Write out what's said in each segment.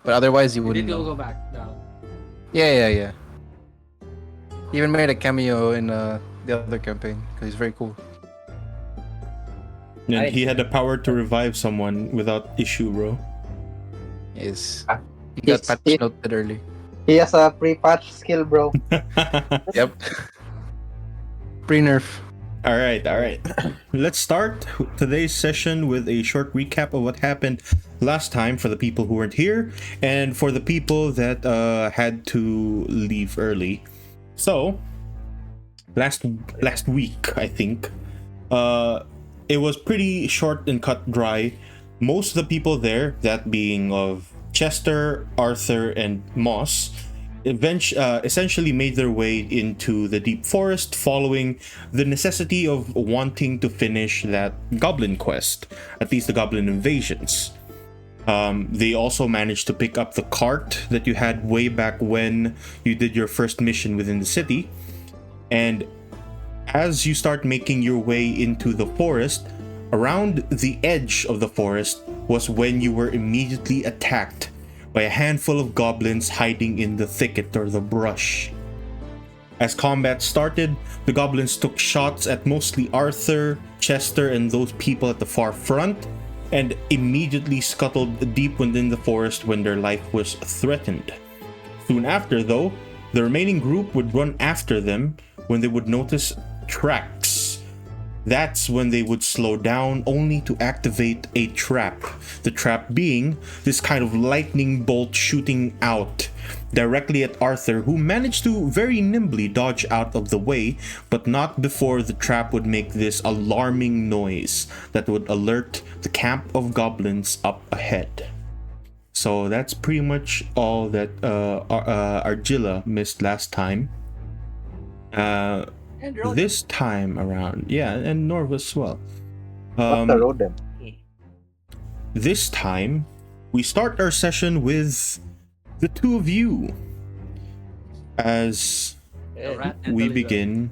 But otherwise, you You wouldn't need to know. go back down. Yeah. He even made a cameo in the other campaign because he's very cool. And I he see. had the power to revive someone without issue, bro. Yes. Ah, He got he's- patch he- noted early. He has a pre-patch skill, bro. Yep. Pre-nerf. All right. Let's start today's session with a short recap of what happened last time for the people who weren't here and for the people that had to leave early. So, last week, I think, it was pretty short and cut dry. Most of the people there, that being of Chester, Arthur, and Moss, essentially made their way into the deep forest following the necessity of wanting to finish that goblin quest, at least the goblin invasions. They also managed to pick up the cart that you had way back when you did your first mission within the city. And as you start making your way into the forest, around the edge of the forest was when you were immediately attacked by a handful of goblins hiding in the thicket or the brush. As combat started, the goblins took shots at mostly Arthur, Chester, and those people at the far front, and immediately scuttled deep within the forest when their life was threatened. Soon after, though, the remaining group would run after them when they would notice tracks. That's when they would slow down only to activate a trap. The trap being this kind of lightning bolt shooting out directly at Arthur, who managed to very nimbly dodge out of the way, but not before the trap would make this alarming noise that would alert the camp of goblins up ahead. So that's pretty much all that Argilla missed last time. And road. This time around, yeah, and Norv as well. What's the rodent? This time, we start our session with the two of you as The rat and we the lizard. begin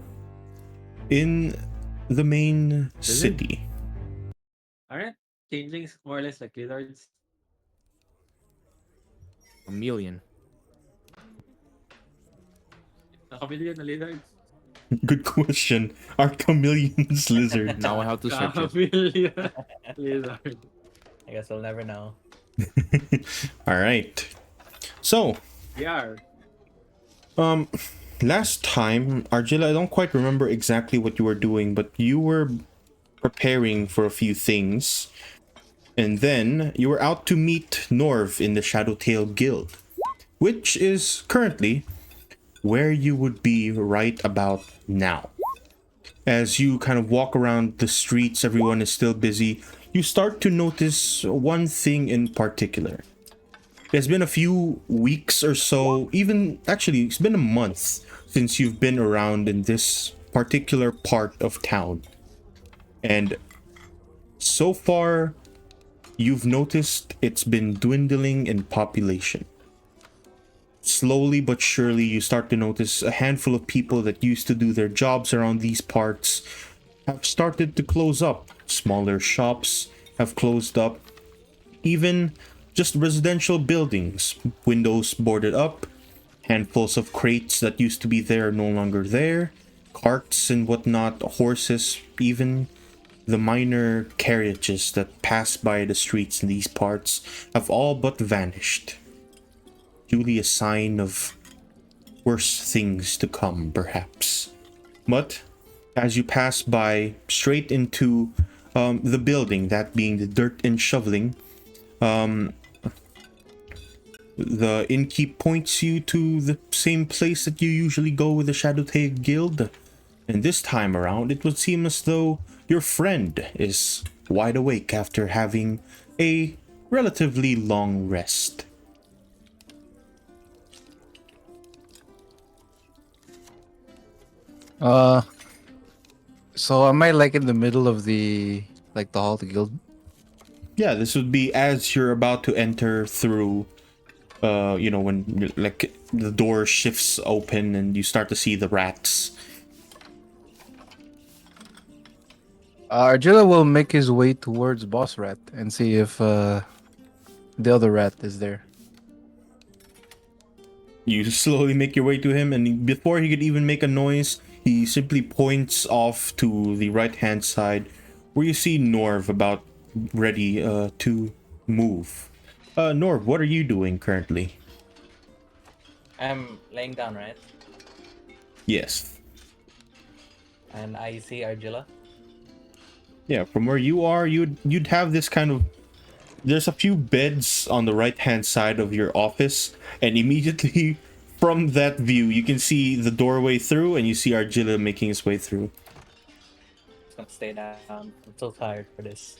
in the main city. Alright. Changelings more or less like lizards. Chameleon. Chameleon na lizards. Good question. Are chameleons lizards? Now I have to search it. Chameleon lizard. I guess we'll never know. All right. So, Yeah. last time, Argilla, I don't quite remember exactly what you were doing, but you were preparing for a few things. And then you were out to meet Norv in the Shadowtail Guild, which is currently where you would be right about now. As you kind of walk around the streets, everyone is still busy. You start to notice one thing in particular. It's been a few weeks or so, even actually, it's been a month since you've been around in this particular part of town. And so far, you've noticed it's been dwindling in population. Slowly but surely, you start to notice a handful of people that used to do their jobs around these parts have started to close up. Smaller shops have closed up. Even just residential buildings, windows boarded up, handfuls of crates that used to be there are no longer there, carts and whatnot, horses, even the minor carriages that pass by the streets in these parts have all but vanished. Duly a sign of worse things to come, perhaps. But as you pass by straight into the building, that being the dirt and shoveling, the innkeep points you to the same place that you usually go with the Shadowtail Guild. And this time around, it would seem as though your friend is wide awake after having a relatively long rest. So am I like in the middle of the hall of the guild? Yeah, this would be as you're about to enter through, when like the door shifts open and you start to see the rats. Argilla will make his way towards Boss Rat and see if the other rat is there. You slowly make your way to him, and before he could even make a noise, he simply points off to the right-hand side, where you see Norv about ready to move. Norv, what are you doing currently? I'm laying down, right? Yes. And I see Argilla. Yeah, from where you are, you'd have this kind of. There's a few beds on the right-hand side of your office, and immediately from that view, you can see the doorway through, and you see Argilla making his way through. Just gonna stay down. I'm so tired for this.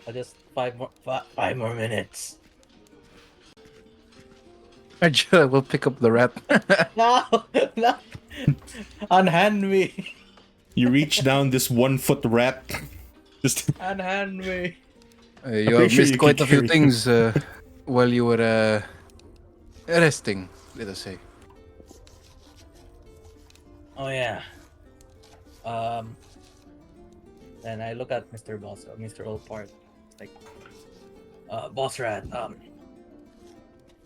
I'll just five more minutes. Angela will pick up the rat. No, no, unhand me, You reach down this 1-foot rat. Just unhand me. You pretty have sure missed you quite can a few carry things while you were resting, let us say. Oh yeah. Then I look at Mr. Boss, Mr. Oldpart, like, Boss Rat.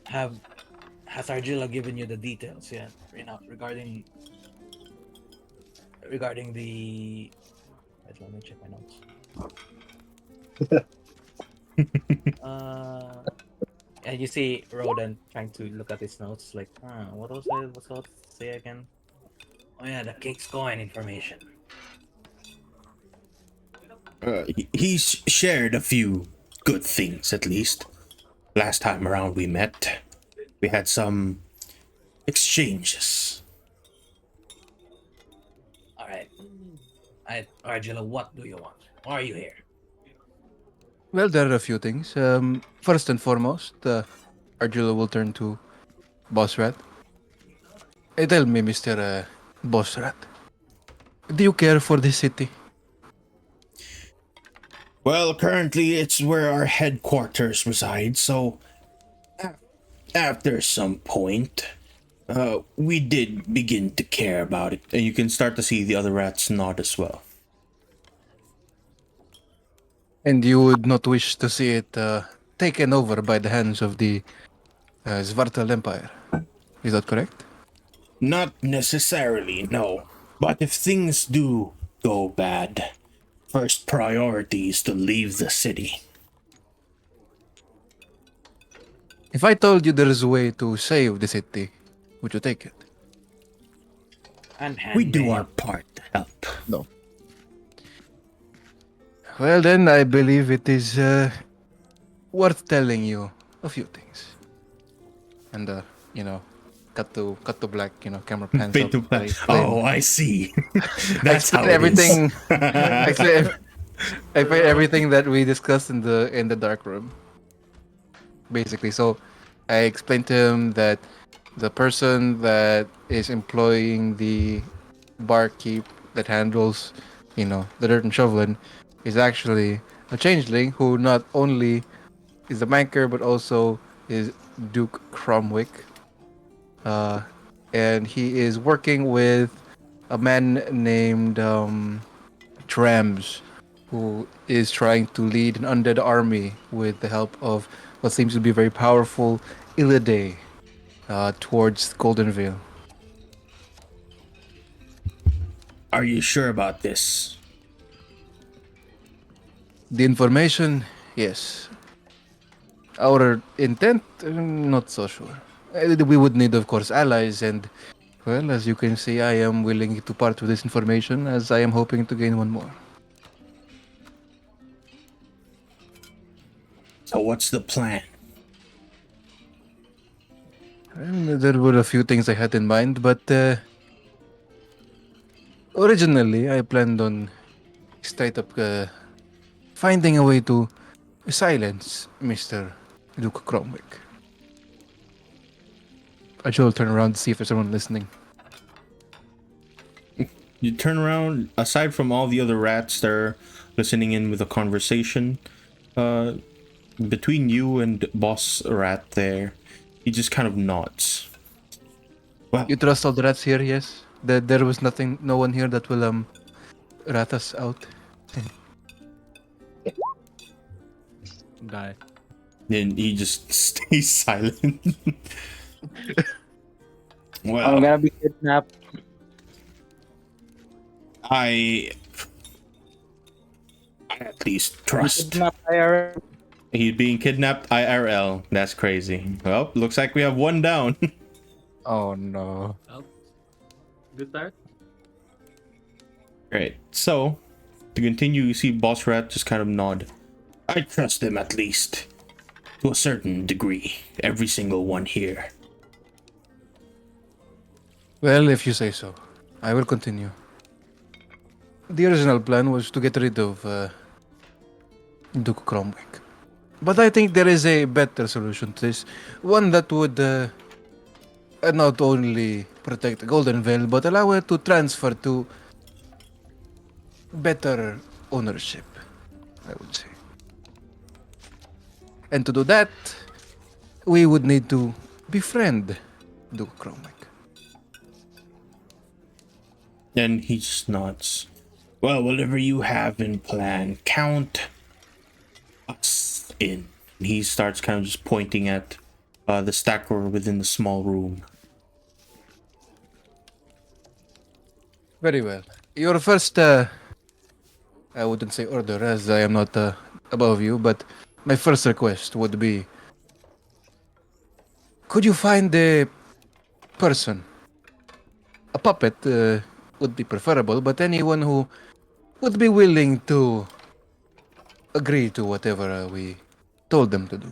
Has Argilla given you the details yet? You know, regarding the. Wait, let me check my notes. And you see Rodan trying to look at his notes, like, what was I supposed to say again? Oh yeah, the King's Coin information. he's shared a few good things, at least. Last time around we met, we had some exchanges. All right, Argilla, what do you want? Why are you here? Well, there are a few things. First and foremost, Arjula will turn to Boss Rat. Tell me, Mr. Boss Rat, do you care for this city? Well, currently it's where our headquarters reside, so after some point, we did begin to care about it. And you can start to see the other rats nod as well. And you would not wish to see it taken over by the hands of the Svartal Empire. Is that correct? Not necessarily, no. But if things do go bad, first priority is to leave the city. If I told you there is a way to save the city, would you take it? We do our part to help. No. Well, then I believe it is worth telling you a few things. And cut to black. Camera pans Fade up. to black. I explain- Oh, I see. That's how explain everything. It I explain everything that we discussed in the dark room. Basically, so I explained to him that the person that is employing the barkeep that handles, the dirt and shoveling, is actually a changeling who not only is a banker but also is Duke Cromwick. And he is working with a man named Trams, who is trying to lead an undead army with the help of what seems to be a very powerful Illide towards Goldenvale. Are you sure about this? The information, yes. Our intent, not so sure. We would need, of course, allies, and, well, as you can see, I am willing to part with this information, as I am hoping to gain one more. So what's the plan? And there were a few things I had in mind, but originally I planned on straight up finding a way to silence Mr. Duke Cromwick. I should turn around to see if there's someone listening. You turn around, aside from all the other rats that are listening in with a conversation, between you and Boss Rat there, he just kind of nods. Well, You trust all the rats here, yes? That there was no one here that will rat us out. Die. Then he just stays silent. I'm Well, gonna be kidnapped. I at least trust. Kidnapped IRL. He's being kidnapped IRL. That's crazy. Well, looks like we have one down. Oh no. Oh. Good start. Right. So, to continue, you see Boss Rat just kind of nod. I trust him at least. To a certain degree. Every single one here. Well, if you say so, I will continue. The original plan was to get rid of Duke Cromwick. But I think there is a better solution to this. One that would not only protect Goldenvale, but allow it to transfer to better ownership, I would say. And to do that, we would need to befriend Duke Cromwick. Then he just nods. Well, whatever you have in plan, count us in. And he starts kind of just pointing at the stacker within the small room. Very well. Your first, I wouldn't say order, as I am not above you, but my first request would be, could you find a person? A puppet would be preferable, but anyone who would be willing to agree to whatever we told them to do.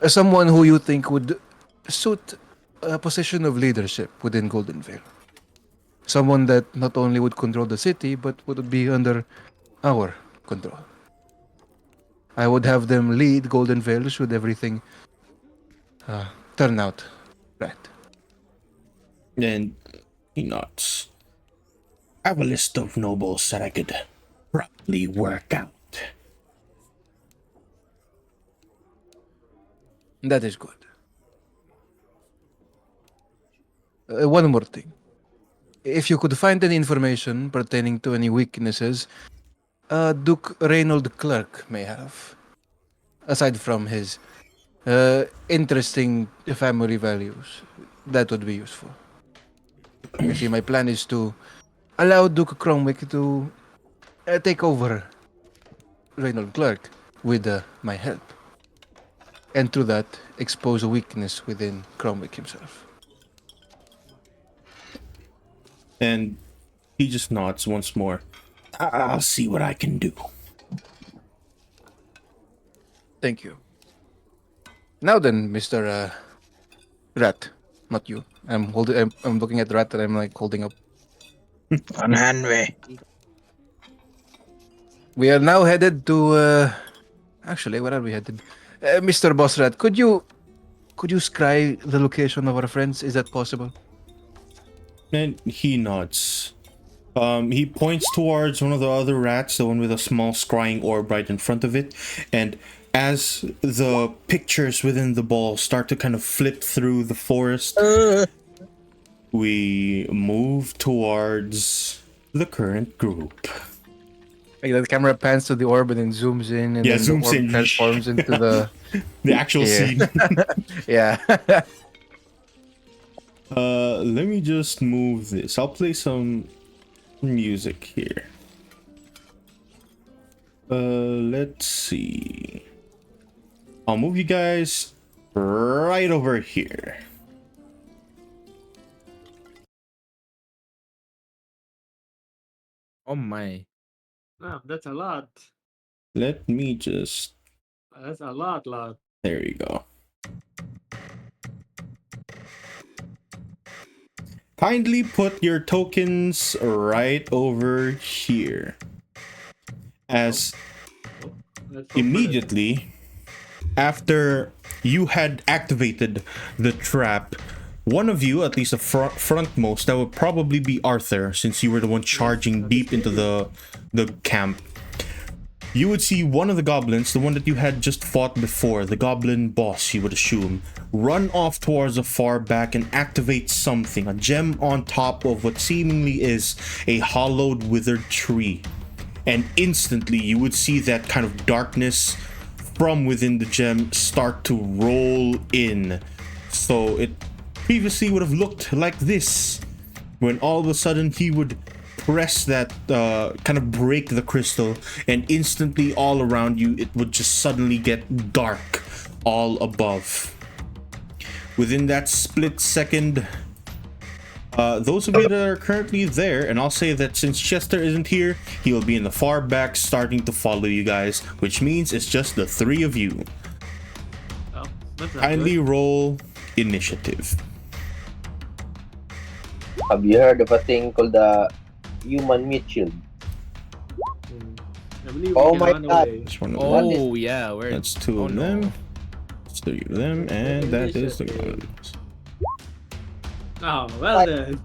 Someone who you think would suit a position of leadership within Goldenvale. Someone that not only would control the city, but would be under our control. I would have them lead Goldenvale should everything turn out right. And he nods. I have a list of nobles that I could probably work out. That is good. One more thing. If you could find any information pertaining to any weaknesses Duke Reynold Clerk may have, aside from his interesting family values, that would be useful. You see, my plan is to allow Duke Cromwick to take over Reynold Clerk with my help. And through that, expose a weakness within Cromwick himself. And he just nods once more. I'll see what I can do. Thank you. Now then, Mr. Rat, not you. I'm looking at the rat that I'm like holding up. On Hanway. We are now headed to. Actually, where are we headed? Mr. Boss Rat, could you scry the location of our friends? Is that possible? And he nods. He points towards one of the other rats, the one with a small scrying orb right in front of it, and as the pictures within the ball start to kind of flip through the forest, we move towards the current group. Like the camera pans to the orb and then zooms in, and Yeah, then zooms the orb in. transforms into the The actual Yeah. scene. yeah. Let me just move this. I'll play some music here. Let's see. I'll move you guys right over here. Oh my. Wow, that's a lot. Let me just. That's a lot. There you go. Kindly put your tokens right over here. As Let's hope for immediately after you had activated the trap, one of you, at least the frontmost, that would probably be Arthur, since you were the one charging deep into the camp. You would see one of the goblins, the one that you had just fought before, the goblin boss, you would assume, run off towards the far back and activate something, a gem on top of what seemingly is a hollowed, withered tree. And instantly you would see that kind of darkness from within the gem start to roll in. So it previously would have looked like this, when all of a sudden he would press that, kind of break the crystal, and instantly all around you it would just suddenly get dark all above. Within that split second, those of you that are currently there, and I'll say that since Chester isn't here, he will be in the far back starting to follow you guys, which means it's just the three of you. Oh, that's not Kindly good. roll initiative. Have you heard of a thing called the human meat shield? I believe Oh we can my run God. away. That's one of them. Oh yeah, where? That's two Oh, of no. them. That's three of them, and that is the ones. Oh, well then.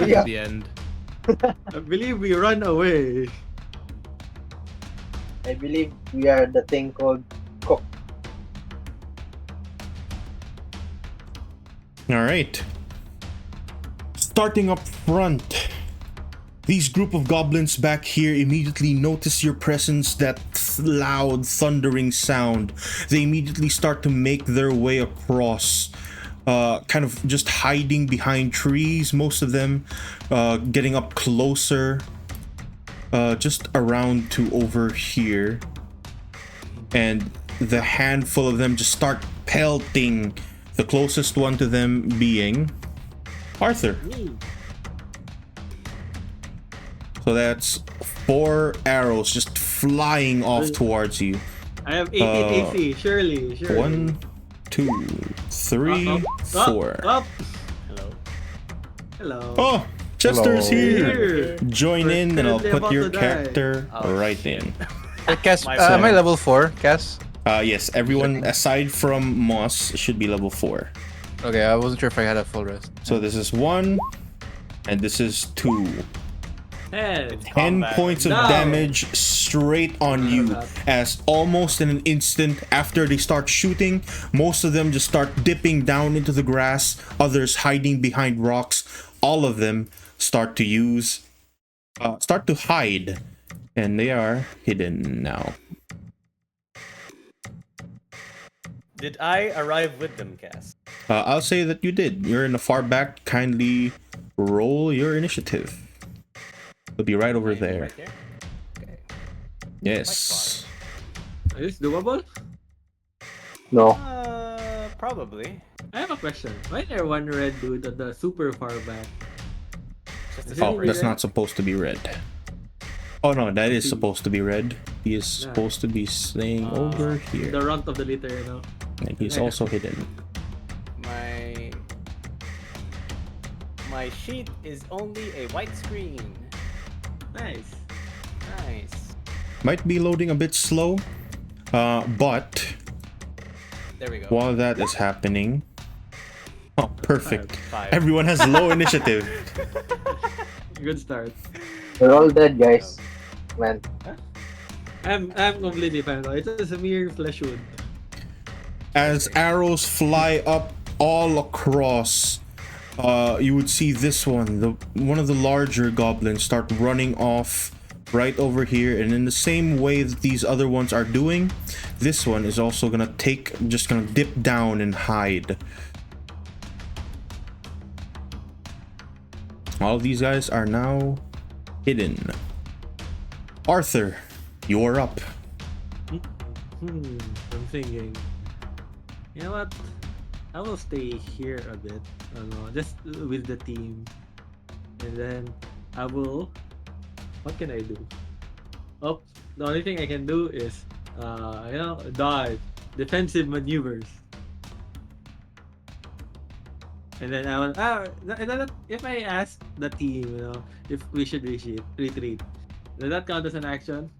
Yeah. The end. I believe we run away. I believe we are the thing called cook. All right. Starting up front, these group of goblins back here immediately notice your presence, that loud thundering sound. They immediately start to make their way across, kind of just hiding behind trees, most of them getting up closer, just around to over here. And the handful of them just start pelting, the closest one to them being Arthur. So that's 4 arrows just flying off towards you. I have 18 AC, surely. 1, 2, 3, Up, 4. Up. Hello. Hello. Oh, Chester's Hello. here. Join We're in, and I'll currently put about your to die. character Oh, right shit. in. Cass, My am I bad. level 4, Cass? Yes, everyone aside from Moss should be level 4. Okay, I wasn't sure if I had a full rest. So this is 1, and this is 2. 10. 10 Combat. points of No. damage straight on you, as almost in an instant after they start shooting, most of them just start dipping down into the grass, others hiding behind rocks. All of them start to hide, and they are hidden now. Did I arrive with them, Cass? I'll say that you did. You're in the far back. Kindly roll your initiative. It'll be right over Am I there. Right there? Okay. Yes. Is this doable? No. Probably. I have a question. Why is there one red dude at the super far back? Just Is a it Oh, really that's red? not supposed to be red. Oh no, that is supposed to be red. He is Yeah. supposed to be staying over The here. runt of the litter, you know? And he's also hidden. My sheet is only a white screen. Nice. Nice. Might be loading a bit slow. But There we go. while that is happening. Oh, perfect. 5. Everyone has low initiative. Good start. We're all dead, guys. Man. I'm completely fine though. It's just a mere flesh wound. As arrows fly up all across, you would see this one, one of the larger goblins, start running off right over here, and in the same way that these other ones are doing, this one is also gonna dip down and hide. All of these guys are now hidden. Arthur, you're up. I'm thinking. You know what? I will stay here a bit. Just with the team. And then I will. What can I do? Oh, the only thing I can do is, dodge, defensive maneuvers. And then I will. If I ask the team, if we should retreat, does that count as an action?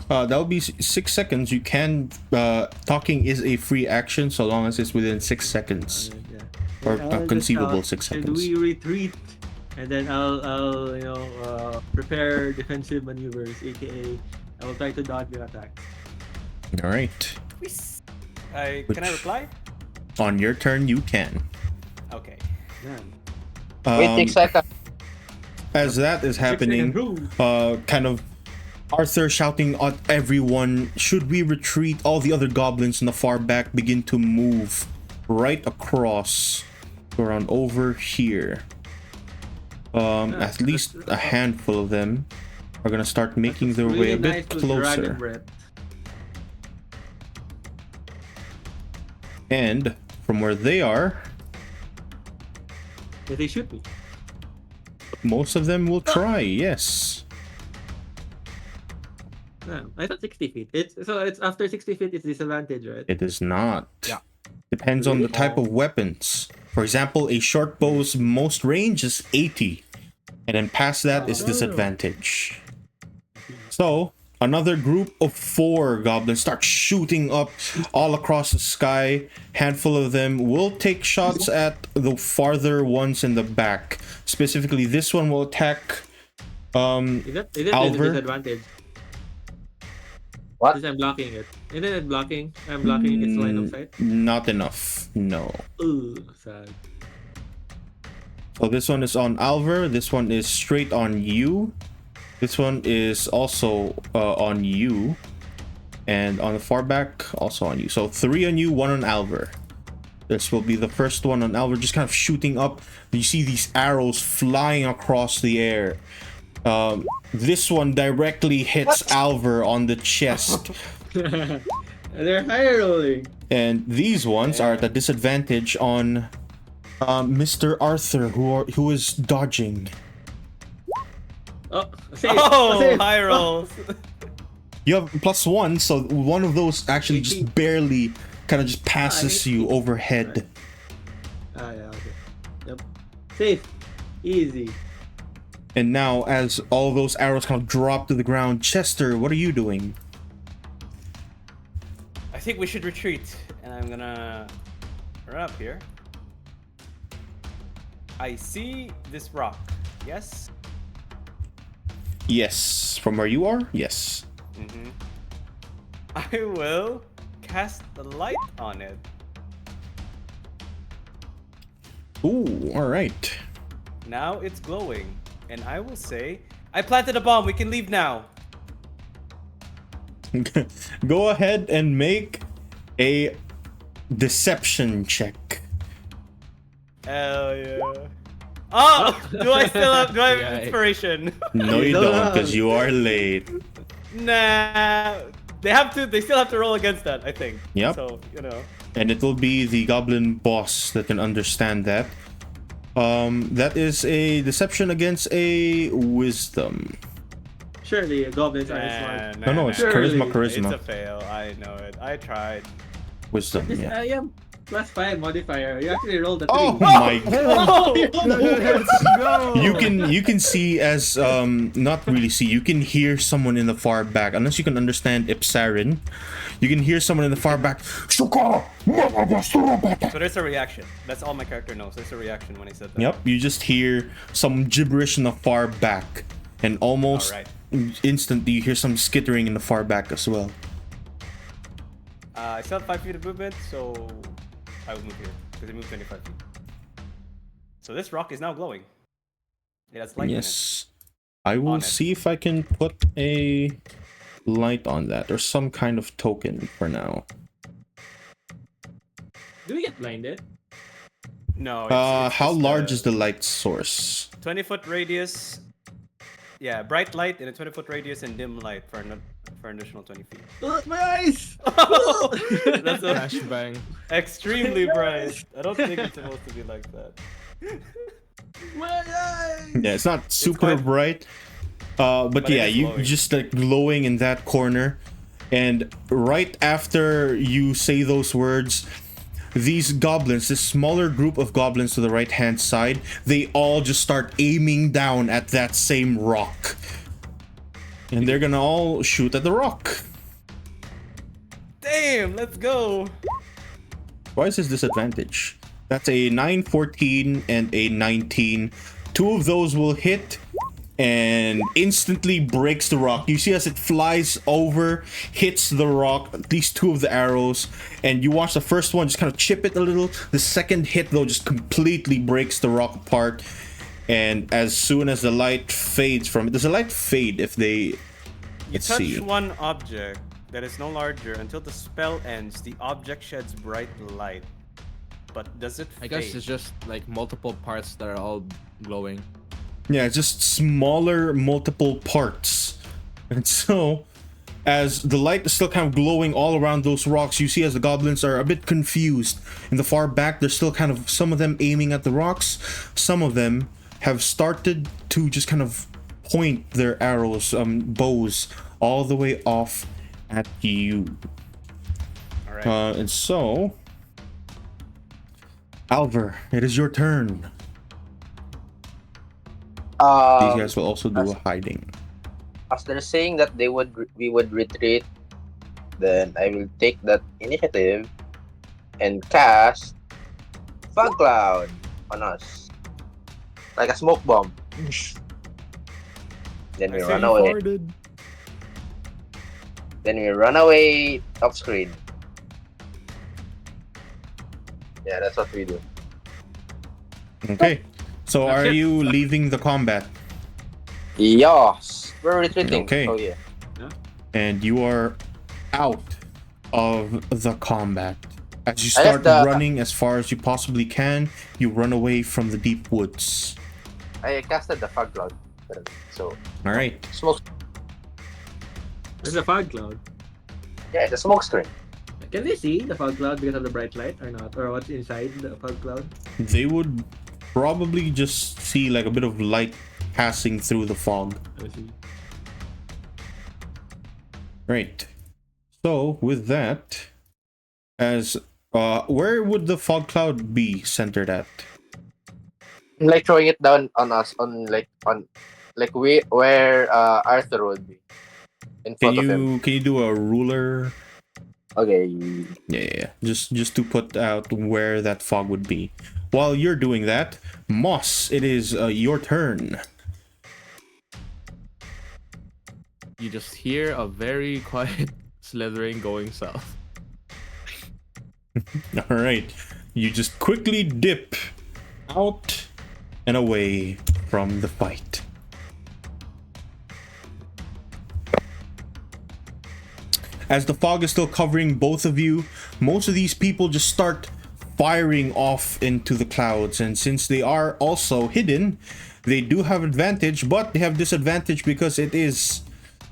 That would be 6 seconds. You can. Talking is a free action so long as it's within 6 seconds. Yeah. Or I'll just conceivable shout, 6 Should seconds. we retreat? And then I'll prepare defensive maneuvers, aka I will try to dodge your attack. All right. Can I Which- reply? On your turn, you can. Okay. Man. Wait 6 seconds. As that is happening, Six seconds. kind of Arthur shouting at everyone, should we retreat? All the other goblins in the far back begin to move right across around over here. At least a handful of them are gonna start making their way a bit closer. And from where they are, Did they shoot me? most of them will try, yes. No, I thought 60 feet. It's after 60 feet, it's disadvantage, right? It is not. Yeah. Depends on the type of weapons. For example, a short bow's most range is 80. And then past that is disadvantage. So, another group of 4 goblins start shooting up all across the sky. Handful of them will take shots at the farther ones in the back. Specifically, this one will attack Is that Alvar. disadvantage? What? Because I'm blocking it. Isn't it blocking? I'm blocking its line of sight. Not enough. No. Ooh, sad. So this one is on Alvar. This one is straight on you. This one is also on you. And on the far back, also on you. So 3 on you, 1 on Alvar. This will be the first one on Alvar, just kind of shooting up. You see these arrows flying across the air. This one directly hits Alvar on the chest. They're high rolling. And these ones are at a disadvantage on Mr. Arthur, who is dodging. Oh, save. Oh, Save. high rolls. You have +1, so one of those actually just barely kind of just passes you overhead. Ah, yeah, okay. Yep. Safe. Easy. And now, as all those arrows kind of drop to the ground, Chester, what are you doing? I think we should retreat, and I'm gonna run up here. I see this rock. Yes. Yes, from where you are? Yes. Mm-hmm. I will cast the light on it. Ooh, alright. Now it's glowing, and I will say, I planted a bomb. We can leave now. Go ahead and make a deception check. Hell yeah. Oh, do I have Yeah, inspiration? No, you don't, because you are late. Nah. They still have to roll against that, I think. Yep. So, you know. And it will be the goblin boss that can understand that. That is a deception against a wisdom. Surely goblins are smart. No, it's Surely. charisma. It's a fail. I know it. I tried. Wisdom, This, yeah. I am +5 modifier. You actually rolled a 3. Oh my god. Let's go. You can see as not really see, you can hear someone in the far back. Unless you can understand Ipsarin, you can hear someone in the far back. So there's a reaction. That's all my character knows. There's a reaction when he said that. Yep, you just hear some gibberish in the far back. And almost Alright. instantly you hear some skittering in the far back as well. I still have 5 feet of movement, so I will move here because it moved 25 feet. So this rock is now glowing. It has light Yes. I will On it. see if I can put a light on that or some kind of token for now. Do we get blinded? in it. No. How large is the light source? 20-foot radius? Yeah, bright light in a 20-foot radius and dim light for an additional 20 feet. My eyes! That's Flashbang. extremely bright. I don't think it's supposed to be like that. My eyes! Yeah, it's not super quite- bright. But But it yeah, is you glowing. just like glowing in that corner. And right after you say those words, these goblins, this smaller group of goblins to the right hand side, they all just start aiming down at that same rock. And they're gonna all shoot at the rock. Damn, let's go. Why is this disadvantage? That's a 9, 14, and a 19. 2 of those will hit and instantly breaks the rock. You see as it flies over, hits the rock, at least 2 of the arrows, and you watch the first one just kind of chip it a little. The second hit though just completely breaks the rock apart. And as soon as the light fades from it, does the light fade if they You Let's touch see. one object that is no larger until the spell ends. The object sheds bright light. But does it I guess fade? it's just like multiple parts that are all glowing. Yeah, just smaller multiple parts. And so, as the light is still kind of glowing all around those rocks, you see as the goblins are a bit confused. In the far back, there's still kind of some of them aiming at the rocks. Some of them have started to just kind of point their arrows, bows, all the way off at you. All right. And so, Alvar, it is your turn. These guys will also do a hiding. As they're saying that we would retreat, then I will take that initiative and cast fog cloud on us, like a smoke bomb. Then we run away. Then we run away off screen. Yeah, that's what we do. Okay. So That's are it. you leaving the combat? Yes, we're retreating. Okay. Oh yeah. And you are out of the combat. As you I start left the- running as far as you possibly can, you run away from the deep woods. I casted the fog cloud. So All right. smoke. There's a fog cloud. Yeah, the smoke screen. Can they see the fog cloud because of the bright light or not? Or what's inside the fog cloud? They would probably just see like a bit of light passing through the fog. I see. Right. So with that, as where would the fog cloud be centered at? I'm like throwing it down on us where Arthur would be in Can front of him. you do a ruler? Okay. Yeah. Just to put out where that fog would be. While you're doing that, Moss, it is your turn. You just hear a very quiet slithering going south. All right. You just quickly dip out and away from the fight. As the fog is still covering both of you, most of these people just start firing off into the clouds, and since they are also hidden, they do have advantage, but they have disadvantage because it is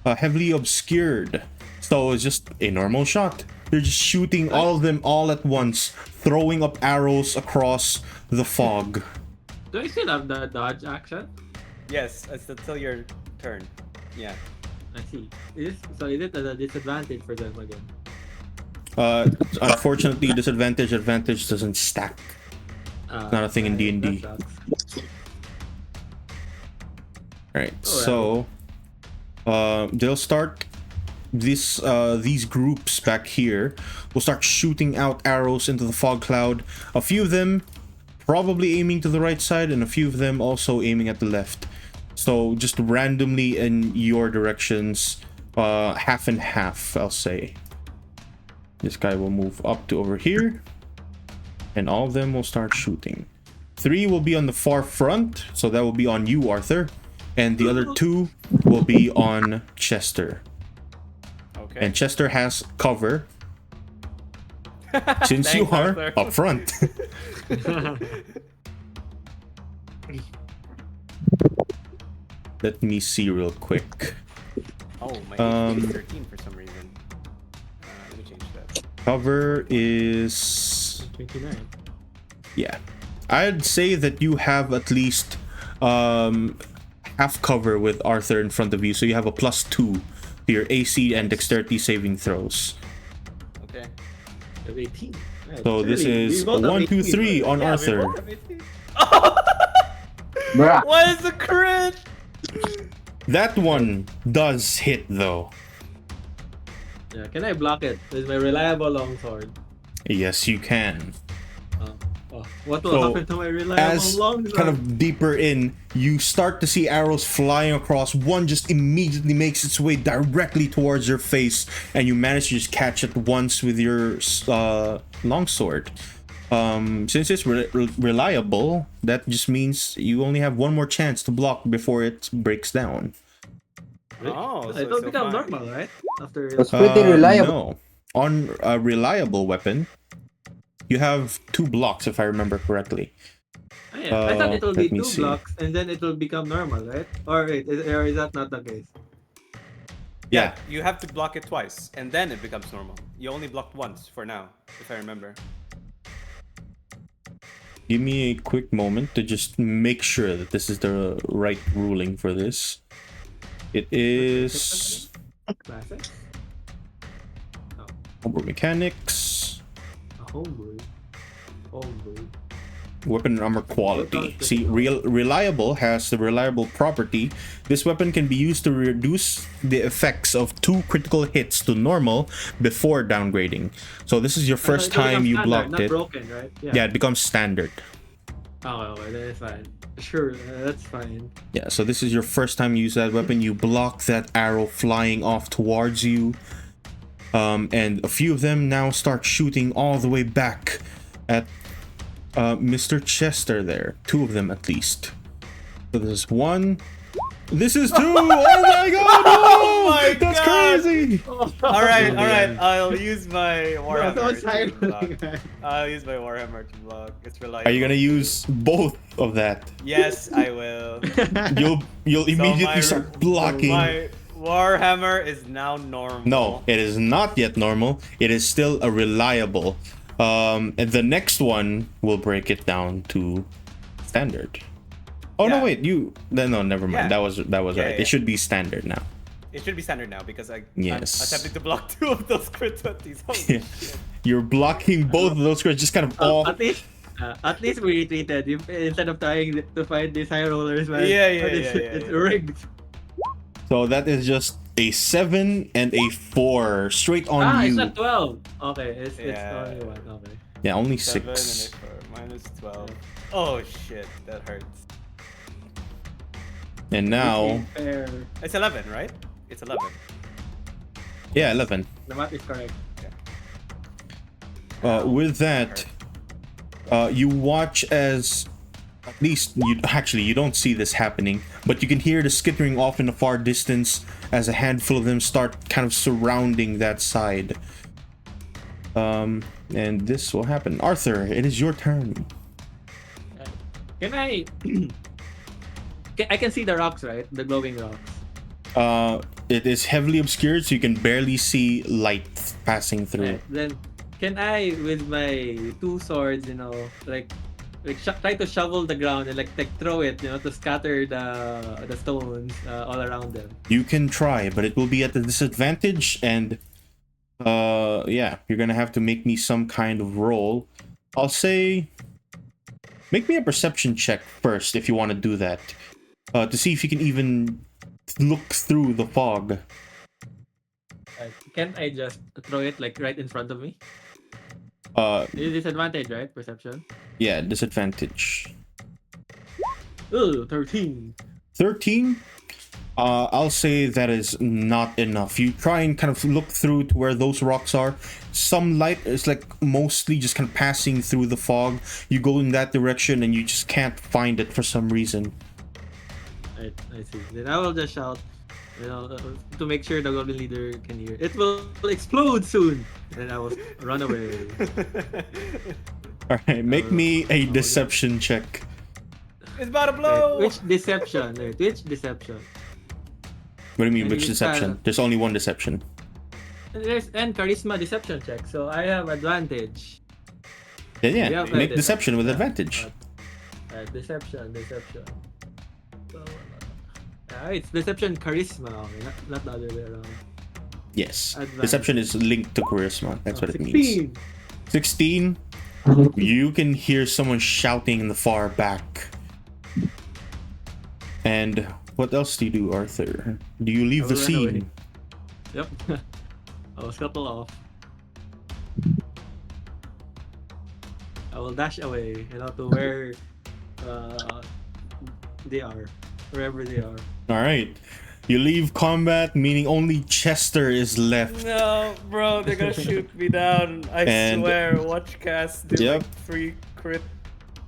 heavily obscured. So it's just a normal shot. They're just shooting all of them all at once, throwing up arrows across the fog. Do I still have the dodge action? Yes, it's until your turn. Yeah. I see. Is it a disadvantage for them again? Unfortunately, advantage doesn't stack. Not a thing in D&D. That sucks. Right, so they'll start these groups back here will start shooting out arrows into the fog cloud. A few of them probably aiming to the right side, and a few of them also aiming at the left. So just randomly in your directions, half and half, I'll say. This guy will move up to over here, and all of them will start shooting. 3 will be on the far front, so that will be on you, Arthur, and the other 2 will be on Chester. Okay. And Chester has cover since you Thanks, are Arthur. up front. Let me see real quick. Oh, my HP is 13 for some reason. Let me change that. Cover is 29. yeah. I'd say that you have at least half cover with Arthur in front of you, so you have a +2 to your AC and dexterity saving throws. Okay. I have 18. Right, So this surely, is we both have 1, 2, 18, 3 right? on Yeah, we Arthur. both have 18. Bruh. What is the crit? That one does hit though. Yeah, can I block it with my reliable longsword? Yes, you can. What will So, happen to my reliable As longsword? kind of deeper in, you start to see arrows flying across. One just immediately makes its way directly towards your face, and you manage to just catch it once with your longsword. Since it's reliable, that just means you only have one more chance to block before it breaks down. Oh, so It will still become fine. normal, right? After It's pretty reliable. No. On a reliable weapon, you have 2 blocks, if I remember correctly. Oh, yeah. I thought it will let be me 2 see. blocks and then it will become normal, right? Or wait, or is that not the case? Yeah. You have to block it twice, and then it becomes normal. You only blocked once for now, if I remember. Give me a quick moment to just make sure that this is the right ruling for this. It is Classic? Homebrew mechanics, A homebrew. Homebrew. weapon and armor quality. See, reliable has the reliable property. This weapon can be used to reduce the effects of 2 critical hits to normal before downgrading. So this is your first It will time become you standard, blocked not it. broken, right? Yeah, it becomes standard. Oh, okay, then it's fine. Sure, that's fine. Yeah, so this is your first time you use that weapon. You block that arrow flying off towards you. And a few of them now start shooting all the way back at Mr. Chester there. 2 of them at least. So this is 1. This is 2! Oh my god! Oh my God! God! Crazy! Alright, I'll use my Warhammer. so excited. to block. I'll use my Warhammer to block. It's reliable. Are you gonna use both of that? Yes, I will. You'll immediately my- start blocking. My Warhammer is now normal. No, it is not yet normal. It is still a reliable. And the next one will break it down to standard. Oh Yeah. no, wait, no, never mind. Yeah. That was Yeah, right. yeah. It should be standard now. It should be standard now because I'm Yes. attempting to block 2 of those crit 20s. Holy Yeah. shit. You're blocking both of those crits, just kind of off. At least we retreated instead of trying to fight these high rollers, man. Yeah, It's rigged. So that is just a 7 and a 4 straight on It's you. not 12. Okay, it's Yeah. only 1. Okay. Yeah, only 7 and 6. a 4, minus 12. Oh shit, that hurts. And now, Fair. It's 11, right? It's 11. yeah, 11. The math is correct. With that, you watch as, at least you don't see this happening, but you can hear the skittering off in the far distance as a handful of them start kind of surrounding that side. And this will happen. Arthur, it is your turn. Can I? I can see the rocks, right? The glowing rocks. It is heavily obscured, so you can barely see light passing through. Then, can I, with my 2 swords, try to shovel the ground and like throw it, to scatter the stones all around them? You can try, but it will be at a disadvantage, and yeah, you're gonna have to make me some kind of roll. I'll say, make me a perception check first if you want to do that, to see if you can even look through the fog. Can't I just throw it like right in front of me? Disadvantage, right? Perception. Yeah, disadvantage. Ooh, 13. 13. I'll say that is not enough. You try and kind of look through to where those rocks are. Some light is like mostly just kind of passing through the fog. You go in that direction and you just can't find it for some reason. I see. Then I will just shout, to make sure the goblin leader can hear. It will explode soon. And I will run away. All right, make me a deception check. It's about to blow. Which deception? Which deception? What do you mean, And which you deception? There's only one deception. And charisma deception check, so I have advantage. Then yeah, Yeah, make advantage. deception with advantage. Deception. So, it's deception charisma, okay, not the other way around. Yes, Advantage. deception is linked to charisma. That's what it means. 16. 16. You can hear someone shouting in the far back. And what else do you do, Arthur? Do you leave I the will run scene? away. Yep. I will scuttle off. I will dash away, to where they are. Wherever they are. All right. You leave combat, meaning only Chester is left. No, bro, they're gonna shoot me down. I And- swear, Watchcast did Yep. like 3 crit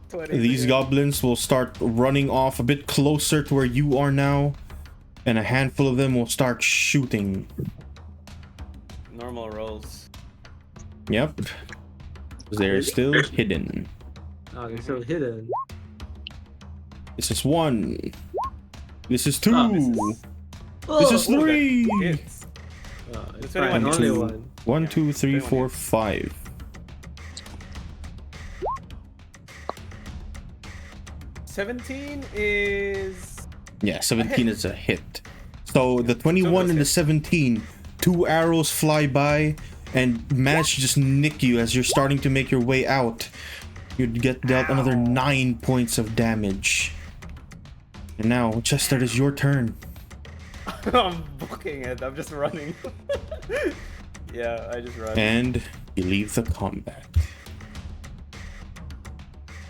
20. These goblins will start running off a bit closer to where you are now. and a handful of them will start shooting. Normal rolls. Yep. They're still hidden. Oh, you're so hidden. This is 1. This is 2. Oh, This is Oh, that 3. hits. it's That's fine. only Only two. one. 1, Yeah, 2, 3, 21 4, hits. 5. 17 is. Yeah, 17 is a hit. So the two 21 of and the those 17, 2 arrows fly by and manage to just nick you as you're starting to make your way out. You'd get dealt another 9 points of damage. And now, Chester, it is your turn. I'm booking it. I'm just running. Yeah, I just run. And you leave the combat.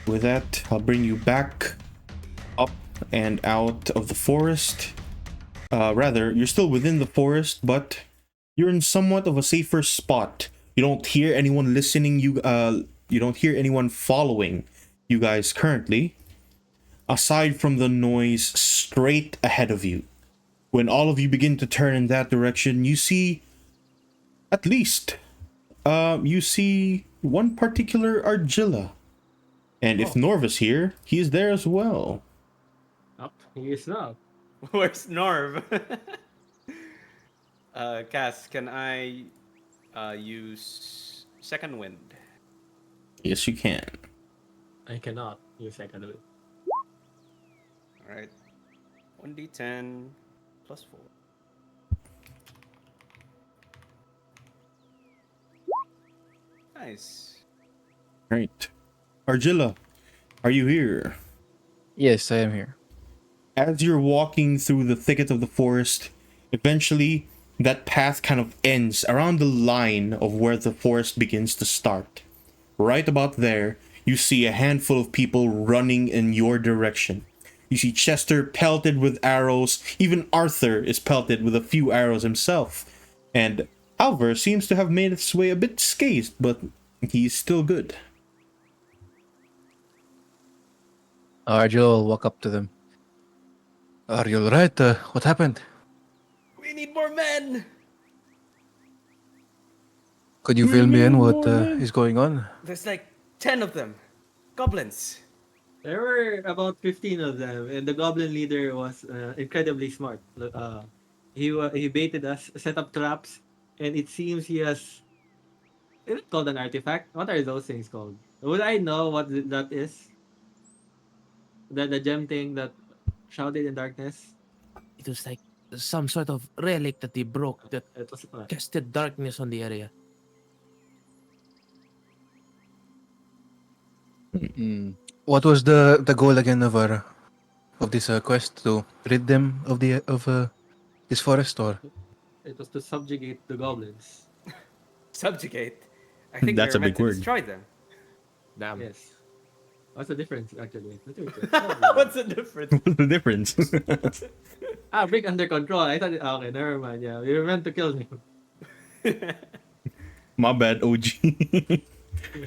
With that, I'll bring you back up and out of the forest. Rather, you're still within the forest, but you're in somewhat of a safer spot. You don't hear anyone listening. You don't hear anyone following you guys currently, aside from the noise straight ahead of you. When all of you begin to turn in that direction, you see at least you see one particular Argilla. And if Norva's here, he is there as well. Up. He is not. Where's Norv? Cass, can I use Second Wind? Yes, you can. I cannot use second wind. Alright. 1d10 plus 4. Nice. Right. Argilla, are you here? Yes, I am here. As you're walking through the thicket of the forest, eventually that path kind of ends around the line of where the forest begins to start. Right about there, you see a handful of people running in your direction. You see Chester pelted with arrows. Even Arthur is pelted with a few arrows himself. And Alvar seems to have made its way a bit scathed, but he's still good. Arjul will walk up to them. Are you alright? What happened? We need more men! Could you fill me in what is going on? There's like 10 of them. Goblins. There were about 15 of them, and the goblin leader was incredibly smart. He baited us, set up traps, and it seems he has. Is it called an artifact? What are those things called? Would I know what that is? The gem thing that shouted in darkness. It was like some sort of relic that they broke that It was casted darkness on the area. What was the goal again of this quest, to rid them of this forest, or it was to subjugate the goblins. Subjugate. I think That's we a were meant big to word. destroy them. Damn. Yes. What's the difference actually? What's the difference? What's the difference? Break under control. I thought. Okay, never mind. Yeah, we were meant to kill them. My bad, OG.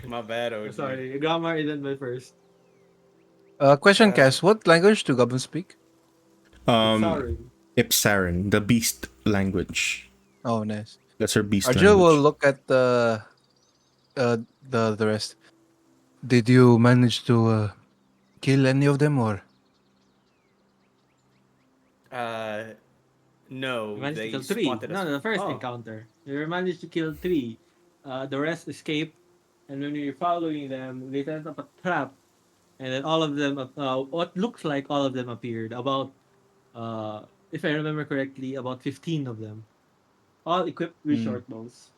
My bad, OG. Sorry, grammar isn't my first. question, Cass, what language do goblins speak? Sorry. Ipsaran, the beast language. Oh, nice. That's her beast Arjul will language. look at the rest. Did you manage to kill any of them, or? No, We managed they to kill 3. spotted us. No, the first Oh. encounter. We managed to kill 3. The rest escaped, and when we were following them, they set up a trap, and then all of them, what looks like all of them appeared. About, if I remember correctly, about 15 of them, all equipped with short bows.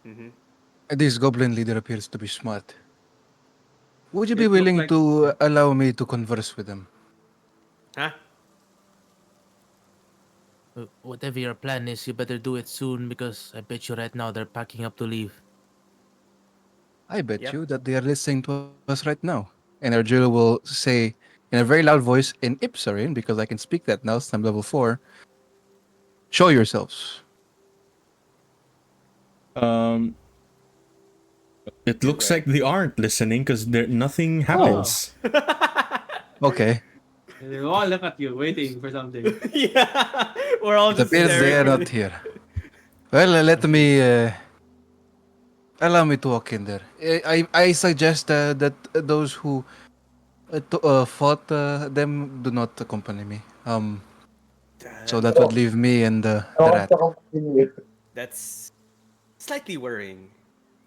Mm-hmm. This goblin leader appears to be smart. Would you be It looked willing like- to allow me to converse with him? Huh? Whatever your plan is, you better do it soon because I bet you right now they're packing up to leave. I bet Yep. you that they are listening to us right now. And Arjula will say in a very loud voice in Ipsarin, because I can speak that now, since I'm level 4. Show yourselves. It looks like they aren't listening because nothing happens. Okay. And they all look at you, waiting for something. Yeah, we're all It just appears they are staring. not here. Well, let me allow me to walk in there. I suggest that those who fought them do not accompany me. So that would leave me and the rat. That's slightly worrying,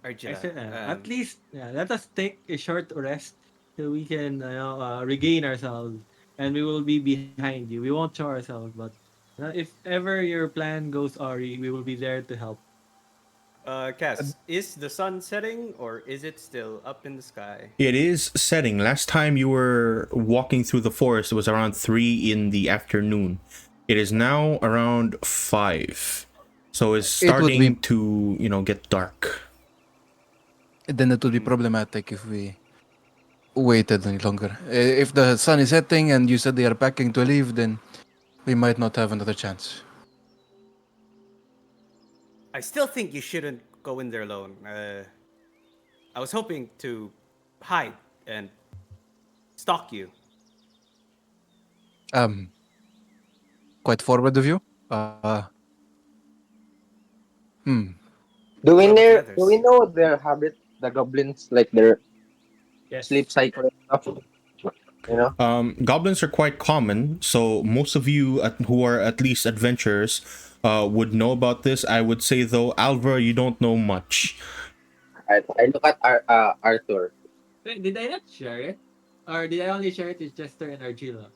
I Arjuna. said, at least, let us take a short rest so we can regain ourselves, and we will be behind you. We won't show ourselves, but if ever your plan goes awry, we will be there to help. Cass, is the sun setting or is it still up in the sky? It is setting. Last time you were walking through the forest, it was around 3 in the afternoon. It is now around 5. So it's It would starting be to, get dark. then it would be problematic if we waited any longer. If the sun is setting and you said they are packing to leave, then we might not have another chance. I still think you shouldn't go in there alone. I was hoping to hide and stalk you. Quite forward of you. Hmm. Do we What about the know? Do others? we know their habit? The goblins, like their Yes. sleep cycle and stuff. You know. Goblins are quite common, so most of you who are at least adventurers would know about this. I would say, though, Alva, you don't know much. I look at Arthur. Wait, did I not share it? Or did I only share it with Chester and Argila?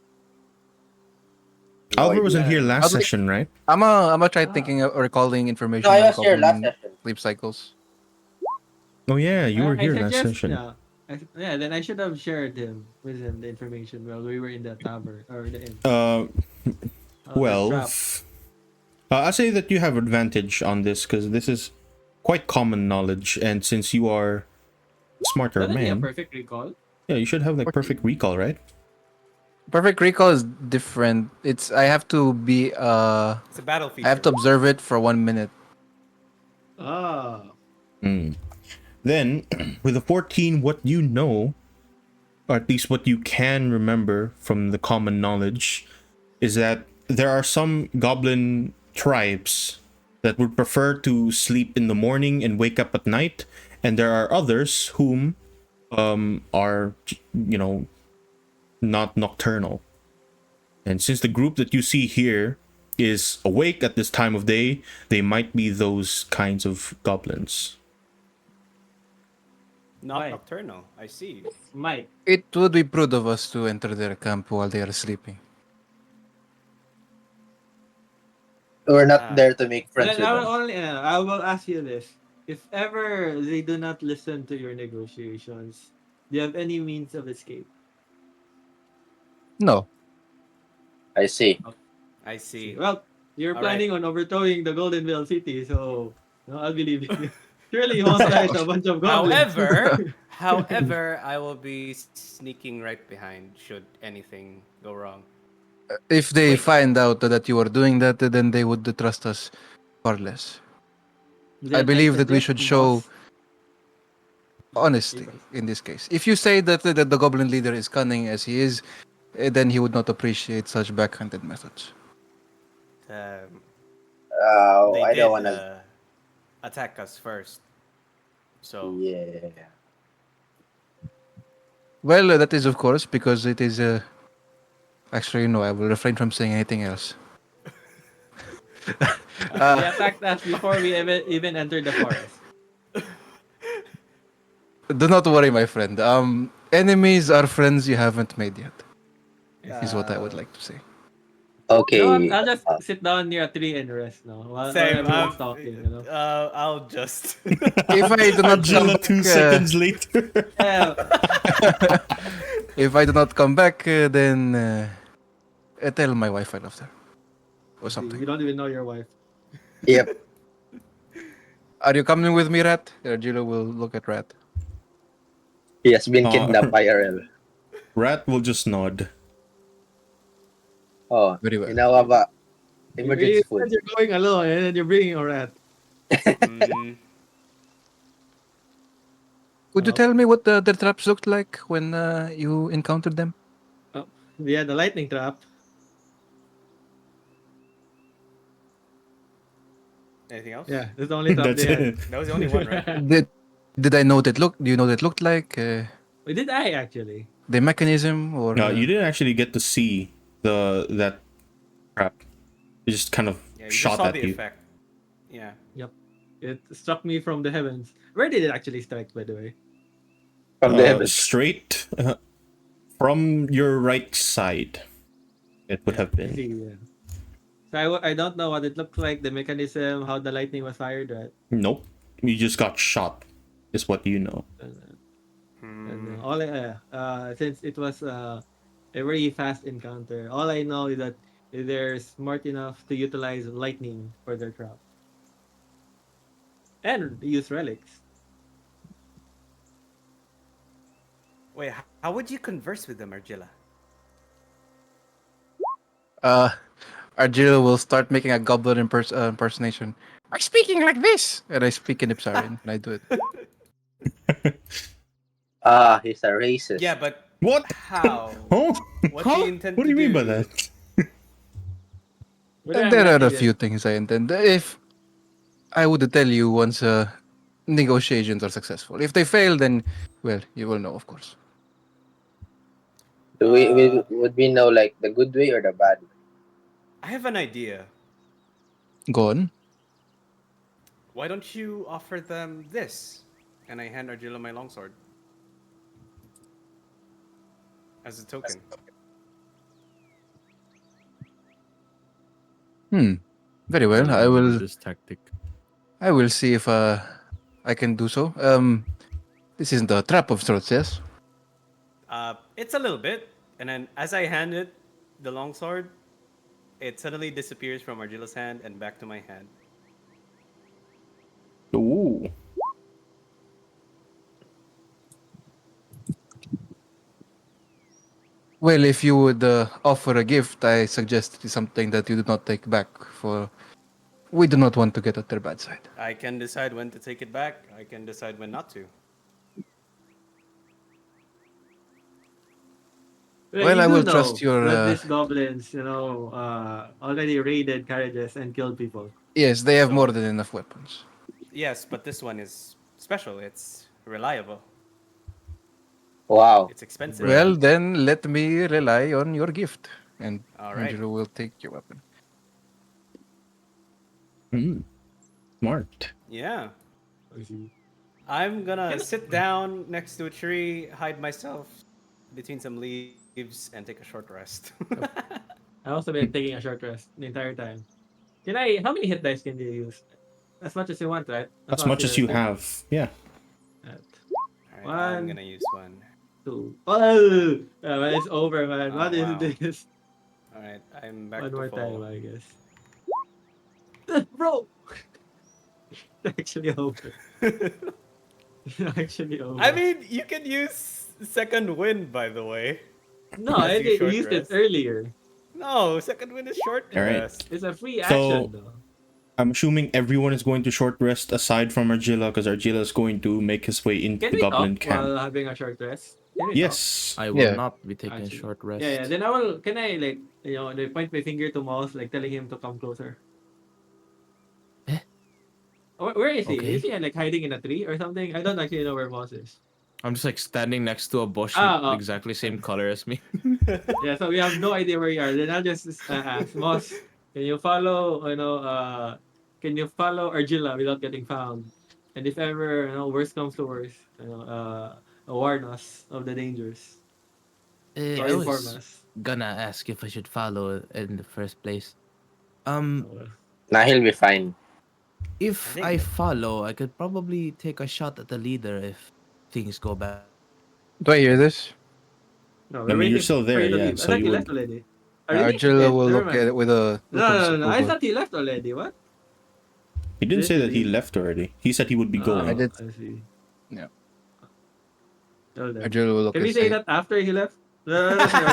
No Alva wasn't idea. here last Oddly- session, right? I'm try thinking of recalling information No, I on was here last goblin session. sleep cycles. Oh yeah, you were I here last suggest, session. then I should have shared with him the information while we were in the tavern or the inn. The Well, trap. I say that you have advantage on this because this is quite common knowledge, and since you are a smarter Doesn't he have man, perfect recall? yeah, you should have like perfect recall, right? Perfect recall is different. I have to be It's a battle feature. I have to observe it for 1 minute. Ah. Then, with the 14, what you know, or at least what you can remember from the common knowledge, is that there are some goblin tribes that would prefer to sleep in the morning and wake up at night, and there are others whom are, not nocturnal. And since the group that you see here is awake at this time of day, they might be those kinds of goblins. Not Why? nocturnal. I see. Mike. It would be prudent of us to enter their camp while they are sleeping. We're not Ah. there to make friends Then with I will them. only I will ask you this. If ever they do not listen to your negotiations, do you have any means of escape? No. I see. I see. Well, you're All right. planning on overthrowing the Goldenvale city, so I'll believe you. Surely you won't fight a bunch of goblins. However, I will be sneaking right behind should anything go wrong. If they Wait. find out that you are doing that, then they would trust us far less. Then I believe that we suggest should show boss- honesty in this case. If you say that the goblin leader is cunning as he is, then he would not appreciate such backhanded methods. They I did don't wanna. attack us first. So Yeah. Well, that is of course because it is. Actually, no. I will refrain from saying anything else. they attacked us before we even entered the forest. Do not worry, my friend. Enemies are friends you haven't made yet. Is what I would like to say. You know what? Okay. I'll just sit down near a tree and rest now while same. everyone's talking. I'll just. If I do not come Argilla back, 2 seconds later. Yeah, if I do not come back, then tell my wife I love her or you something. don't even know your wife. Yep. Are you coming with me, Rat? Argilo will look at Rat. He has been kidnapped IRL. Rat will just nod. Oh, Very well. Inawaba. You Emergency said food. you're going alone and then you're bringing a rat. Mm, Could you tell me what the traps looked like when you encountered them? we had the lightning trap. Anything else? Yeah, that's the only trap That's they had. it. That was the only one, right? Did I know what it looked? Do you know what it looked like? Wait, did I actually? The mechanism or? No, you didn't actually get to see that trap. It just kind of Yeah, you just shot saw at the you. effect. Yeah. Yep. It struck me from the heavens. Where did it actually strike, by the way? From the heavens. Straight from your right side. It would have I been. see, yeah. So I don't know what it looked like, the mechanism, how the lightning was fired, right? Nope. You just got shot. Is what you know. And all since it was a very fast encounter, all I know is that they're smart enough to utilize lightning for their trap and use relics. Wait, how would you converse with them, Argilla? Argila will start making a goblin impersonation. I'm speaking like this, and I speak in Ipsarian, and I do it. He's a racist. Yeah, but What? how? Huh? What do you intend What do to you mean do? by that? But And I'm there are a happy few that- things I intend. If I would tell you once negotiations are successful. If they fail, then well, you will know, of course. Do would we know like the good way or the bad way? I have an idea. Go on. Why don't you offer them this? And I hand Argilla my longsword. As a token. Very well. I Run with will. this tactic. I will see if I can do so. This isn't a trap of sorts, yes? It's a little bit. And then as I hand it, the longsword, it suddenly disappears from Argilla's hand and back to my hand. Ooh. Well, if you would offer a gift, I suggest it is something that you do not take back. For we do not want to get at their bad side. I can decide when to take it back. I can decide when not to. Well, you I do will know trust your, that these goblins, already raided carriages and killed people. Yes, they have So- more than enough weapons. Yes, but this one is special. It's reliable. Wow. It's expensive. Well, then let me rely on your gift, and All right. Angelo will take your weapon. Smart. Yeah. I see. I'm gonna sit down next to a tree, hide myself between some leaves, and take a short rest. I also been taking a short rest the entire time. How many hit dice can you use? As much as you want, right? As much as you have. Yeah. Alright, I'm One. gonna use one. 2. Oh! Man, it's over, man. Oh, What is wow. this? Alright, I'm back One to more full. time, I guess. Bro! It's actually over. It's actually over. I mean, you can use second wind, by the way. no, as I you did short used it rest. earlier. No, second wind is short Alright. rest. It's a free So- action, though. I'm assuming everyone is going to short rest aside from Argilla, because Argilla is going to make his way into Can the we goblin talk camp. while having a short rest? Can we Yes. I will Yeah. not be taking a Actually. short talk? rest. Yeah. Then I will. Can I point my finger to Mouse, like telling him to come closer? Eh? Where is he? Okay. Is he like hiding in a tree or something? I don't actually know where Mouse is. I'm just like standing next to a bush Ah, exactly same color as me. Yeah, so we have no idea where you are. Then I'll just ask Moss, can you follow? Can you follow Argilla without getting found? And if ever worst comes to worst, warn us of the dangers or I inform was us. gonna ask if I should follow in the first place. Nah, he'll be fine. If think I that- follow, I could probably take a shot at the leader if things go bad. Do I hear this? No, I mean, you're still there, yeah, I so thought you he would- left already. Oh, really? Argilla Okay, will never look mind. at it with a look of No. I disapproval. thought he left already. What? He didn't say that he Literally. left already. He said he would be going. I did- I see. Yeah. Well then. Argilla will look Can and we say say, that after he left? No, that's not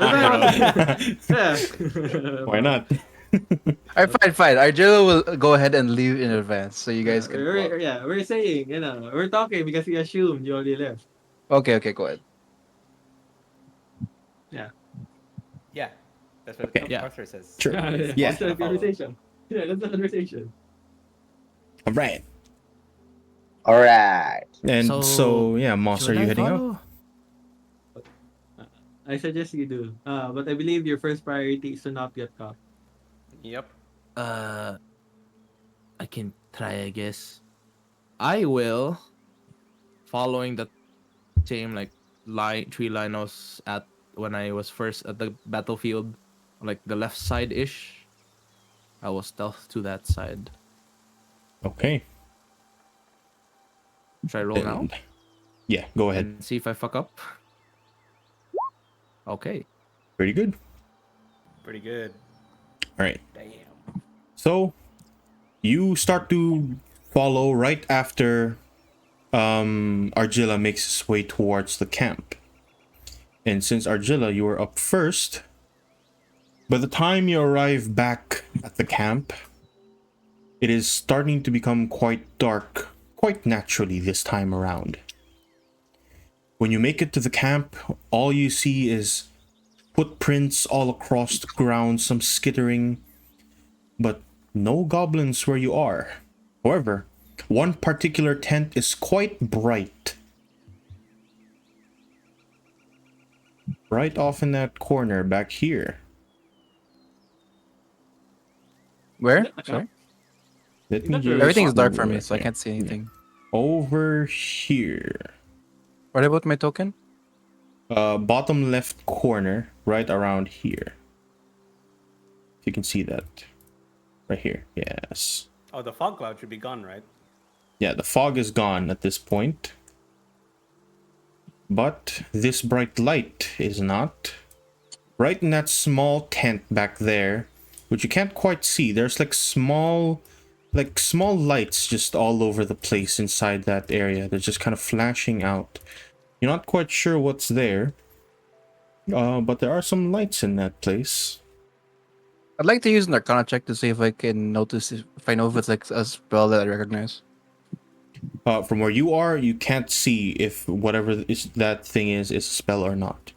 Argilla. Yeah. Why not? Alright, fine. Argilla will go ahead and leave in advance, so you guys can. We're saying, we're talking because we assumed you already left. Okay, go ahead. That's what Okay. Yeah. Arthur says. Sure. Yeah. Yeah. That's the conversation. Yeah, that's the conversation. All right. All right. And so yeah, Moss, are should you I heading out? follow? Uh, I suggest you do. But I believe your first priority is to not get caught. Yep. Uh, I can try, I guess. I will, following the same like tree line I was at when I was first at the battlefield, like the left side ish. I will stealth to that side. Okay. Should I roll now And yeah, go ahead. and see if I fuck up? Okay. Pretty good. Pretty good. All right. Damn. So you start to follow right after Argilla makes his way towards the camp. And since Argilla, you were up first, by the time you arrive back at the camp, it is starting to become quite dark, quite naturally this time around. When you make it to the camp, all you see is footprints all across the ground, some skittering, but no goblins where you are. However, one particular tent is quite bright. Right off in that corner back here. Where? Yeah, Sorry. Let me Not just really. Everything is dark do for me, it. so I can't see anything. Over here. What about my token? Bottom left corner, right around here. If you can see that. Right here. Yes. Oh, the fog cloud should be gone, right? Yeah, the fog is gone at this point. But this bright light is not. Right in that small tent back there, which you can't quite see, there's like small lights just all over the place inside that area. They're just kind of flashing out. You're not quite sure what's there. But there are some lights in that place. I'd like to use an Arcana check to see if I can notice if I know if it's like a spell that I recognize. From where you are, you can't see if whatever that thing is a spell or not.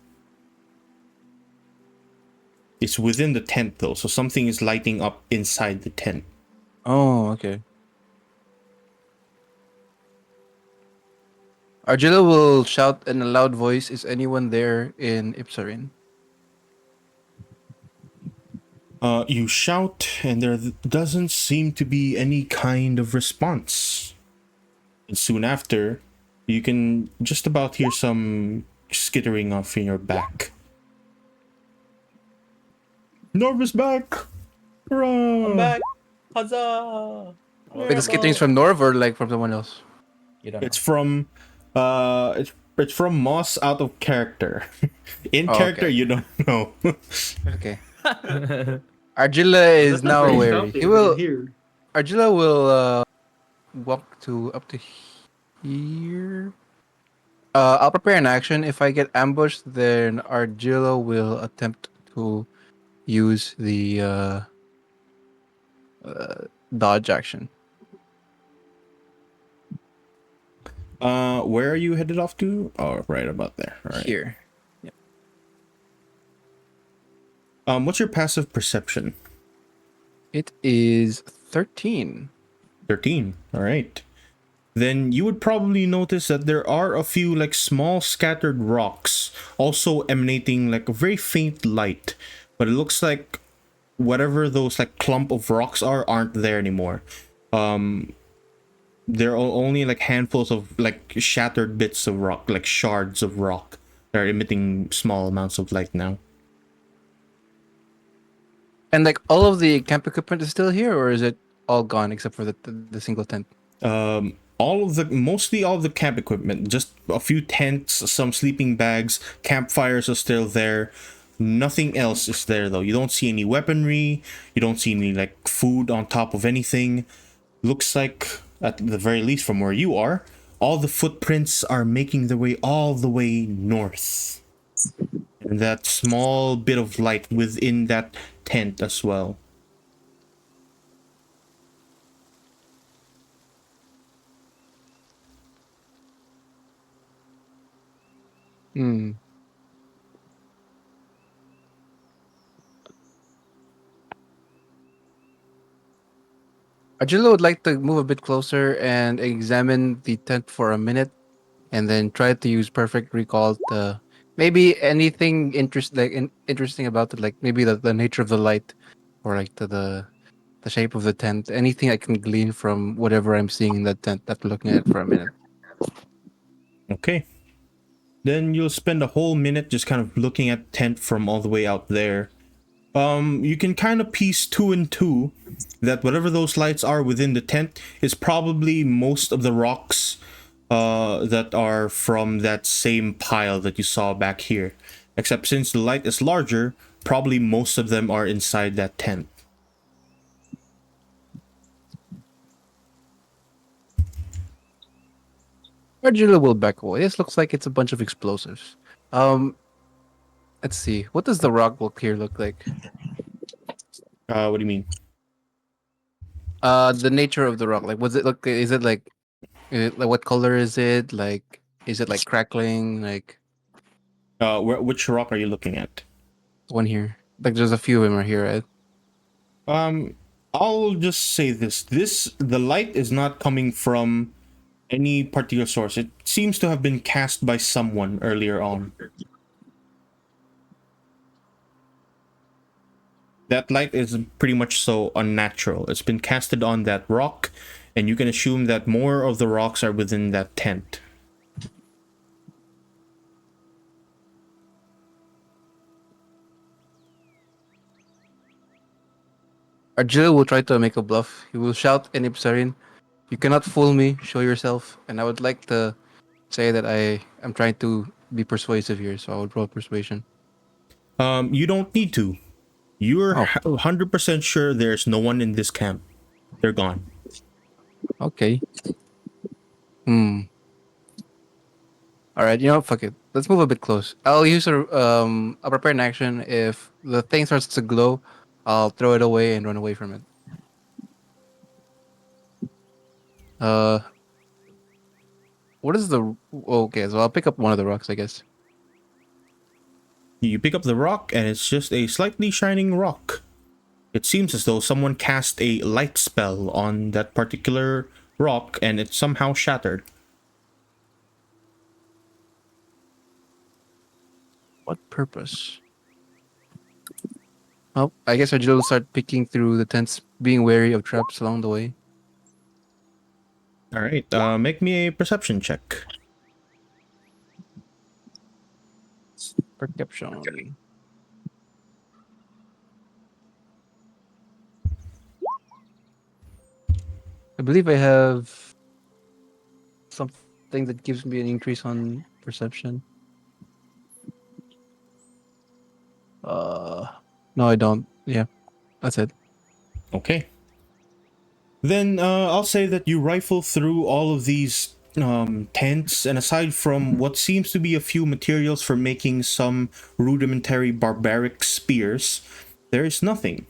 It's within the tent though, so something is lighting up inside the tent. Oh, okay. Argilla will shout in a loud voice, "Is anyone there in Ipsarin?" You shout, and there doesn't seem to be any kind of response. And soon after, you can just about hear some skittering off in your back. Norva's back! Hurrah! I'm back. Huzzah! Wait, the skittering's from Norv or like from someone else? You don't know. It's from it's from Moss out of character. In Oh, character, okay. you don't know. Okay. Argilla is That's not now very wary. shouting He will. here. Argilla will walk to up to here. I'll prepare an action. If I get ambushed, then Argilla will attempt to use the dodge action. Where are you headed off to? Oh, right about there. All right. Here. What's your passive perception? It is 13. 13. All right. Then you would probably notice that there are a few like small scattered rocks also emanating like a very faint light, but it looks like whatever those like clump of rocks aren't there anymore. There are only like handfuls of like shattered bits of rock, like shards of rock that are emitting small amounts of light now. And like all of the camp equipment is still here, or is it all gone except for the single tent? Mostly all of the camp equipment, just a few tents, some sleeping bags, campfires are still there. Nothing else is there though. You don't see any weaponry, you don't see any like food on top of anything. Looks like, at the very least from where you are, all the footprints are making their way all the way north. And that small bit of light within that tent as well. Arjula would like to move a bit closer and examine the tent for a minute, and then try to use perfect recall to maybe anything interesting about it, like maybe the nature of the light, or like the shape of the tent. Anything I can glean from whatever I'm seeing in that tent after looking at it for a minute. Okay. Then you'll spend a whole minute just kind of looking at the tent from all the way out there. You can kind of piece two and two that whatever those lights are within the tent is probably most of the rocks that are from that same pile that you saw back here. Except since the light is larger, probably most of them are inside that tent. Arjula will back away. This looks like it's a bunch of explosives. Um, let's see. What does the rock look here look like? What do you mean? The nature of the rock. Like, was it look? Like what color is it? Like, is it like crackling? Like Which rock are you looking at? one here. Like, there's a few of them right here, right? I'll just say this. The light is not coming from any particular source. It seems to have been cast by someone earlier on. That light is pretty much so unnatural. It's been casted on that rock, and you can assume that more of the rocks are within that tent. Arjula will try to make a bluff. He will shout in Ipsarian, "You cannot fool me. Show yourself." And I would like to say that I am trying to be persuasive here, so I would roll persuasion. You don't need to. You're 100% sure there's no one in this camp. They're gone. Okay. All right. You know, fuck it. Let's move a bit close. I'll use I'll prepare an action. If the thing starts to glow, I'll throw it away and run away from it. What is the? Okay, so I'll pick up one of the rocks, I guess. You pick up the rock, and it's just a slightly shining rock. It seems as though someone cast a light spell on that particular rock, and it somehow shattered. What purpose? Oh, I guess Arjula will start picking through the tents, being wary of traps along the way. All right, make me a perception check. Perception. I believe I have something that gives me an increase on perception. No, I don't. Yeah, that's it. Okay. Then I'll say that you rifle through all of these tents, and aside from what seems to be a few materials for making some rudimentary barbaric spears, there is nothing.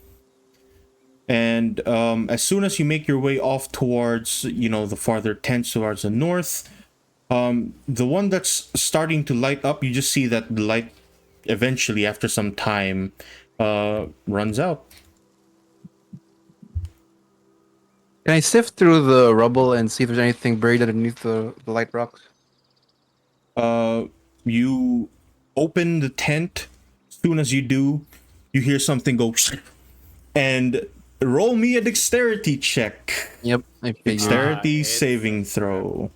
And as soon as you make your way off towards, the farther tents towards the north, the one that's starting to light up, you just see that the light eventually, after some time, runs out. Can I sift through the rubble and see if there's anything buried underneath the light rocks? You open the tent. As soon as you do, you hear something go, and roll me a dexterity check. Yep, I figured. Dexterity saving throw.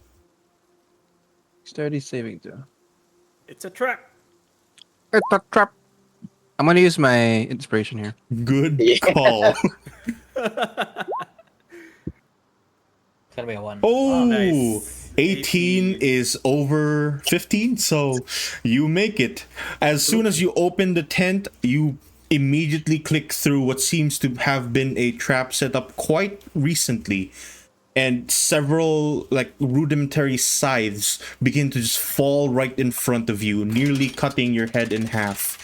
Dexterity saving throw. It's a trap. It's a trap. I'm gonna use my inspiration here. Good call. It's gonna be a 1. Oh, nice. 18 is over 15, so you make it. As soon as you open the tent, you immediately click through what seems to have been a trap set up quite recently, and several rudimentary scythes begin to just fall right in front of you, nearly cutting your head in half.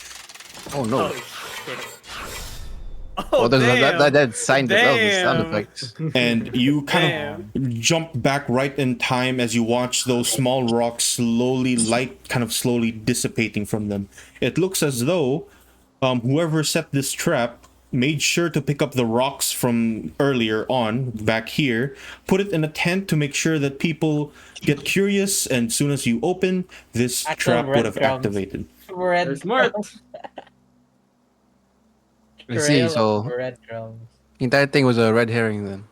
Oh no! Oh, there's damn. that sign that was the sound Damn. effects. And you kind of jump back right in time as you watch those small rocks slowly dissipating from them. It looks as though whoever set this trap made sure to pick up the rocks from earlier on back here, put it in a tent to make sure that people get curious, and soon as you open, this Actual trap would have breadcrumbs. activated. They're smart. I see. Trail of So breadcrumbs. the entire thing was a red herring then.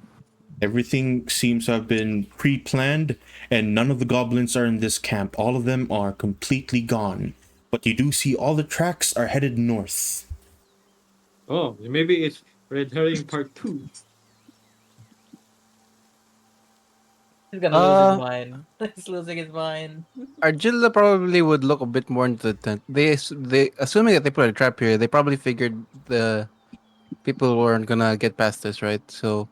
Everything seems to have been pre-planned, and none of the goblins are in this camp. All of them are completely gone. But you do see all the tracks are headed north. Oh, maybe it's Red Herring Part 2. He's gonna lose his Uh, mind. He's losing his mind. Argilla probably would look a bit more into the tent. They assuming that they put a trap here, they probably figured the people weren't gonna get past this, right? So,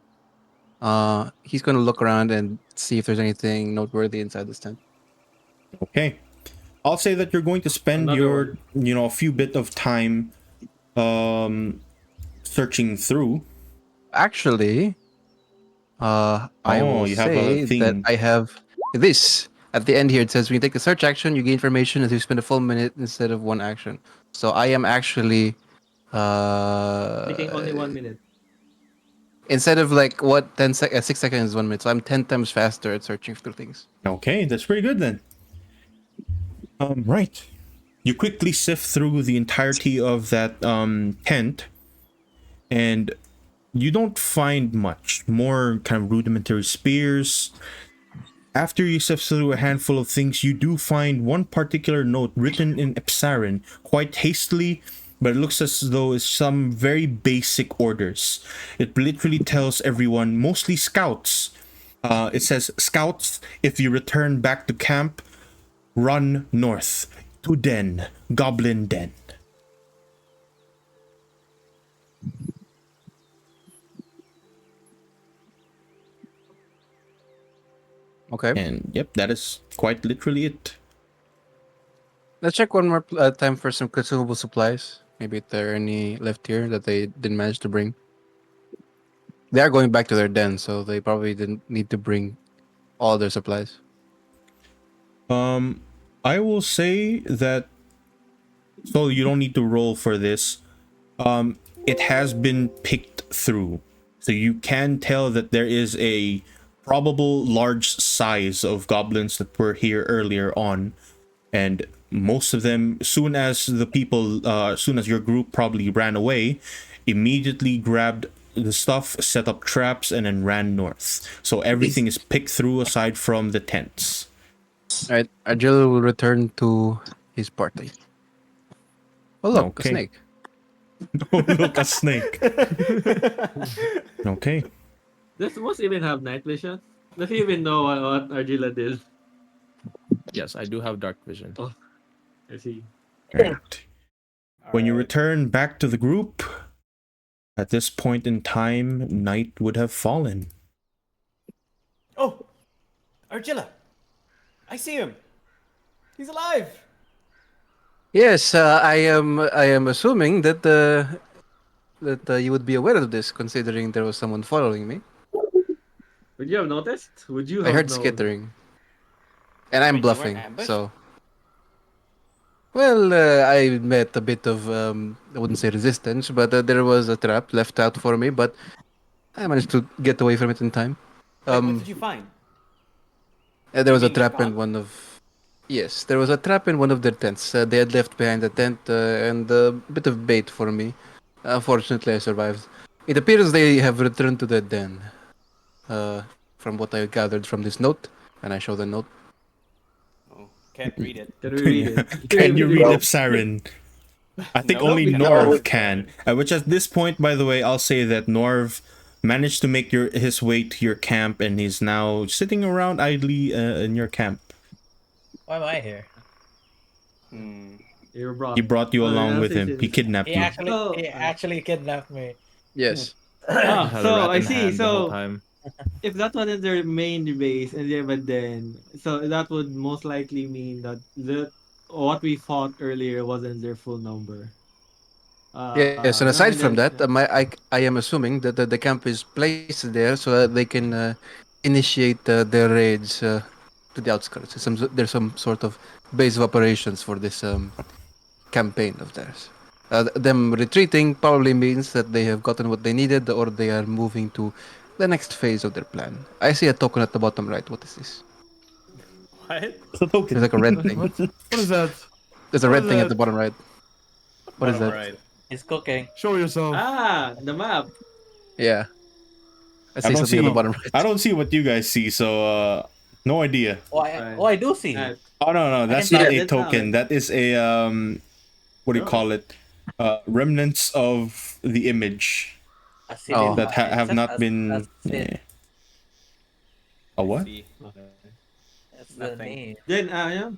he's gonna look around and see if there's anything noteworthy inside this tent. Okay. I'll say that you're going to spend Another a few bit of time searching through. Actually, I will you have a say that thing. I have this at the end here. It says when you take a search action, you gain information as you spend a full minute instead of one action. So I am actually taking only 1 minute. instead of like what 6 seconds is 1 minute. So I'm 10 times faster at searching through things. Okay, that's pretty good then. Right. You quickly sift through the entirety of that tent, and you don't find much. More kind of rudimentary spears. After you sift through a handful of things, you do find one particular note written in Epsarin, quite hastily, but it looks as though it's some very basic orders. It literally tells everyone, mostly scouts. It says, "Scouts, if you return back to camp, run north to Den, Goblin Den." Okay. And yep, that is quite literally it. Let's check one more time for some consumable supplies. Maybe if there are any left here that they didn't manage to bring. They are going back to their den, so they probably didn't need to bring all their supplies. I will say that, so you don't need to roll for this. It has been picked through, so you can tell that there is a probable large size of goblins that were here earlier on, and most of them, soon as your group probably ran away, immediately grabbed the stuff, set up traps, and then ran north. So everything is picked through aside from the tents. Alright, Argil will return to his party. Oh look, Okay. a snake. Oh, look, a snake. Okay. Does Moss even have night vision? Does he even know what Argilla did? Yes, I do have dark vision. Oh, I see. Right. When you Alright. return back to the group, at this point in time, night would have fallen. Oh, Argilla. I see him. He's alive. Yes, I am assuming that you would be aware of this, considering there was someone following me. Would you have noticed? Would you I have heard known? skittering, and I'm Wait, you weren't bluffing. ambushed? So, well, I met a bit of I wouldn't say resistance, but there was a trap left out for me, but I managed to get away from it in time. Wait, what did you find? There was You a mean they're trap in gone? one of. Yes, there was a trap in one of their tents. They had left behind the tent and a bit of bait for me. Unfortunately, I survived. It appears they have returned to their den. From what I gathered from this note, and I show the note. Oh, can't read it. Can we read it? Can you read Well- Epsarin? I think No, only we cannot. Norv can. Which at this point, by the way, I'll say that Norv managed to make his way to your camp, and he's now sitting around idly in your camp. Why am I here? Hmm. You were brought. He brought you Oh, along yeah, with him. since He it's- kidnapped He you. actually, Oh, he actually kidnapped me. Yes. Ah, Had a so rat I in see. hand the whole So time. if that wasn't their main base and they have a den, so that would most likely mean that what we fought earlier wasn't their full number. Yes, and No, aside and from then that, I am assuming that the camp is placed there so that they can initiate their raids to the outskirts. There's some sort of base of operations for this campaign of theirs. Them retreating probably means that they have gotten what they needed, or they are moving to the next phase of their plan. I see a token at the bottom right. What is this? What? It's a There's token. like a red What, thing. what is that? There's a What red is thing at the that? bottom right. What is Bottom that? right. He's cooking. Show yourself. Ah, the map. Yeah, I I see don't something at the see. bottom I right. don't see what you guys see. So no idea. Oh, I do see. Uh, Oh no, I can that's see not Yeah. a that's not token. it. That is a what do you Oh. call it? Remnants of the image A seed Oh. in that it have says not a been. seed. A I what? see. Okay. That's the Nothing. name. Then, yeah.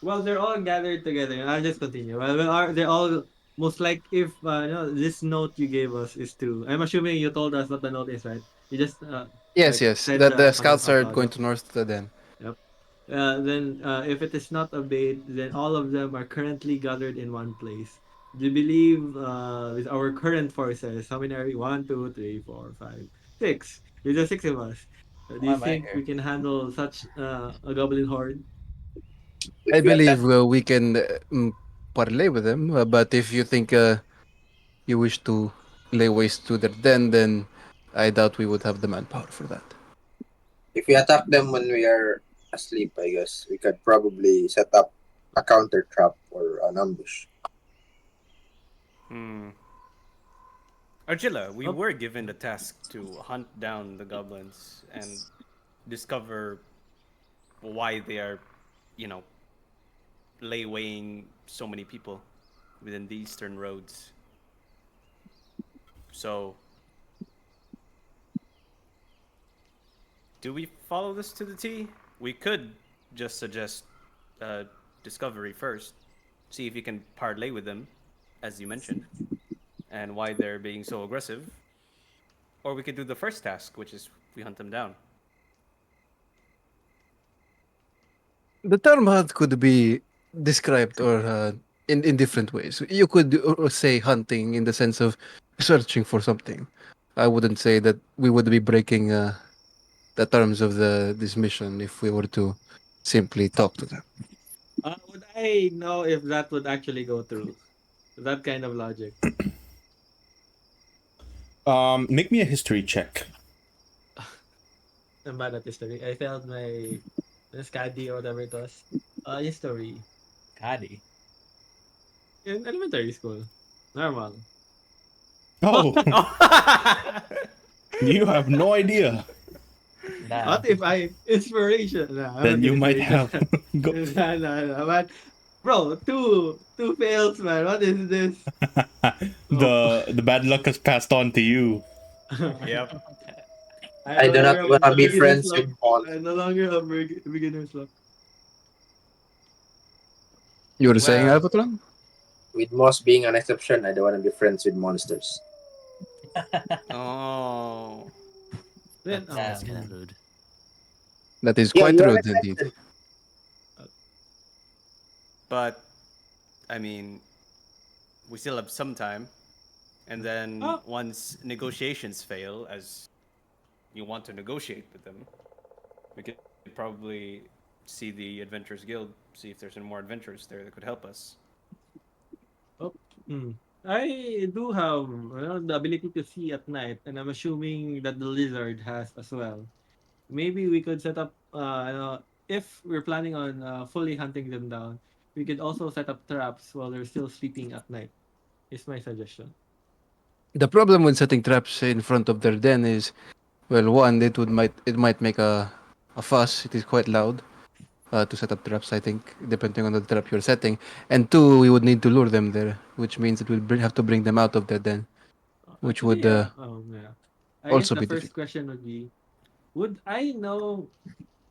Well, they're all gathered together. I'll just continue. Well, they're all most like if this note you gave us is true. I'm assuming you told us what the note is, right? You just Yes, like yes. said That the the scouts content out are loud. going Yep. to north to den. Yep. Then, if it is not obeyed, then all of them are currently gathered in one place. Do you believe, with our current forces, how many are we? One, two, three, four, five, six. There's just six of us. Do Why you am I think we here? can handle such a goblin horde? I If we attack, believe we can parlay with them, but if you think you wish to lay waste to their den, then I doubt we would have the manpower for that. if we attack them when we are asleep, I guess we could probably set up a counter trap or an ambush. Argilla, we Oh. were given the task to hunt down the goblins and discover why they are, you know, laywaying so many people within the eastern roads. So, do we follow this to the T? We could just suggest discovery first, see if you can parlay with them, as you mentioned, and why they're being so aggressive. Or we could do the first task, which is we hunt them down. The term hunt could be described or in different ways. You could say hunting in the sense of searching for something. I wouldn't say that we would be breaking the terms of this mission if we were to simply talk to them. Would I know if that would actually go through? That kind of logic. Make me a history check. I'm bad at history. I failed my SCAD or whatever it was. History. Caddy. In elementary school. Normal. Oh, you have no idea. Nah. What if I inspiration? Nah, I'm Then not you might inspiration. have go. Nah, but bro, two fails, man. What is this? The bad luck has passed on to you. Yep. I do not want to be friends with I no longer have beginner's luck. You were saying, Well- Alpatron? with Moss being an exception. I don't want to be friends with monsters. Oh. Then, That's Kind of rude. That is Yeah, quite you're an rude indeed. exception. But, I mean, we still have some time. And then Oh. once negotiations fail, as you want to negotiate with them, we could probably see the Adventurers Guild, see if there's any more adventurers there that could help us. I do have the ability to see at night, and I'm assuming that the lizard has as well. Maybe we could set up, if we're planning on fully hunting them down, we could also set up traps while they're still sleeping at night. Is my suggestion. The problem with setting traps in front of their den is, well, one, it might make a fuss. It is quite loud to set up traps. I think, depending on the trap you're setting, and two, we would need to lure them there, which means that have to bring them out of their den, which Actually, would yeah. Yeah. I guess also the be first difficult. question would be, would I know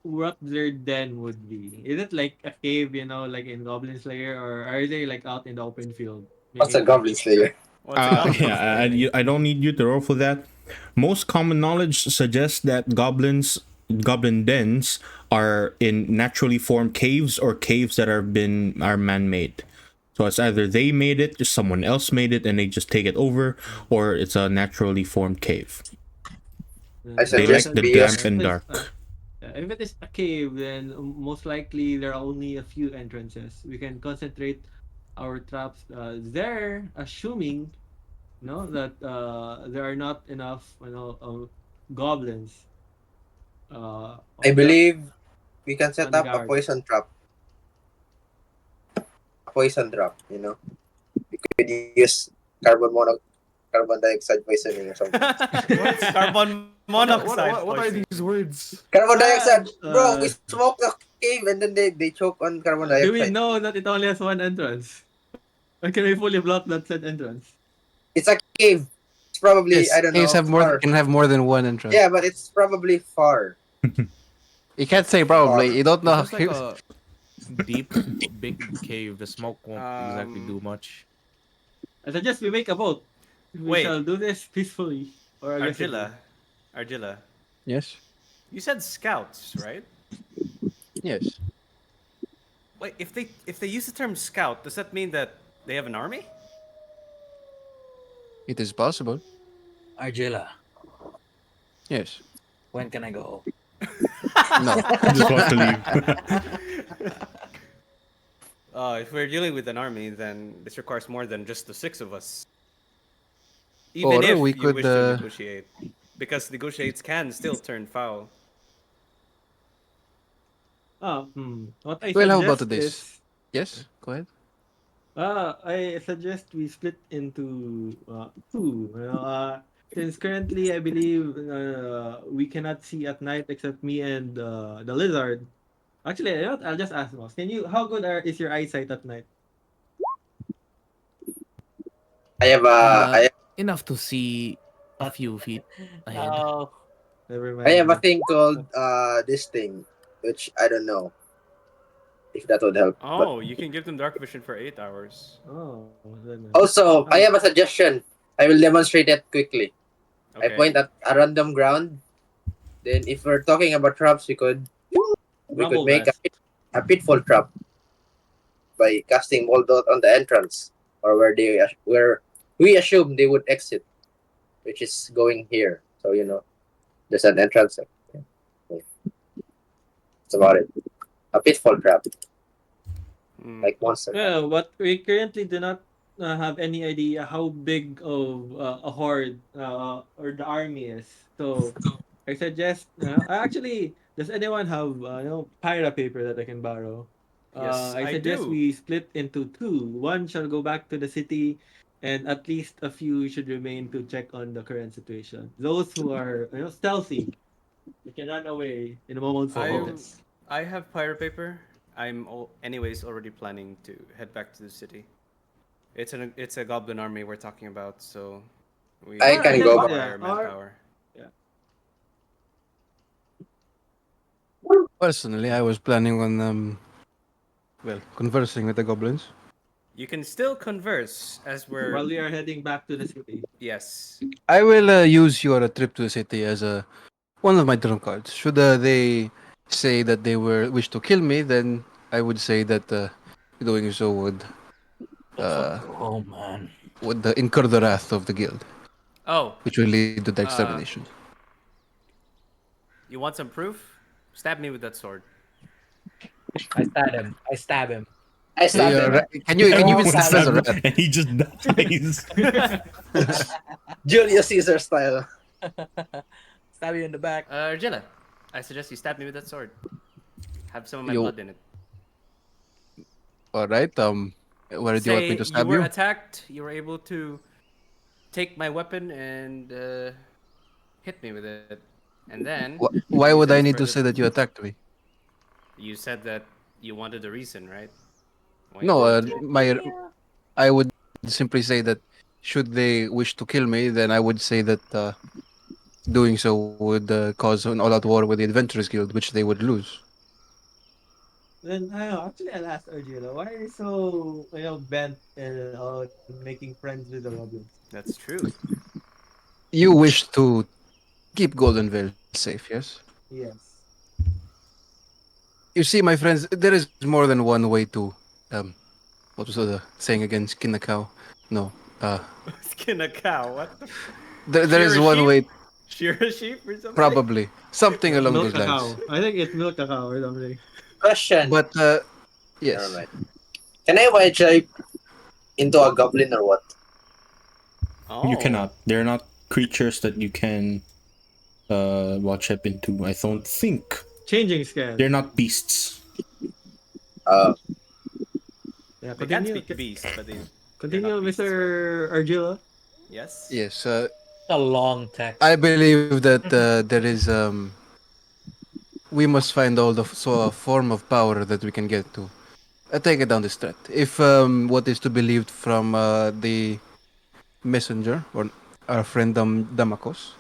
what their den would be? Is it like a cave, like in Goblin Slayer, or are they like out in the open field What's a making Goblin camp? Slayer? What's a goblin? Yeah, I don't need you to roll for that. Most common knowledge suggests that goblin dens are in naturally formed caves or caves that are man-made. So it's either they made it, just someone else made it, and they just take it over, or it's a naturally formed cave. I They suggest like the BS. damp and dark. If it is a cave, then most likely there are only a few entrances. We can concentrate our traps. They're assuming, that there are not enough, goblins. I On the believe we can set on the up a guard. poison trap. A poison trap, you know. We could use carbon dioxide poisoning or something. What's carbon monoxide What are poisoning? these words? Carbon dioxide, bro. We Uh, smoke the cave and then they choke on carbon do we dioxide. know that it only has one entrance? Or can we fully block that said entrance? It's a cave. It's probably I Yes, don't caves know have more far. can have more than one entrance. Yeah, but it's probably far. You can't say probably. You don't know. If there's like a deep, big cave, the smoke won't exactly do much. I suggest we make a vote. We Wait. shall do this peacefully or aggressively. Argilla, Yes. you said scouts, right? Yes. Wait, if they use the term scout, does that mean that they have an army? It is possible. Argilla, Yes. when can I go? No. Just wants to leave. If we're dealing with an army, then this requires more than just the 6 of us. Or Even if we you could, wish to negotiate, because negotiates can still turn foul. What I Well, how about suggest this? is, Yes. Go ahead. I suggest we split into two. Since currently I believe we cannot see at night except me and the lizard. Actually, I'll just ask Moss. How good is your eyesight at night? I have Uh, I enough to see a few feet ahead. No. Never mind. I have a bro. thing called this thing, which I don't know if that would help. But Oh, you can give them dark vision for 8 hours. Oh, then, also, I have a suggestion. I will demonstrate it quickly. I Okay. point at a random ground. Then, if we're talking about traps, we could Rumble make Vest. a pitfall trap by casting mold dot on the entrance or where we assume they would exit, which is going here. So there's an entrance. Yeah. That's about it. A pitfall trap, Hmm. like monster. Yeah, but we currently do not have any idea how big of a horde or the army is. So I suggest, actually, does anyone have pyra paper that I can borrow? Yes, I I suggest do. we split into two. One shall go back to the city, and at least a few should remain to check on the current situation. Those who are stealthy, they can run away in a moment's I notice. I have pirate paper. Anyways already planning to head back to the city. It's a goblin army we're talking about, so we I can go back. require manpower. Personally, I was planning on conversing with the goblins. You can still converse as we're While we are heading back to the city. yes. I will use your trip to the city as one of my trump cards. Should they say that they wish to kill me, then I would say that doing so would Oh man. incur the wrath of the guild, Oh, which will lead to their extermination. you want some proof? Stab me with that sword. I stab him. I stab him. I stab Yeah, them. can you even One stab as a stab rat? and he just dies. Julius Caesar style. Stab you in the back. Argilla, I suggest you stab me with that sword. Have some of my Yo. blood in it. All right. Where do you want me to Say stab you were you? attacked. You were able to take my weapon and hit me with it, and then. Why use would it I as need to further say that you proof. attacked me? You said that you wanted a reason, right? Why No, you wanted to. I would simply say that should they wish to kill me, then I would say that doing so would cause an all-out war with the Adventurers Guild, which they would lose. Then actually I'll ask Argila, why are you so bent on making friends with the goblins? That's true. You wish to keep Goldenvale safe, yes? Yes. You see, my friends, there is more than one way to what was the saying again? Skin a cow? No. Skin a cow. What the? There is Shear a one sheep? way, Shear a sheep or something? probably something along Milk those a lines. cow. I think it's milk a cow or something. Question. But Never yes, mind. Can I white shape? Into a goblin or what? Oh. You cannot. They're not creatures that you can chip into. I don't think. Changing scale. They're not beasts. Yeah, They can't continue. speak beast, but they're Continue, not beasts, right? Mr. Argilla. Yes. Yes. A long text. I believe that there is we must find all the so a form of power that we can get to. Take it down this threat. If what is to be believed from the messenger or our friend Damakos,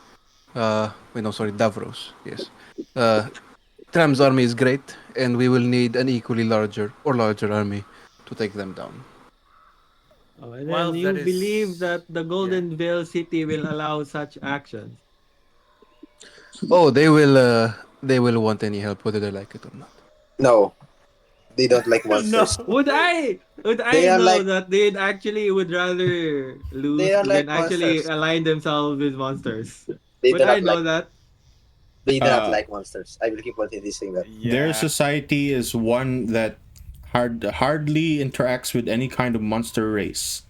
no, sorry, Davros, yes. Uh, Tram's army is great, and we will need an equally larger army to take them down. Oh, and While then that you believe is, that the yeah. Goldenvale city will allow such actions. Oh, they will want any help whether they like it or not. No, they don't like No. monsters. Would They I are know like that they actually would rather they lose are than like actually monsters. align themselves with monsters? They Would do I not know like that? they do not Uh, like monsters. I will keep on saying that. their Yeah. society is one that hardly interacts with any kind of monster race.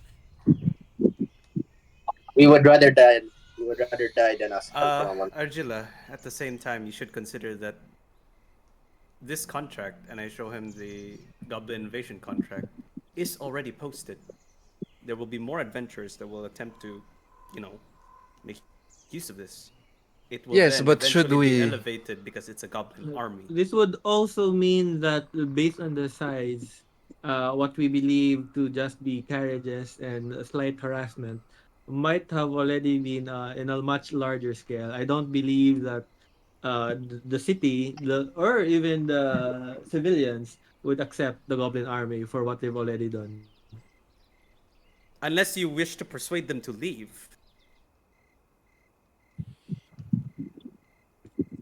We would rather die. We would rather die than us help from a monster. Argilla, at the same time, you should consider that this contract, and I show him the Goblin Invasion contract, is already posted. There will be more adventurers that will attempt to, you know, make use of this. It will then Yes, but eventually should be we? elevated because it's a Goblin army. This would also mean that based on the size, what we believe to just be carriages and a slight harassment might have already been in a much larger scale. I don't believe that the city, or even the civilians would accept the Goblin Army for what they've already done. Unless you wish to persuade them to leave.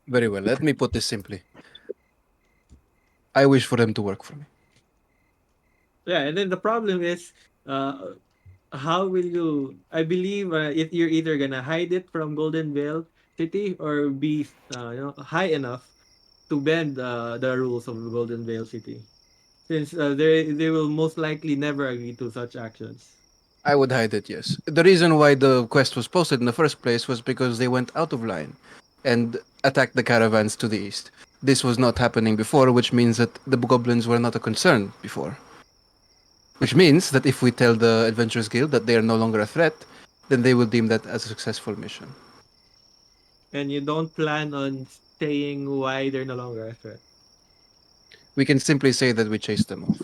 Very well. Let me put this simply. I wish for them to work for me. Yeah, and then the problem is, uh, how will you? I believe if you're either gonna hide it from Golden Vale City or be high enough to bend the rules of Golden Vale City, since they will most likely never agree to such actions. I would hide it, yes. The reason why the quest was posted in the first place was because they went out of line and attacked the caravans to the east. This was not happening before, which means that the goblins were not a concern before. Which means that if we tell the Adventurers Guild that they are no longer a threat, then they will deem that as a successful mission. And you don't plan on saying why they're no longer a threat. We can simply say that we chased them off.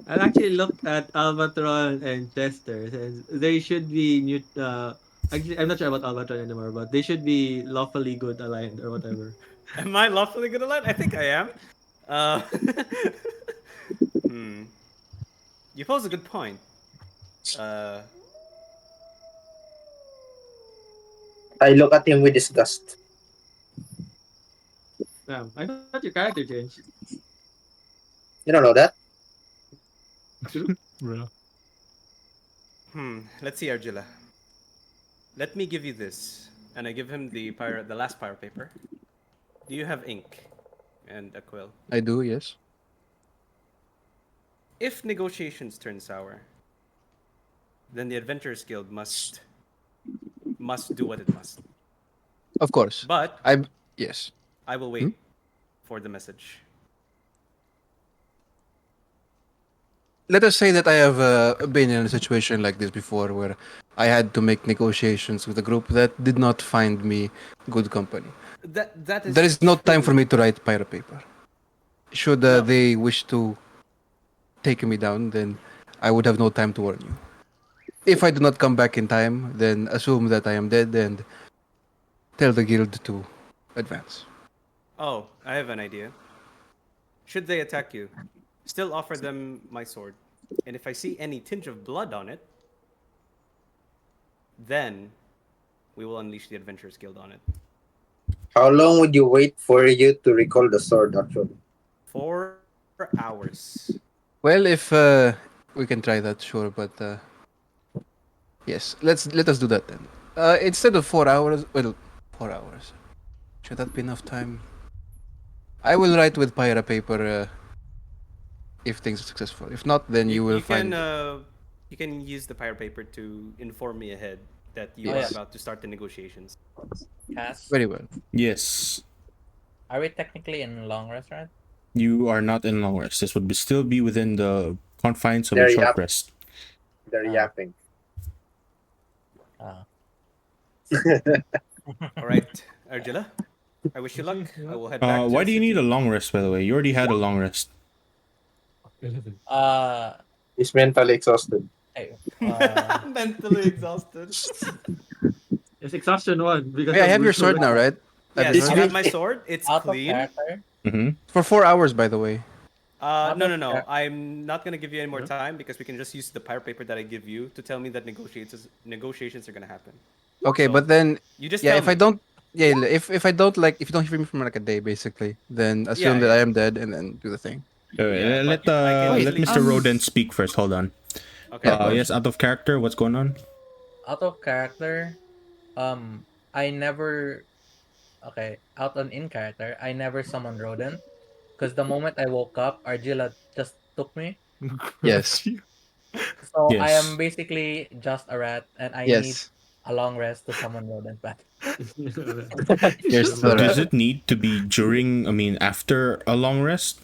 I actually looked at Albatron and Chester, and they should be actually, I'm not sure about Albatron anymore, but they should be lawfully good aligned or whatever. Am I lawfully good at that? I think I am. Uh, hmm. You pose a good point. Uh, I look at him with disgust. I thought your character changed. You don't know that? Bro. Let's see, Argilla. Let me give you this, and I give him the last pyro paper. Do you have ink and a quill? I do, yes. If negotiations turn sour, then the Adventurers Guild must do what it must. Of course. But Yes. I will wait for the message. Let us say that I have been in a situation like this before where I had to make negotiations with a group that did not find me good company. That is There is no time true. for me to write pyro paper. Should No. they wish to take me down, then I would have no time to warn you. If I do not come back in time, then assume that I am dead and tell the guild to advance. Oh, I have an idea. Should they attack you, still offer them my sword. And if I see any tinge of blood on it, then we will unleash the Adventurers Guild on it. How long would you wait for you to recall the sword, actually? 4 hours. Well, if we can try that, sure, but yes, let us do that then. Instead of 4 hours, well, 4 hours. Should that be enough time? I will write with pyra paper if things are successful. If not, then you will find. You can use the pirate paper to inform me ahead that you Oh, are yeah. Yes. about to start the negotiations. Cass, Very well. Yes. are we technically in long rest, right? You are not in long rest. This would still be within the confines of a They're short rest. They're Ah. yapping. Ah. All right, Argilla. I wish you luck. I will head back to Why the do you need city. a long rest, by the way? You already had a long rest. Uh, He's mentally exhausted. hey, Mentally exhausted. It's exhaustion 1 because Hey, I of have your virtual sword now, attack. right? I have Yes, your I sword? have my sword. It's out of clean. character. Mm-hmm. For 4 hours, by the way. Out No, of no, no. char- I'm not gonna give you any more Huh? time because we can just use the pirate paper that I give you to tell me that negotiations are gonna happen. Okay, So, but then, You just yeah, tell if I me. don't, yeah, if I don't like, if you don't hear me from like a day, basically, then Yeah, assume that I yeah, am dead and then do the thing. yeah. Let But I can let easily Mr. just. Rodent speak first. Hold on. Okay. Yeah, go ahead. Yes, out of character. What's going on? out of character. I never. Okay, out on in character. I never summoned rodent because the moment I woke up, Argilla just took me. Yes. So I am Yes. basically just a rat, and I need Yes. a long rest to summon rodent back. You're still Does right. it need to be during? I mean, after a long rest?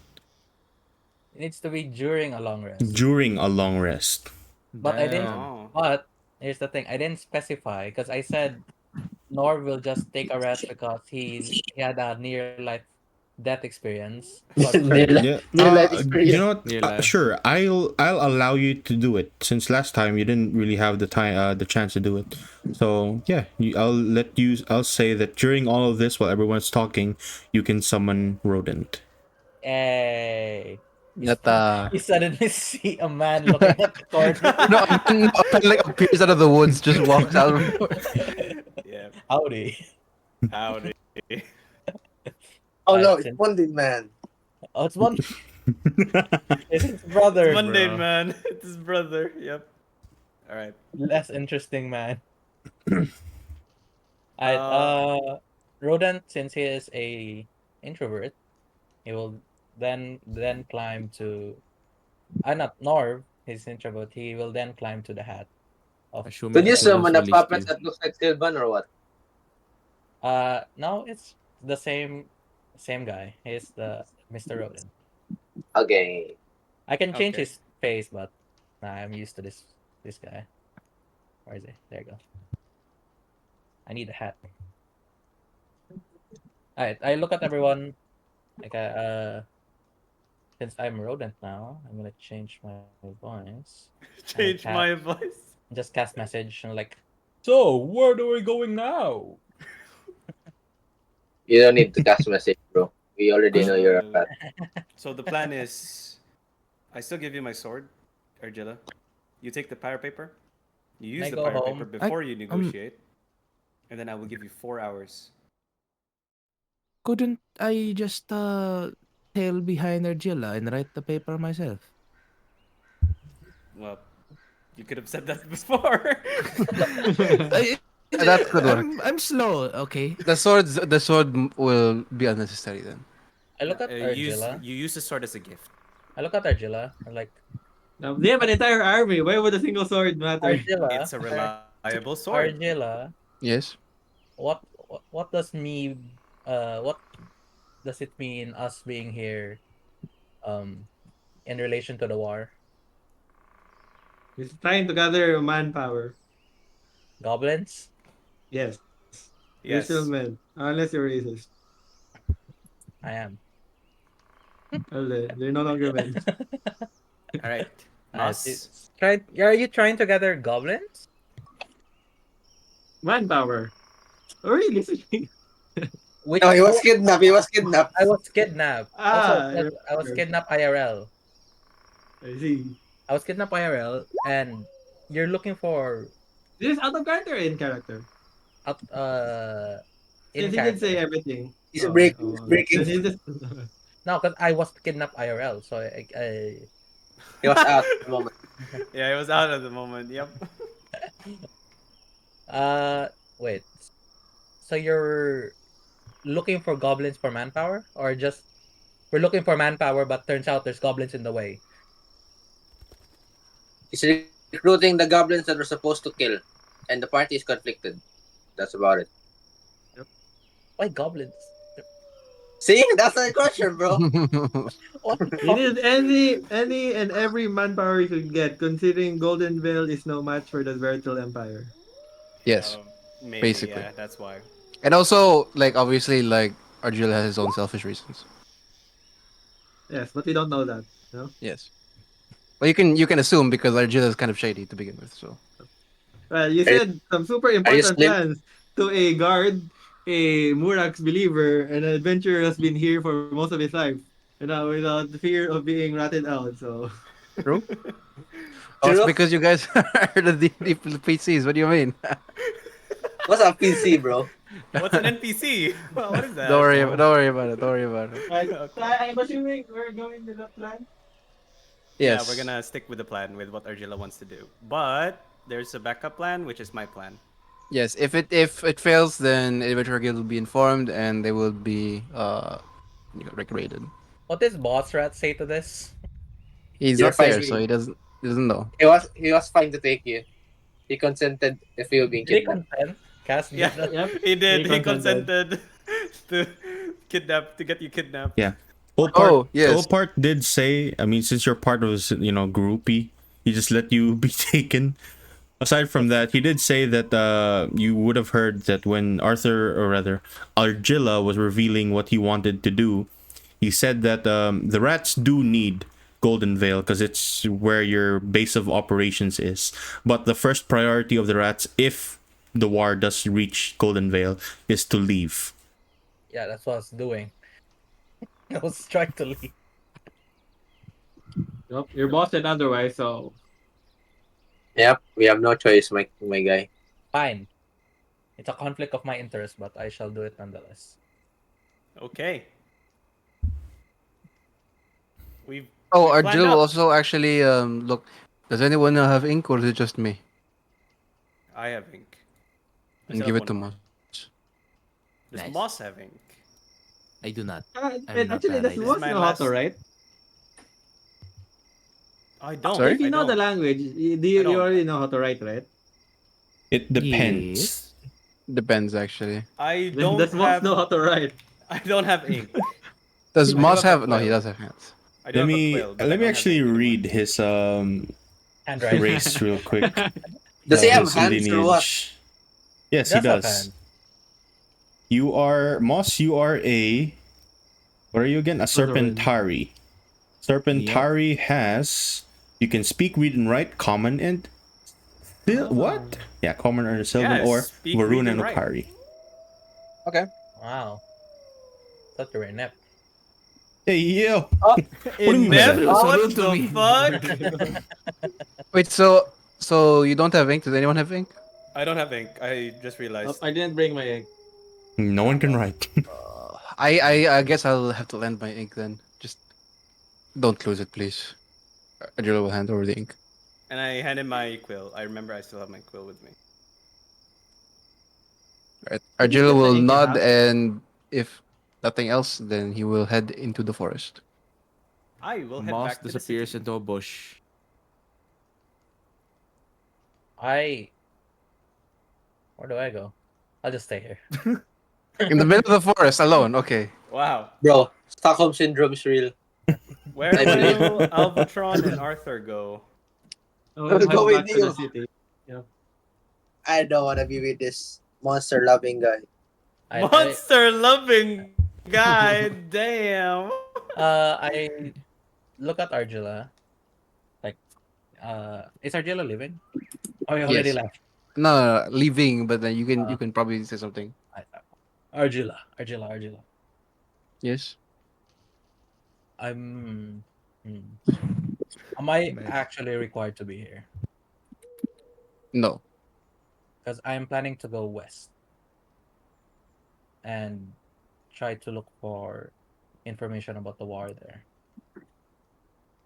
It needs to be during a long rest. During a long rest. But I didn't. Damn. Oh. But here's the thing: I didn't specify because I said Nor will just take a rest because he had a near life death experience. But Yeah. Near life You experience. know what? Real life. Sure. I'll allow you to do it since last time you didn't really have the time the chance to do it. So yeah, I'll let you. I'll say that during all of this, while everyone's talking, you can summon rodent. hey, Yata. you suddenly see a man looking at the corner. No, a man like appears out of the woods, just walks out of Yeah. Howdy. Howdy. Oh no, Alright, it's Pundit Man. oh, it's one. It's his It's brother. mundane, bro. man. It's his brother. Yep. All right. Less interesting man. Alright, Uh, Rodent, since he is a introvert, he will then climb to. Not Norv. He's introvert. He will then climb to the hat of. Could Assuming you he can summon also a list puppet you. that looks like Sylvan or what? No, it's the same guy. He's the Mr. Rodent. Okay. I can change Okay. his face, but nah, I'm used to this guy. Where is he? There you go. I need a hat. Alright, I look at everyone. Like since I'm rodent now, I'm gonna change my voice. change my voice. Just cast message and like. So where are we going now? You don't need to cast message, bro. We already know you're a cat. So the plan is, I still give you my sword, Argilla. You take the pirate paper. You Can use I the go pirate home? paper before you negotiate, and then I will give you 4 hours. Couldn't I just tail behind Argilla and write the paper myself? Well, you could have said that before. I, That could work. I'm slow, okay? The sword will be unnecessary then. I look at Argilla. you use the sword as a gift. I look at Argilla. I'm like, Now, they have an entire army. Why would a single sword matter? Argilla. It's a reliable sword. Argilla. Yes. What does what does it mean us being here in relation to the war? He's trying to gather manpower. Goblins? Yes. You're Yes. still men. Unless you're racist. I am. Well, they're no longer men. All right. Nos. Are you trying to gather goblins? Manpower. Oh, really? Which No, he was kidnapped. He was kidnapped. I was kidnapped. Ah, Also, I was kidnapped IRL. I see. I was kidnapped IRL, and you're looking for This is out of character or in character? out in Since he did say character. everything. He's breaking. He's Then breaking. he just... No, because I was kidnapped IRL, so He was out at the moment. Yeah, it was out at the moment. Yep. wait. So you're looking for goblins for manpower, or just we're looking for manpower, but turns out there's goblins in the way. He's recruiting the goblins that we're supposed to kill, and the party is conflicted. That's about it. Why goblins? See, that's my question, bro. What the You fuck? need any and every manpower you could get, considering Goldenvale is no match for the Virtual Empire. Yes, Maybe, basically. yeah, that's why. And also, like obviously, like Argil has his own selfish reasons. Yes, but we don't know that. No. Yes. Well, you can assume because Argil is kind of shady to begin with. So Well, you Are you, said some super are you important slim? plans to a guard, a Murax believer, and an adventurer has been here for most of his life, without the fear of being ratted out. So true. Oh, it's True. because you guys are the D&D PCs. What do you mean? What's a PC, bro? What's an NPC? Well, what is Don't that? worry. Don't worry about it. Don't worry about it. right, Okay. I'm assuming we're going to that plan. Yeah, we're Yes. gonna stick with the plan with what Argilla wants to do. But there's a backup plan, which is my plan. Yes. If it fails, then Adventure Guild will be informed and they will be recreated. What does Boss Rat say to this? He's You're not fine. there, so he doesn't know. He was fine to take you. He consented if you were being Did he kidnapped. consent? Cass Yeah, did that? Yep. he did. He He consented. consented to get you kidnapped. Yeah. Oh, yes. Opart did say, I mean, since your part was, groupie, he just let you be taken. Aside from that, he did say that you would have heard that when Arthur, or rather, Argilla was revealing what he wanted to do, he said that the rats do need Goldenvale because it's where your base of operations is. But the first priority of the rats, if the war does reach Goldenvale, is to leave. Yeah, that's what I was doing. I was trying to leave. Yep. Your boss said otherwise, so Yep, we have no choice, my guy. Fine. It's a conflict of my interest, but I shall do it nonetheless. Okay. We've Oh, we've planned Argil will out. also actually look. Does anyone have ink, or is it just me? I have ink. I And still give have it to one more. Moss. Does Nice. Moss have ink? I do not. and I'm not actually, that that's either. what's My know how to last- write. I don't. Sorry? If you I know the don't. language, I you don't. already know how to write, right? It depends. Yes. Depends, actually. I Then don't does Moss have. know how to write? I don't have ink. Does I do Moss have a have? No, he quill. does have hands. I do Let have a me quill, but I let me don't have actually ink anymore. read his Handwriting. race real quick. Does he have His hands or what? Yes, he Does have does. hands. You are Moss. You are a. What are you again? A Slytherin. Serpentari. Serpentari has. You can speak, read, and write common and. What? Yeah, common and Sylvan Yes, or speak, Varun read, and and write. Okari. Okay. Wow. Thought you were inept. Hey yo! What do you mean by Inept? that? What rude to the me. fuck? Wait, so you don't have ink? Does anyone have ink? I don't have ink. I just Oh, realized. I didn't bring my egg. No one can write. I guess I'll have to lend my ink then. Just don't lose it, please. Argil will hand over the ink. And I handed my quill. I remember I still have my quill with me. Right. Did you Argil split the will ink in nod, half? and if nothing else, then he will head into the forest. I will head Moss back to the disappears city. into a bush. Where do I go? I'll just stay here. In the middle of the forest, alone. Okay. Wow. Bro, Stockholm syndrome is real. Where I believe- will Albatron and Arthur go? Oh, I'll head go back with to the you. city. I don't want to be with this monster loving guy. Monster loving guy. Damn. I look at Argilla. Like, is Argilla living? Oh, he already Yes. left. No, leaving, but then you can probably say something. Argilla. Yes. I'm. Am I Nice. actually required to be here? No. Because I'm planning to go west and try to look for information about the war there.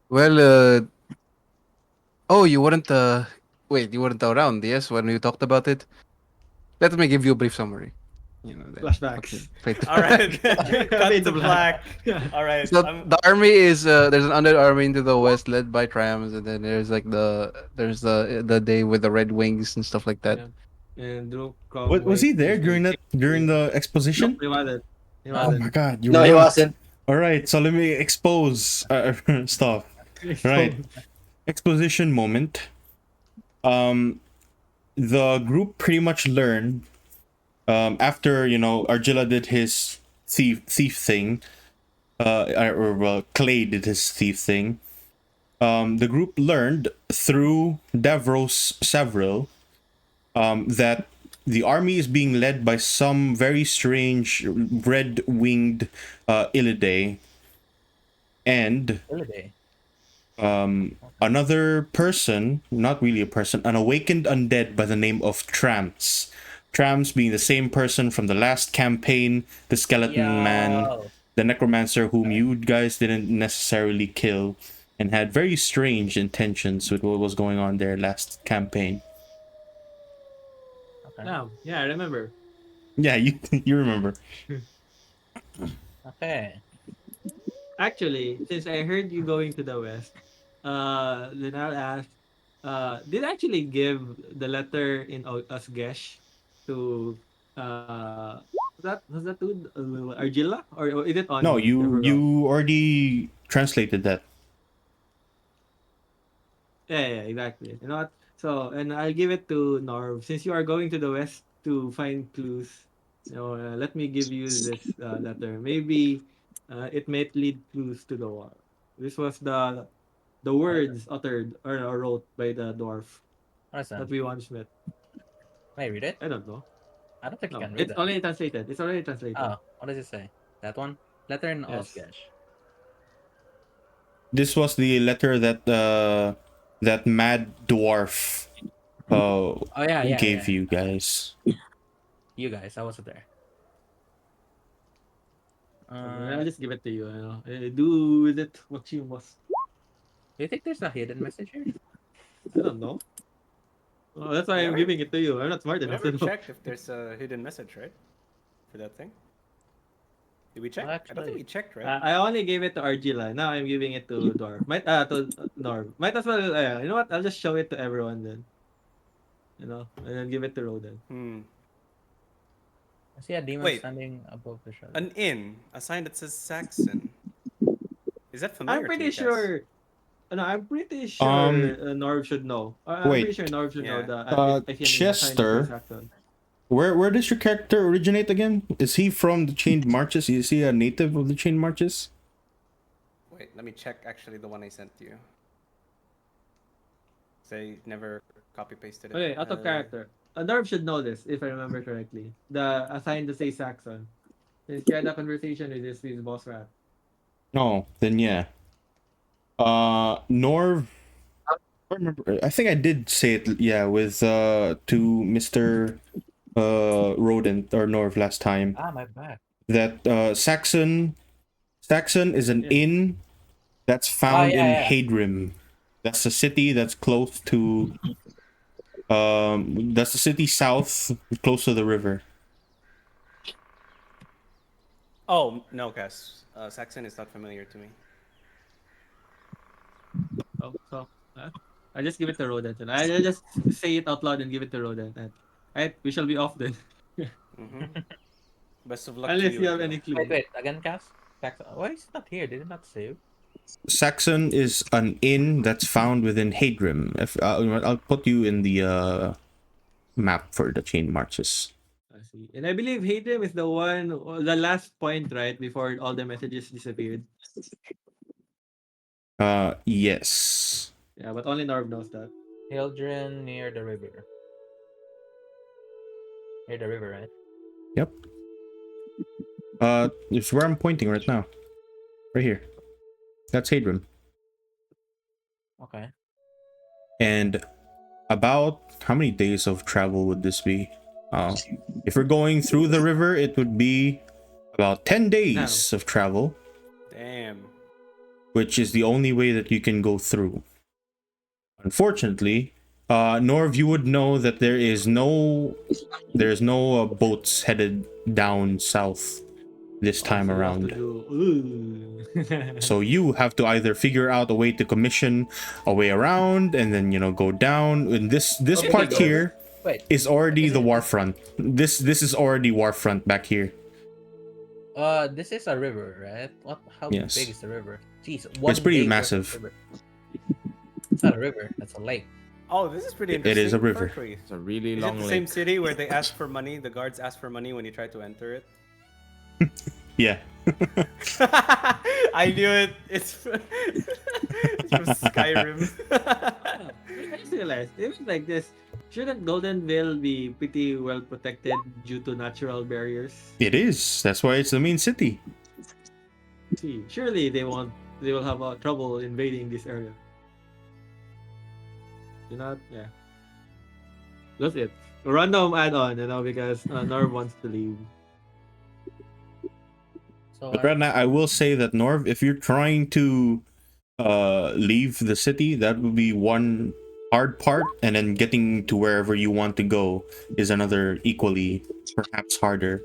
Well, oh, you weren't wait, you weren't around, yes, when we talked about it. Let me give you a brief summary. you know, that Flashbacks. fucking- All right. Cut Fade to to black. Yeah. All right. So the army is there's an undead army into the west led by trams, and then there's like there's the day with the red wings and stuff like that. Yeah. And Drew Was he there during the Nope, exposition? he wasn't. He Oh wasn't. my god, you No, were he not. wasn't. All right, so let me expose stuff. Right. Exposition moment. The group pretty much learned after Argilla did his thief thing, or well, Clay did his thief thing. The group learned through Davros Several that the army is being led by some very strange red-winged Illiday, and Holiday. another person, not really a person, an awakened undead by the name of Trams. Trams being the same person from the last campaign, the skeleton man, Yo. the necromancer whom you guys didn't necessarily kill, and had very strange intentions with what was going on there last campaign. Okay. Yeah, I remember. Yeah, you remember. Okay. Actually, since I heard you going to the west, then I'll ask, did I actually give the letter in Osgesh to was that to Argilla, or is it on No, me? I forgot. you already translated that. Yeah, exactly. You know what? So, and I'll give it to Norv. Since you are going to the west to find clues, let me give you this letter. Maybe it might lead clues to the war. This was the words uttered or wrote by the dwarf Listen, that we once met. may I read it? I don't know. I don't think you No, can read it's it. already translated. It's already translated. Oh, what does it say? That one? Letter in Yes. Osgesh. This was the letter that mad dwarf Oh yeah, gave yeah. you guys. You guys, I wasn't there. I'll just give it to you. Do with it what you must. Do you think there's a hidden message here? I don't know. Well, that's why I'm Never- giving it to you. I'm not smart We enough never to know. checked if there's a hidden message, right? For that thing. Did we check? I don't Actually- think we checked, right? I only gave it to Argilla. Now I'm giving it to Dwarf. To Norv. Might as well. You know what? I'll just show it to everyone then. And then give it to Roden. I see a demon Wait. standing above the shadow. An inn, a sign that says Saxon. Is that familiar? I'm to pretty you guys? sure. No, I'm pretty sure Norv should know. I'm wait. pretty sure Norv should know Yeah. if Chester. Where does your character originate again? Is he from the Chained Marches? Is he a native of the Chained Marches? Wait, let me check actually the one I sent you. Say never copy pasted it. Okay, out of character. Norv should know this if I remember correctly. The assigned to say Saxon. Since he had a conversation with his boss rat. No, then yeah. Norv. I remember. I think I did say it. Yeah, with to Mr. Rodent or Norv last time. Ah, my back. That Saxon is an inn that's found in Hadrim. That's a city that's close to that's the city south, close to the river. Oh no, Cass. Saxon is not familiar to me. Oh, so I just give it to Rodan. I'll just say it out loud and give it to Rodan. Alright, we shall be off then. Best of luck Unless to you have any clue. Wait, again, Cass? Why is it not here? Did it not save? Saxon is an inn that's found within Hadrim. If I'll put you in the map for the Chain Marches. I see. And I believe Hadrim is the last point, right? Before all the messages disappeared. Yes. Yeah, but only Norv knows that. Hildren near the river. Near the river, right? Yep. It's where I'm pointing right now. Right here. That's Hadrim. Okay. And about how many days of travel would this be? If we're going through the river, it would be about 10 days of travel, Damn. which is the only way that you can go through. Unfortunately, Norv, you would know that there's no boats headed down south this time So you have to around. do- ooh. So you have to either figure out a way to commission a way around, and then go down. And this Okay, part go. here Wait. is already Is the it- warfront. This is already warfront back here. This is a river, right? What? How Yes. big is the river? Jeez, It's pretty lake massive. versus river. It's not a river. That's a lake. Oh, this is pretty It interesting. is a river. Berkeley. It's a really Is long it the lake. same city where they ask for money? The guards ask for money when you try to enter it. Yeah. I knew it. It's from Skyrim. I just realized, if it's like this, shouldn't Goldenvale be pretty well protected due to natural barriers? It is. That's why it's the main city. See, surely they will have trouble invading this area. Do not, yeah. That's it. A random add-on, because Norv wants to leave. So But right now, I will say that Norv, if you're trying to leave the city, that would be one hard part, and then getting to wherever you want to go is another equally, perhaps harder.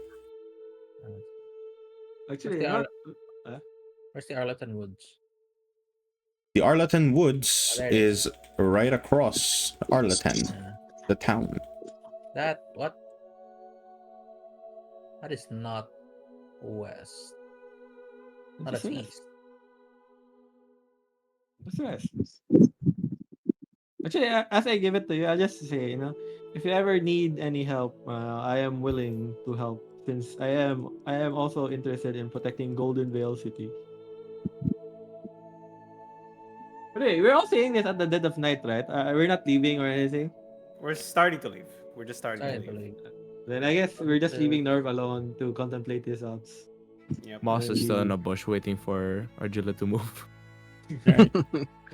Actually, Where's Norv- where's the Arlington Woods? The Arlatan Woods Oh, there it is. is right across Arlatan, Yeah. the town. That what? That is not west. No, that's That's west. east. That's west. Actually, as I give it to you, I'll just say, if you ever need any help, I am willing to help, since I am also interested in protecting Goldenvale City. But hey, we're all saying this at the dead of night, right? We're not leaving or anything. We're starting to leave. We're just starting Sorry, to leave. Then I guess we're just leaving Norv alone to contemplate his odds. Yep. Moss is still in a bush waiting for Argilla to move.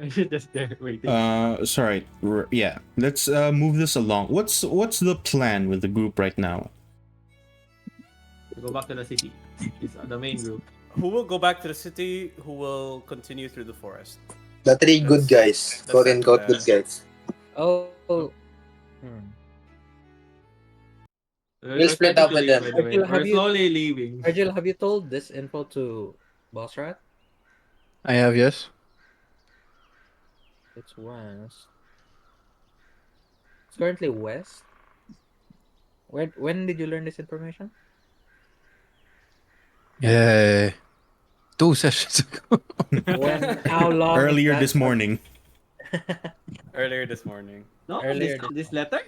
Just there waiting. Sorry. Yeah. Let's move this along. What's the plan with the group right now? To go back to the city. It's the main group. Who will go back to the city? Who will continue through the forest? The three good guys. That's Quote unquote not good guys. Oh. We're split up with them. by the way. Argel, have We're you- slowly leaving. Argil, have you told this info to Boss Rat? I have, yes. It's west. It's currently west. When did you learn this information? Yeah. 2 sessions ago. When? How long? is Earlier that this morning. Earlier this morning. No, Earlier this letter?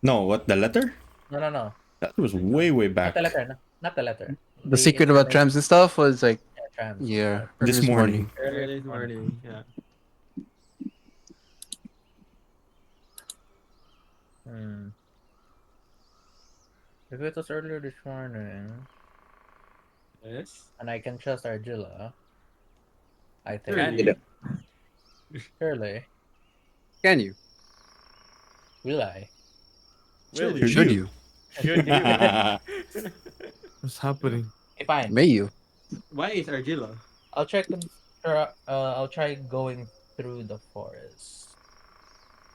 No, what, the letter? No. That was way Not back. the letter. Not the letter. The secret about information- trams and stuff was like, trams. yeah. This early morning. Earlier this morning. Yeah. If it was earlier this morning, Yes. and I can trust Argilla, I think. Surely. Surely. Can you? Will I? Will Should Should you? you? Should you? What's happening? Okay, fine. May you? Why is Argilla? I'll check them. I'll try going through the forest.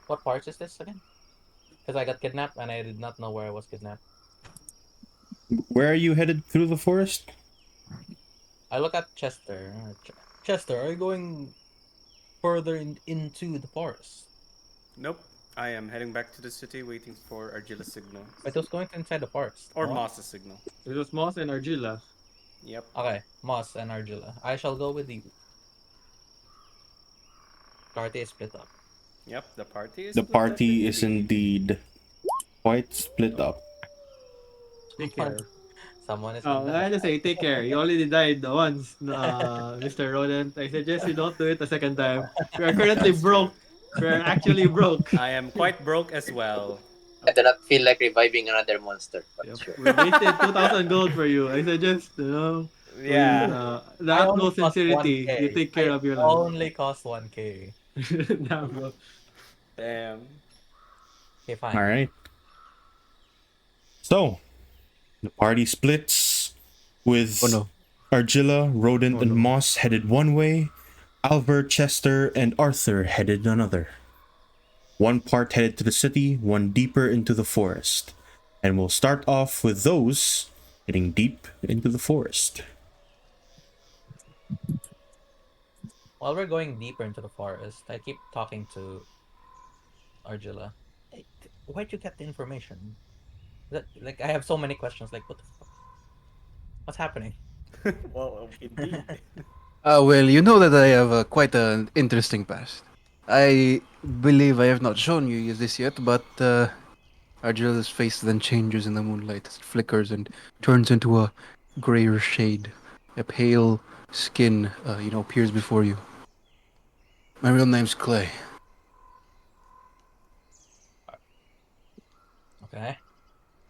What forest is this again? Because I got kidnapped and I did not know where I was kidnapped. Where are you headed through the forest? I look at Chester. Chester, are you going further into the forest? Nope. I am heading back to the city waiting for Argilla's signal. But it was going inside the forest. Or no? Moss's signal. It was Moss and Argilla. Yep. Okay, Moss and Argilla. I shall go with you. Party is split up. Yep, the party is The split up party is indeed. indeed quite split up. Take care. Someone is. Oh, I just say take care. You already died once, Mr. Rodent. I suggest you don't do it a second time. We are currently broke. We are actually broke. I am quite broke as well. I do not feel like reviving another monster. But Yep. sure. We wasted 2,000 gold for you. I suggest, Yeah. the I utmost only cost sincerity. 1K. You take care I of your life. only cost 1K. Damn, bro. Damn. Okay, fine. All right. So, the party splits with Oh no. Argilla, Rodent, Oh, and no. Moss headed one way, Albert, Chester, and Arthur headed another. One part headed to the city, one deeper into the forest. And we'll start off with those heading deep into the forest. While we're going deeper into the forest, I keep talking to Argilla. Hey, where'd you get the information? That like I have so many questions. Like, what the fuck? What's happening? Well, indeed. Well, you know that I have quite an interesting past. I believe I have not shown you this yet, but Argila's face then changes in the moonlight as it flickers and turns into a grayer shade. A pale skin, appears before you. My real name's Clay. Okay.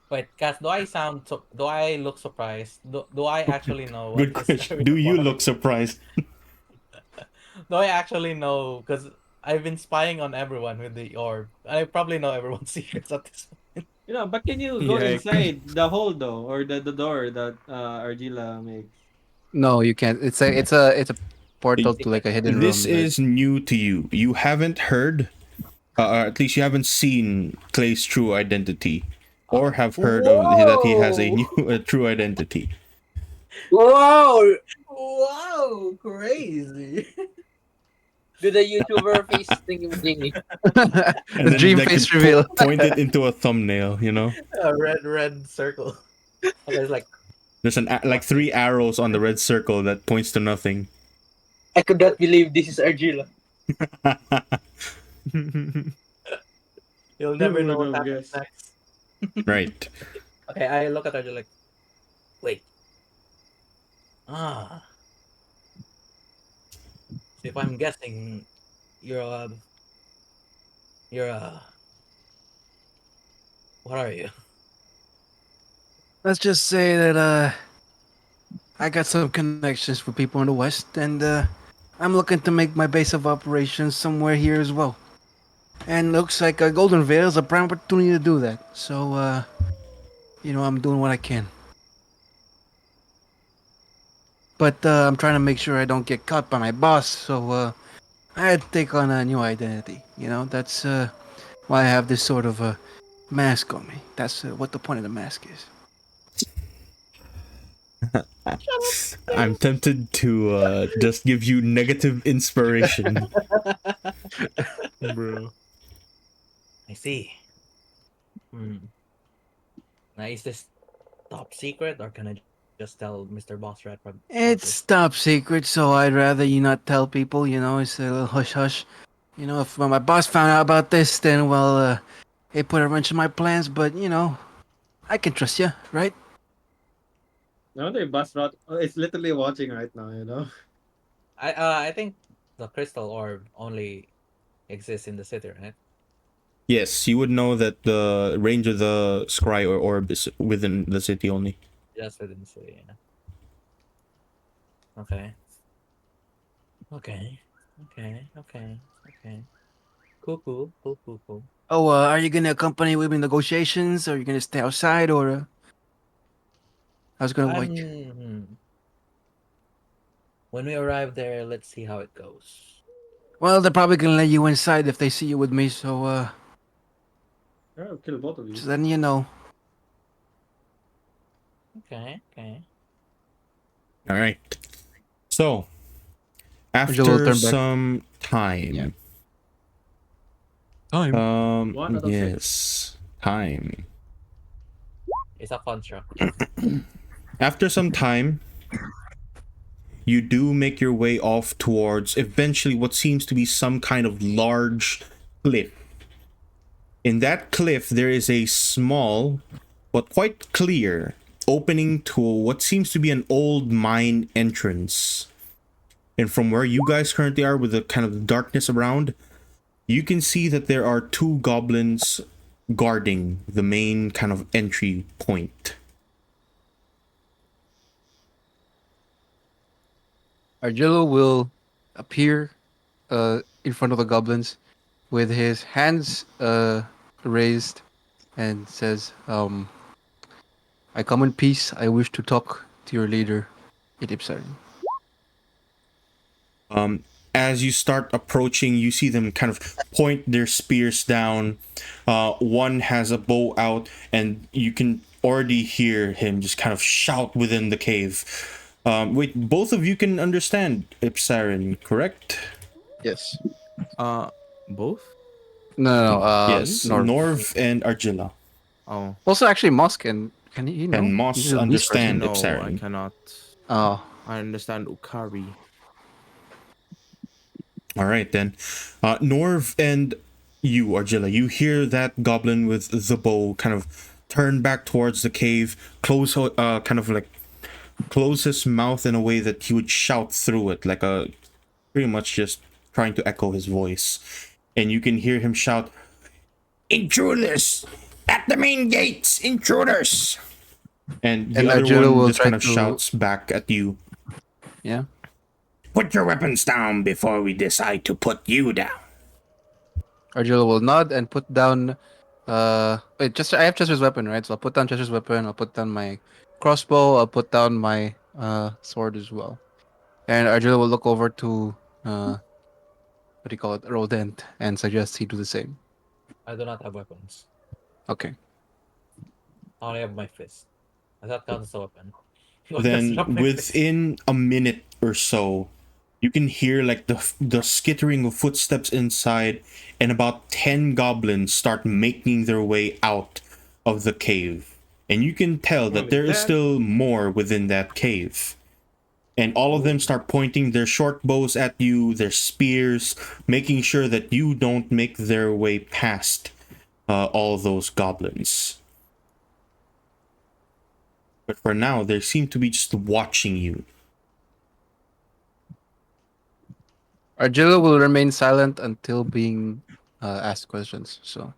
Wait, Cass, do I look surprised? Do I actually know what Good this question. area Do you forest? look surprised? Do I actually know? Because I've been spying on everyone with the orb. I probably know everyone's secrets at this point. But can you go Yikes. inside the hole though, or the door that Argila makes? No, you can't. It's a portal to like a hidden This room. is new to you. You haven't heard, or at least you haven't seen Clay's true identity, or have heard of that he has a Whoa! new true identity. Whoa! Wow! Crazy! Do the YouTuber face thingy thingy. And The then dream they face could reveal. point it into a thumbnail. A red circle. Okay, it's like There's like 3 arrows on the red circle that points to nothing. I could not believe this is Argila. you'll Who never know would what have happens guessed? next. Right. Okay, I look at her like, wait. Ah. So if I'm guessing, you're a, you're a, what are you? Let's just say that I got some connections with people in the West, and I'm looking to make my base of operations somewhere here as well. And looks like Goldenvale is a prime opportunity to do that. So, I'm doing what I can. But I'm trying to make sure I don't get caught by my boss, so I had to take on a new identity. That's why I have this sort of mask on me. That's what the point of the mask is. I'm tempted to just give you negative inspiration. Bro. I see. Now, is this top secret, or can I just tell Mr. Boss Rat from It's top secret, so I'd rather you not tell people. It's a little hush hush. If my boss found out about this, then well, it put a wrench in my plans. But I can trust you, right? No, the bus route. It's literally watching right now. I think the crystal orb only exists in the city, right? Yes, you would know that the range of the scry or orb is within the city only. Just within the city, yeah. Okay. Okay. Okay. Okay. Okay. Cool. Oh, are you gonna accompany with me in negotiations, or are you gonna stay outside, or I was gonna wait? When we arrive there, let's see how it goes. Well, they're probably gonna let you inside if they see you with me. So, I'll kill both of you. just letting you know. Okay. All right. So, Would you turn after back? some time, Yeah. Time. 1 out of 6. yes, time. It's a construct. After some time, you do make your way off towards eventually what seems to be some kind of large cliff. In that cliff, there is a small, but quite clear, opening to what seems to be an old mine entrance. And from where you guys currently are, with the kind of darkness around, you can see that there are 2 goblins guarding the main kind of entry point. Argillo will appear in front of the goblins with his hands raised and says, I come in peace. I wish to talk to your leader, Idipsari. as you start approaching, you see them kind of point their spears down. One has a bow out, and you can already hear him just kind of shout within the cave. Wait, both of you can understand Ipsarin, correct? Yes. Both? No. Yes, Norv. Norv and Argilla. Oh. Also, actually, Moss can he know? And Moss He's a beast person. understand No, I Ipsarin. cannot. Oh, I understand Ukari. All right, then. Norv and you, Argilla, you hear that goblin with the bow kind of turn back towards the cave, kind of like close his mouth in a way that he would shout through it, like a pretty much just trying to echo his voice. And you can hear him shout, "Intruders! At the main gates! Intruders!" And the And other Arjuna one will just try kind of to- shouts back at you, yeah. "Put your weapons down before we decide to put you down." Arjula will nod and put down. Wait, Chester. I have Chester's weapon, right? So I'll put down Chester's weapon. I'll put down my crossbow. I'll put down my sword as well. And Arjula will look over to what do you call it, Rodent, and suggest he do the same. I do not have weapons. Okay. I only have my fist. Does that count as a weapon? That's Then not my fist. within a minute or so, you can hear like the skittering of footsteps inside, and about 10 goblins start making their way out of the cave. And you can tell that there is still more within that cave. And all of them start pointing their short bows at you, their spears, making sure that you don't make their way past all those goblins. But for now, they seem to be just watching you. Arjula will remain silent until being asked questions. So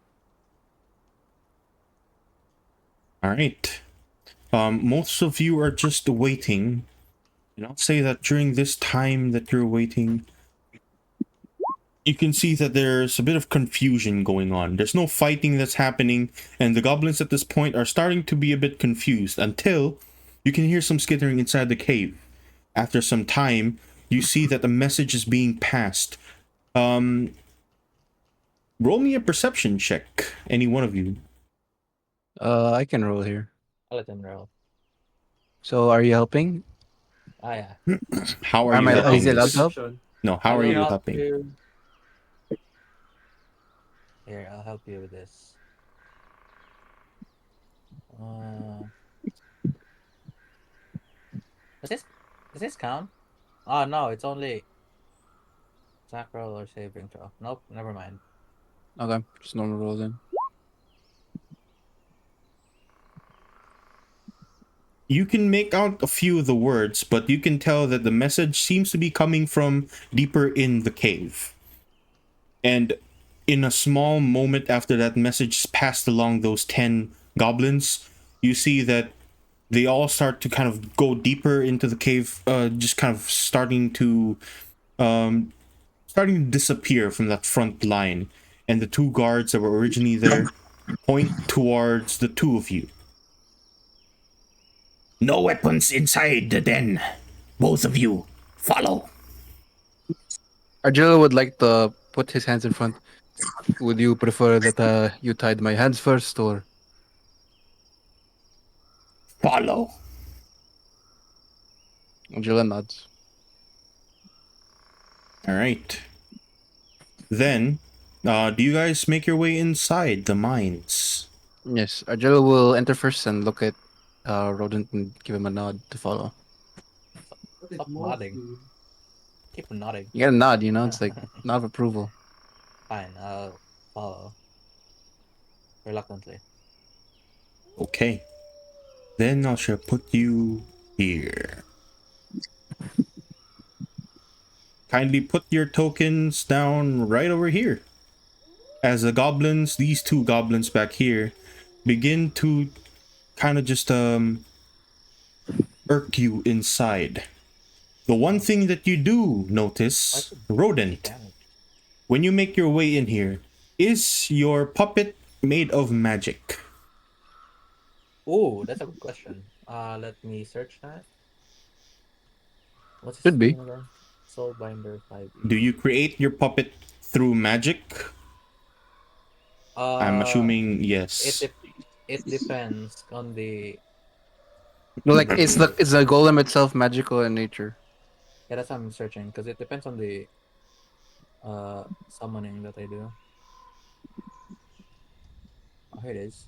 All right. Most of you are just waiting. And I'll say that during this time that you're waiting, you can see that there's a bit of confusion going on. There's no fighting that's happening, and the goblins at this point are starting to be a bit confused until you can hear some skittering inside the cave. After some time, you see that a message is being passed. Roll me a perception check, any one of you. I can roll here. I'll let him roll. So are you helping? Ah, yeah. How are Am you I- helping is it this? allowed to help? No, how are I will you help helping? you. Here, I'll help you with this. Does this count? Oh no, it's only attack roll or saving throw. Nope, never mind. Okay, just normal roll then. You can make out a few of the words, but you can tell that the message seems to be coming from deeper in the cave. And in a small moment after that message is passed along those 10 goblins, you see that they all start to kind of go deeper into the cave, just kind of starting to disappear from that front line. And the two guards that were originally there point towards the two of you. "No weapons inside the den. Both of you, follow." Arjula would like to put his hands in front. Would you prefer that you tied my hands first, or Follow. Arjula nods? All right. Then, do you guys make your way inside the mines? Yes, Arjula will enter first and look at Rodent and give him a nod to follow. Stop nodding. Keep nodding. You get a nod, you know, it's like nod of approval. Fine, I'll follow. Reluctantly. Okay. Then I shall put you here. Kindly put your tokens down right over here. As the goblins, these two goblins back here, begin to kind of just irk you inside. The one thing that you do notice, Rodent, Damage. when you make your way in here, is your puppet made of magic? Oh, that's a good question. Let me search that. What's his Should be. name again? Soulbinder 5e. Do you create your puppet through magic? I'm assuming It yes. it depends on the. No, like it's the golem itself magical in nature. Yeah, that's what I'm searching because it depends on the summoning that I do. Oh, here it is.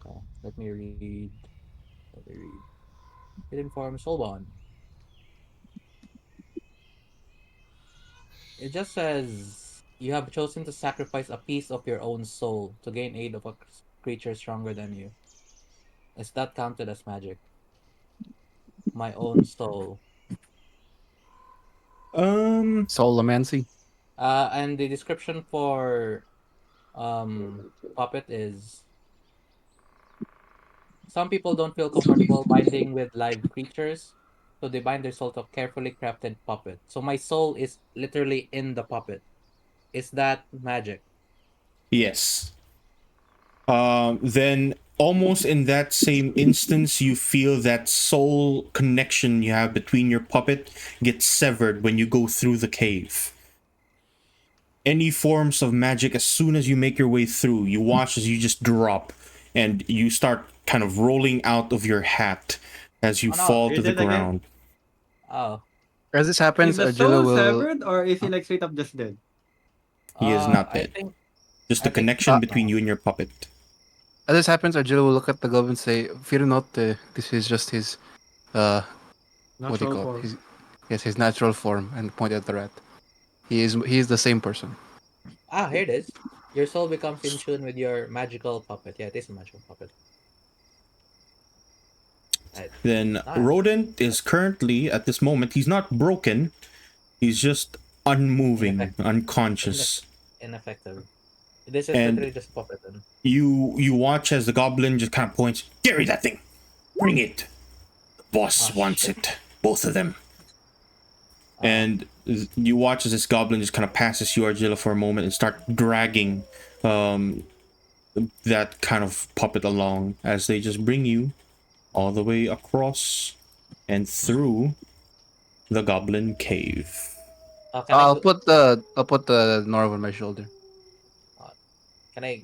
Okay, let me read. Let me read. Hidden form Soulbond. It just says you have chosen to sacrifice a piece of your own soul to gain aid of a creature stronger than you. Is that counted as magic? My own soul. Soulamancy. And the description for puppet is some people don't feel comfortable binding with live creatures, so they bind their soul to a carefully crafted puppet. So my soul is literally in the puppet. Is that magic? Yes. Then almost in that same instance, you feel that soul connection you have between your puppet gets severed when you go through the cave. Any forms of magic, as soon as you make your way through, you watch as you just drop and you start kind of rolling out of your hat as you Oh, no, fall to is the it again? ground. Oh, As this Is happens, the Argilla soul will. severed or is he like straight up just dead? He is not I dead. think Just the I think connection between no. you and your puppet. As this happens, Argilla will look at the goblin and say, "Fear not, this is just his, uh, what do you Natural call it? form. His natural form," and point at the rat. He is the same person. Here it is. Your soul becomes in tune with your magical puppet. Yeah, it is a magical puppet. Right. Then Nice. Rodent is currently, at this moment, he's not broken. He's just unmoving, Ineffective. unconscious. Ineffective. This is And literally just a puppet. Then. you watch as the goblin just kind of points, carry that thing, bring it. The boss Oh wants shit. it, both of them. Oh, And you watch as this goblin just kind of passes you, Argilla, for a moment and start dragging um, that kind of puppet along as they just bring you all the way across and through the goblin cave. can I go? I'll put the Norv on my shoulder. Uh, can I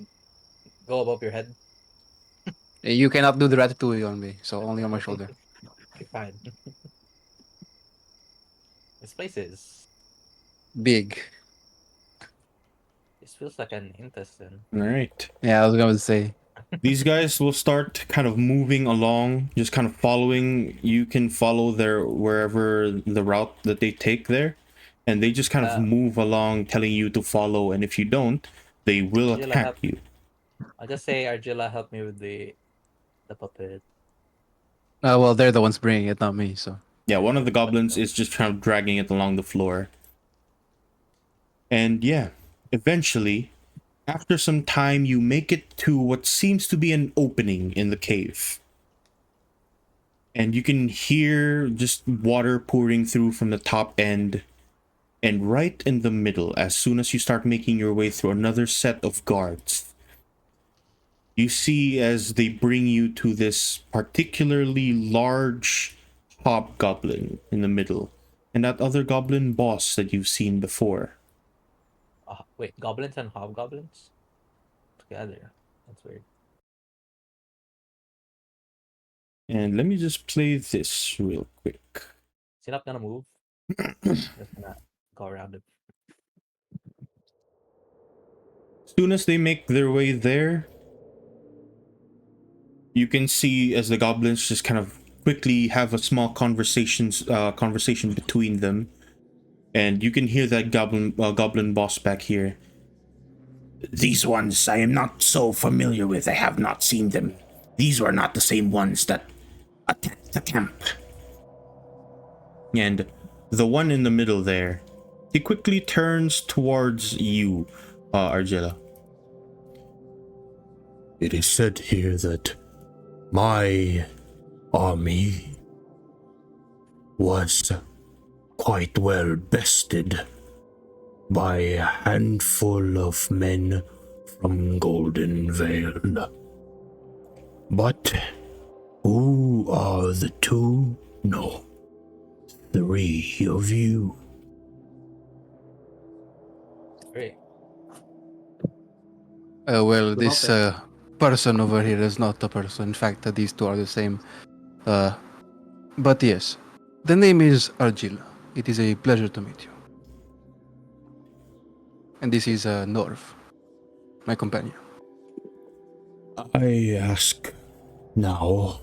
go above your head? You cannot do the ratatouille on me, so only on my Okay, shoulder. okay, fine. This place is. Big. This feels like an intestine. All right. Yeah, I was gonna say. These guys will start kind of moving along, just kind of following. You can follow their wherever the route that they take there, and they just kind of Uh, move along, telling you to follow. And if you don't, they will Argilla attack help. you. I'll just say Argilla help me with the puppet. Well, they're the ones bringing it, not me. So Yeah, one of the goblins is just kind of dragging it along the floor. And yeah, eventually, after some time, you make it to what seems to be an opening in the cave. And you can hear just water pouring through from the top end. And right in the middle, as soon as you start making your way through another set of guards, you see as they bring you to this particularly large hobgoblin in the middle, and that other goblin boss that you've seen before. Wait, goblins and hobgoblins together. That's weird. And let me just play this real quick. Is he not gonna move? Just gonna go around him. As soon as they make their way there, you can see as the goblins just kind of quickly have a small conversation between them, and you can hear that goblin boss back here. These ones I am not so familiar with. I have not seen them. These were not the same ones that attacked the camp. And the one in the middle there, he quickly turns towards you, Argilla. It is said here that my army was quite well bested by a handful of men from Goldenvale. But who are the two? No, three of you. Great. Well, To this help person over here is not a person. In fact, these two are the same. But yes, the name is Argil. It is a pleasure to meet you. And this is Norv, my companion. I ask now,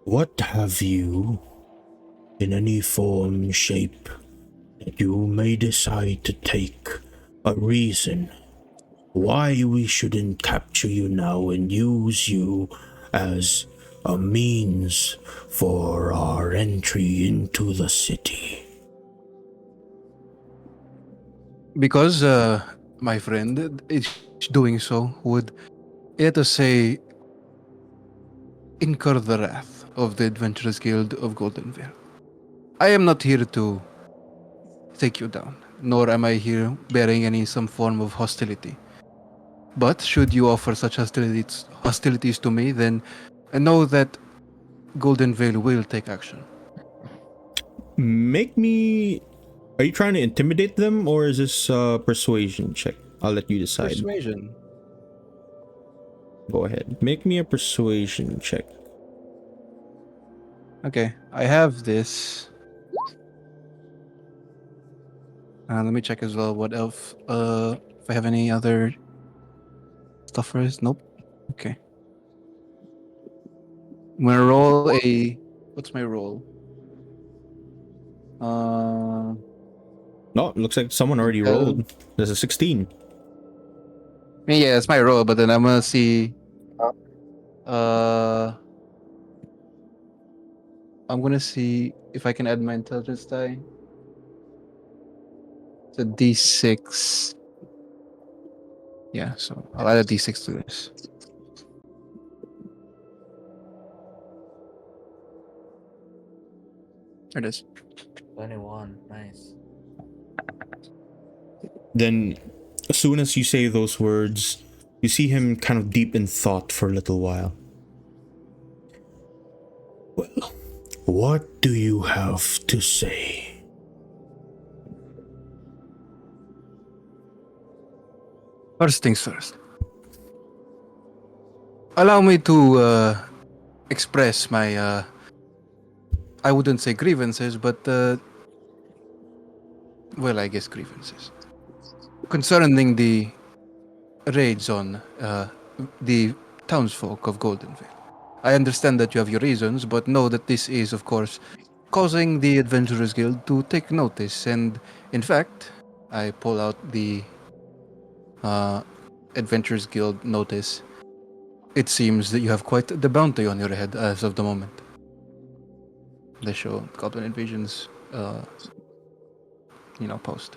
what have you, in any form, shape, that you may decide to take, a reason why we shouldn't capture you now and use you as a means for our entry into the city? Because, my friend, doing so would, let us say, incur the wrath of the Adventurers Guild of Goldenvale. I am not here to take you down, nor am I here bearing any some form of hostility. But should you offer such hostilities to me, then I know that Goldenvale will take action. Make me. Are you trying to intimidate them, or is this a persuasion check? I'll let you decide. Persuasion. Go ahead. Make me a persuasion check. Okay, I have this. Let me check as well what else. If I have any other stuff for this. Nope. Okay. I'm gonna roll a. What's my roll? No, it looks like someone already rolled. There's a 16. Yeah, it's my roll, but then I'm gonna see. Uh. I'm gonna see if I can add my intelligence die. It's a D6. Yeah, so I'll add a D6 to this. There it is. 21. Nice. Then, as soon as you say those words, you see him kind of deep in thought for a little while. Well, what do you have to say? First things first. Allow me to express my, I wouldn't say grievances, but, well, I guess grievances. Concerning the raids on the townsfolk of Goldenvale. I understand that you have your reasons, but know that this is, of course, causing the Adventurers Guild to take notice. And, in fact, I pull out the Adventurers Guild notice. It seems that you have quite the bounty on your head as of the moment. They show Goblin Invasion's, post.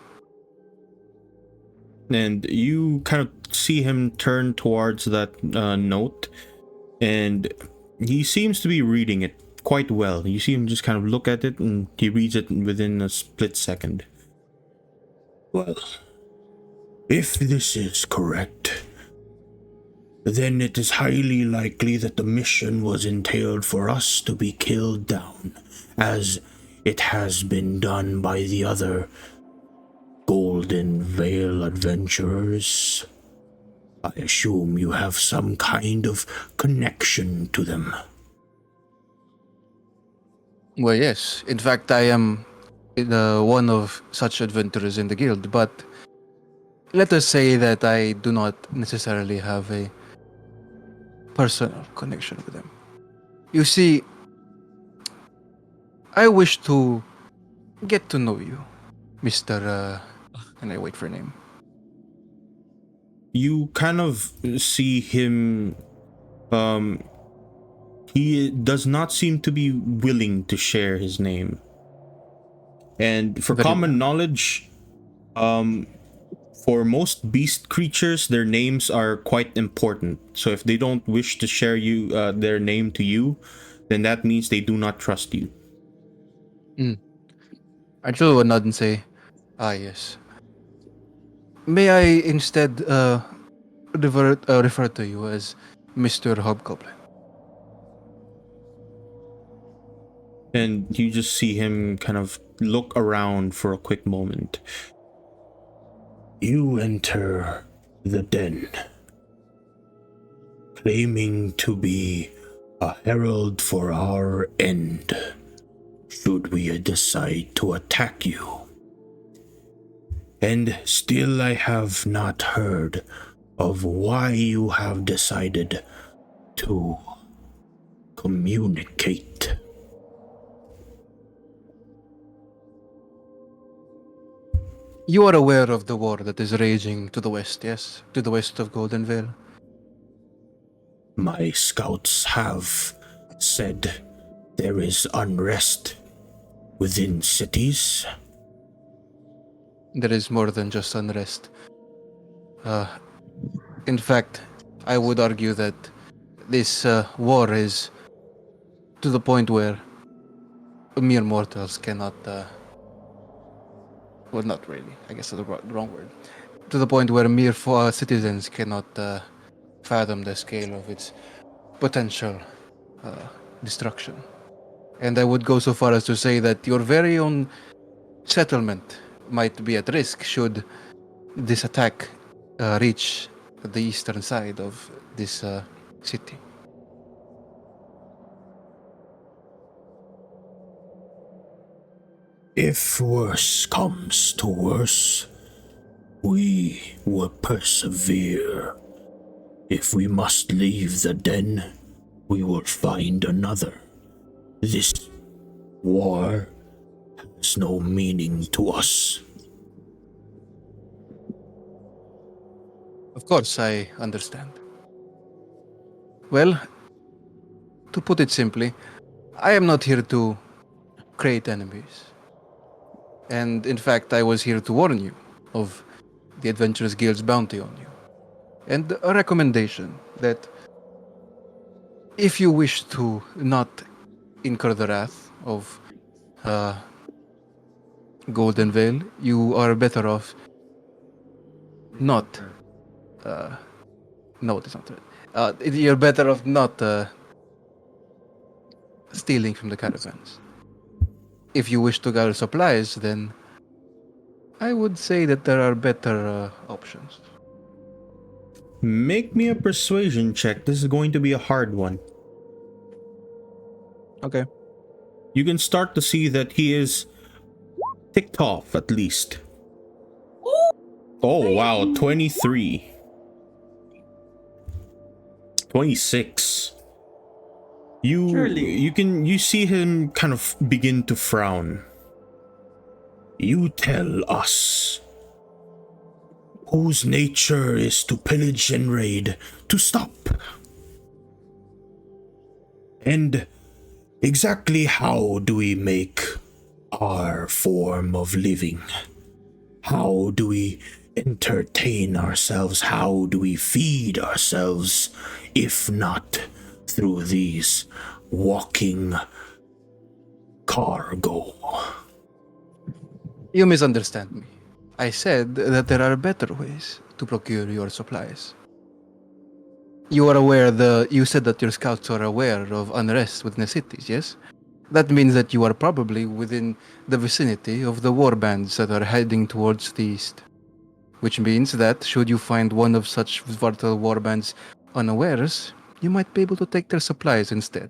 And you kind of see him turn towards that note, and he seems to be reading it quite well. You see him just kind of look at it, and he reads it within a split second. Well, if this is correct, then it is highly likely that the mission was entailed for us to be killed down, as it has been done by the other Goldenvale adventurers. I assume you have some kind of connection to them. Well, yes. In fact, I am one of such adventurers in the guild, but let us say that I do not necessarily have a personal connection with them. You see, I wish to get to know you, Mr. And I wait for a name. You kind of see him, he does not seem to be willing to share his name. And for Very common knowledge, for most beast creatures, their names are quite important. So if they don't wish to share their name to you, then that means they do not trust you. Arjun would nod and say, yes. May I instead refer to you as Mr. Hobgoblin? And you just see him kind of look around for a quick moment. You enter the den, claiming to be a herald for our end, should we decide to attack you. And still I have not heard of why you have decided to communicate. You are aware of the war that is raging to the west, yes? To the west of Goldenvale. My scouts have said there is unrest within cities. There is more than just unrest. In fact, I would argue that this war is to the point where mere mortals cannot... well, not really. I guess that's the wrong word. To the point where mere citizens cannot fathom the scale of its potential destruction. And I would go so far as to say that your very own settlement might be at risk should this attack reach the eastern side of this city. If worse comes to worse, we will persevere. If we must leave the den, we will find another. This war has no meaning to us. Of course, I understand. Well, to put it simply, I am not here to create enemies. And in fact, I was here to warn you of the Adventurers Guild's bounty on you. And a recommendation that if you wish to not incur the wrath of Goldenvale, you are better off not... no, it is not right. You're better off not stealing from the caravans. If you wish to gather supplies, then I would say that there are better options. Make me a persuasion check. This is going to be a hard one. Okay. You can start to see that he is ticked off, at least. Oh, wow. 23. 26. You see him kind of begin to frown. You tell us, whose nature is to pillage and raid, to stop. And exactly how do we make our form of living? How do we entertain ourselves? How do we feed ourselves, if not through these walking cargo? You misunderstand me. I said that there are better ways to procure your supplies. You are aware you said that your scouts are aware of unrest within the cities, yes? That means that you are probably within the vicinity of the war bands that are heading towards the east. Which means that should you find one of such Svartal war bands unawares, you might be able to take their supplies instead.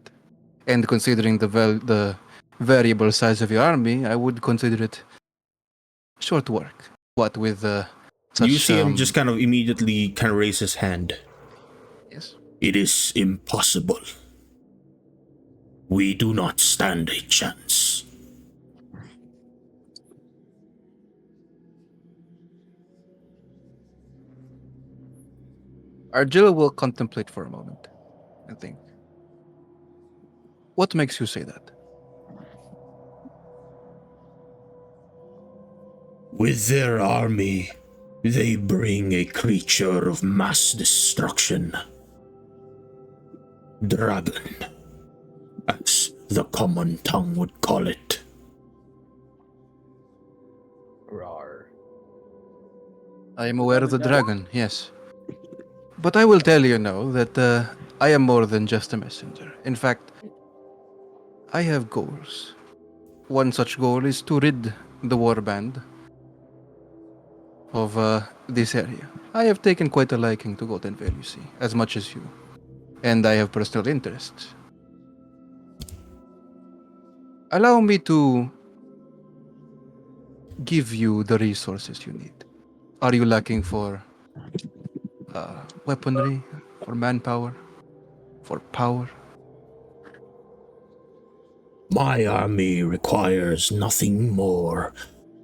And considering the variable size of your army, I would consider it short work. What with such... You see him just kind of immediately kind of raise his hand. Yes. It is impossible. We do not stand a chance. Argilla will contemplate for a moment and think. What makes you say that? With their army, they bring a creature of mass destruction. Dragon, as the common tongue would call it. Rar. I am aware of the dragon, yes. But I will tell you now that I am more than just a messenger. In fact, I have goals. One such goal is to rid the warband of this area. I have taken quite a liking to Goldenvale, you see, as much as you. And I have personal interests. Allow me to give you the resources you need. Are you lacking for weaponry, for manpower, for power? My army requires nothing more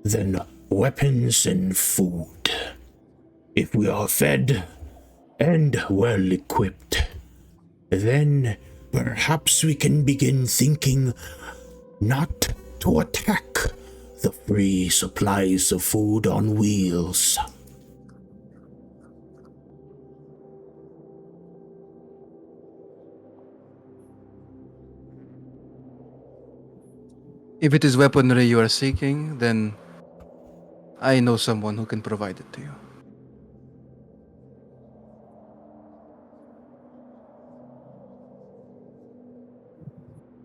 than weapons and food. If we are fed and well equipped, then perhaps we can begin thinking not to attack the free supplies of food on wheels. If it is weaponry you are seeking, then I know someone who can provide it to you.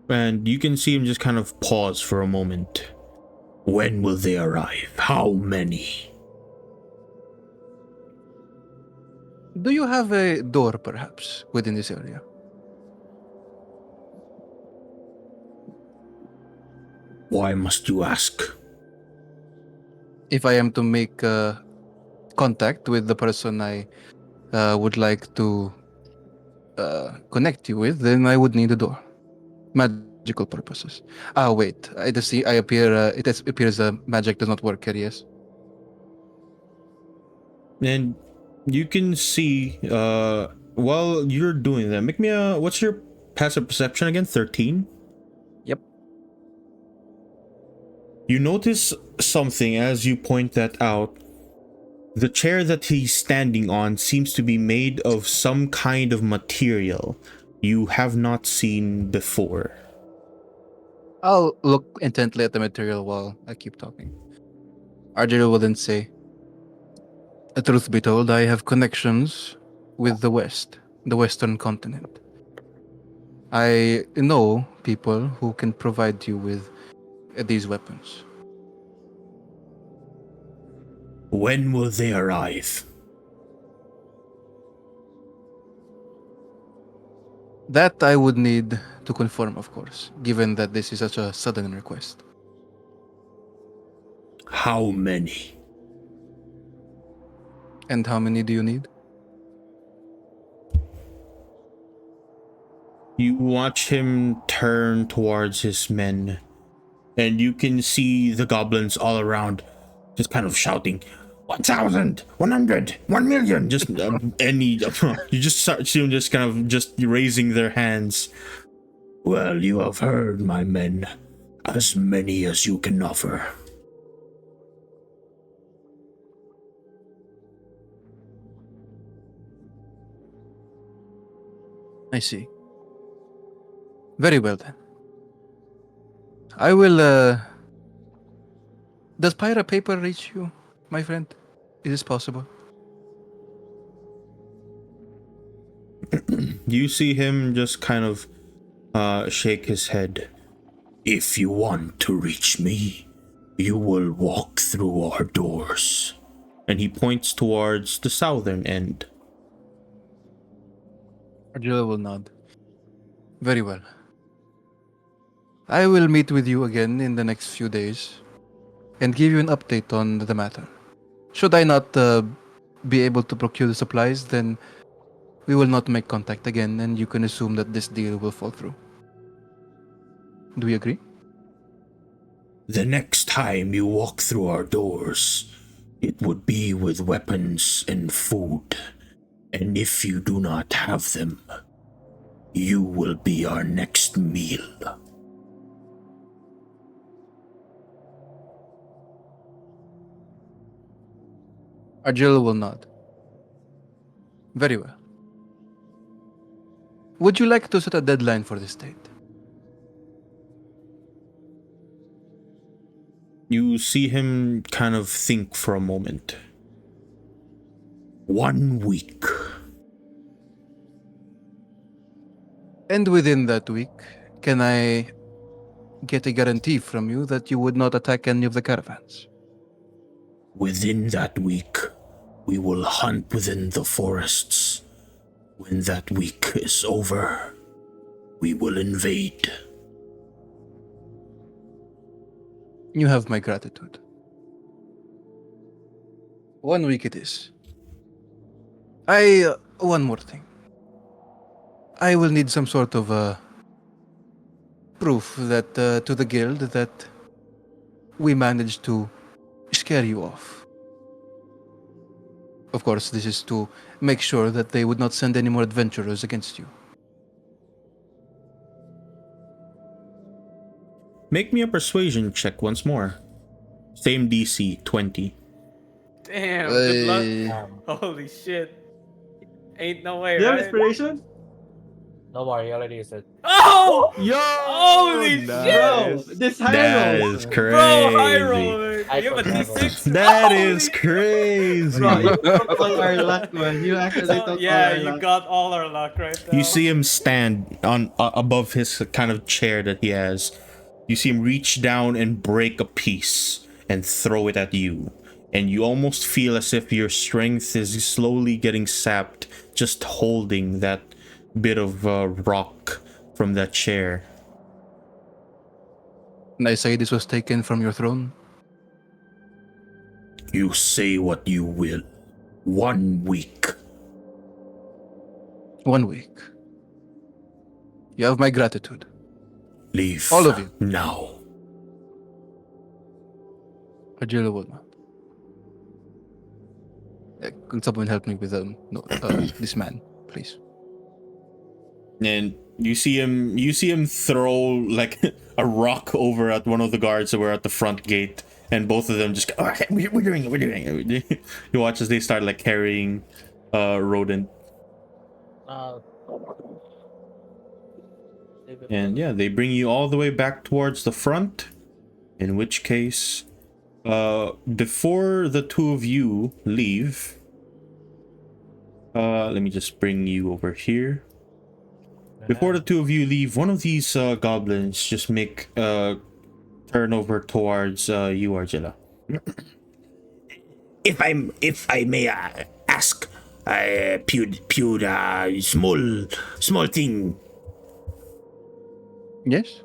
And you can see him just kind of pause for a moment. When will they arrive? How many? Do you have a door, perhaps, within this area? Why must you ask? If I am to make contact with the person I would like to connect you with, then I would need a door. Magical purposes. Ah, wait. I just see. I appear. Appears magic does not work here. Yes. And you can see, while you're doing that, make me a. What's your passive perception again? 13? Yep. You notice something as you point that out. The chair that he's standing on seems to be made of some kind of material you have not seen before. I'll look intently at the material while I keep talking. Arjun will then say, truth be told, I have connections with the West, the Western continent. I know people who can provide you with these weapons. When will they arrive? That I would need to confirm, of course, given that this is such a sudden request. How many? And how many do you need? You watch him turn towards his men, and you can see the goblins all around, just kind of shouting, 1,000, 100, 1 million, just any. You just see them just kind of just raising their hands. Well, you have heard, my men. As many as you can offer. I see. Very well then. I will, Does Pyra paper reach you, my friend? Is this possible? You see him just kind of shake his head. If you want to reach me, you will walk through our doors. And he points towards the southern end. Arjula will nod. Very well. I will meet with you again in the next few days and give you an update on the matter. Should I not be able to procure the supplies, then we will not make contact again, and you can assume that this deal will fall through. Do we agree? The next time you walk through our doors, it would be with weapons and food. And if you do not have them, you will be our next meal. Arjula will nod. Very well. Would you like to set a deadline for this date? You see him kind of think for a moment. 1 week. And within that week, can I get a guarantee from you that you would not attack any of the caravans? Within that week, we will hunt within the forests. When that week is over, we will invade. You have my gratitude. 1 week it is. One more thing. I will need some sort of proof that to the guild that we managed to scare you off. Of course, this is to make sure that they would not send any more adventurers against you. Make me a persuasion check once more. Same DC, 20. Damn, good luck. Um, Holy shit. Ain't no way, Do you have right? inspiration? no more. You already used it. Oh! Yo! Holy Bro, shit! this high That rolls. is crazy. Bro, high roller! I You have a forgot. D6? That Holy is crazy. Bro, you took all our luck, man. You actually took all yeah, our you luck. got all our luck right now. You see him stand on above his kind of chair that he has. You see him reach down and break a piece and throw it at you. And you almost feel as if your strength is slowly getting sapped just holding that bit of rock from that chair. And I say this was taken from your throne? You say what you will. 1 week. 1 week. You have my gratitude. Leave. All of you. Now. Argilla will not. Can someone help me with this man, please? And you see him throw like a rock over at one of the guards that were at the front gate, and both of them just go, "Okay, we're doing it. You watch as they start like carrying rodent. And yeah, they bring you all the way back towards the front. In which case, before the two of you leave, let me just bring you over here. Before the two of you leave, one of these goblins just make turn over towards you, Argilla. If I may ask, pewd, small thing, Yes?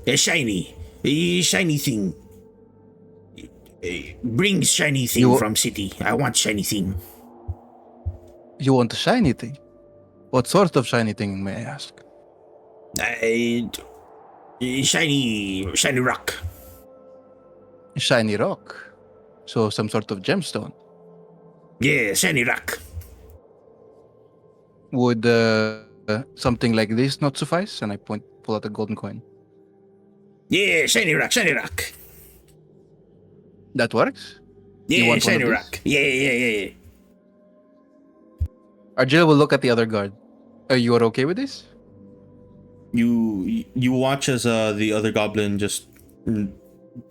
a shiny thing. Bring shiny thing You- from city. I want shiny thing. You want a shiny thing? What sort of shiny thing, may I ask? Shiny rock. Shiny rock. So some sort of gemstone. Yeah, shiny rock. Would something like this not suffice? And I pull out a golden coin. Yeah, shiny rock. That works? You Yeah, want one shiny of rock. Yeah. Argilla will look at the other guard. You are okay with this? You watch as the other goblin just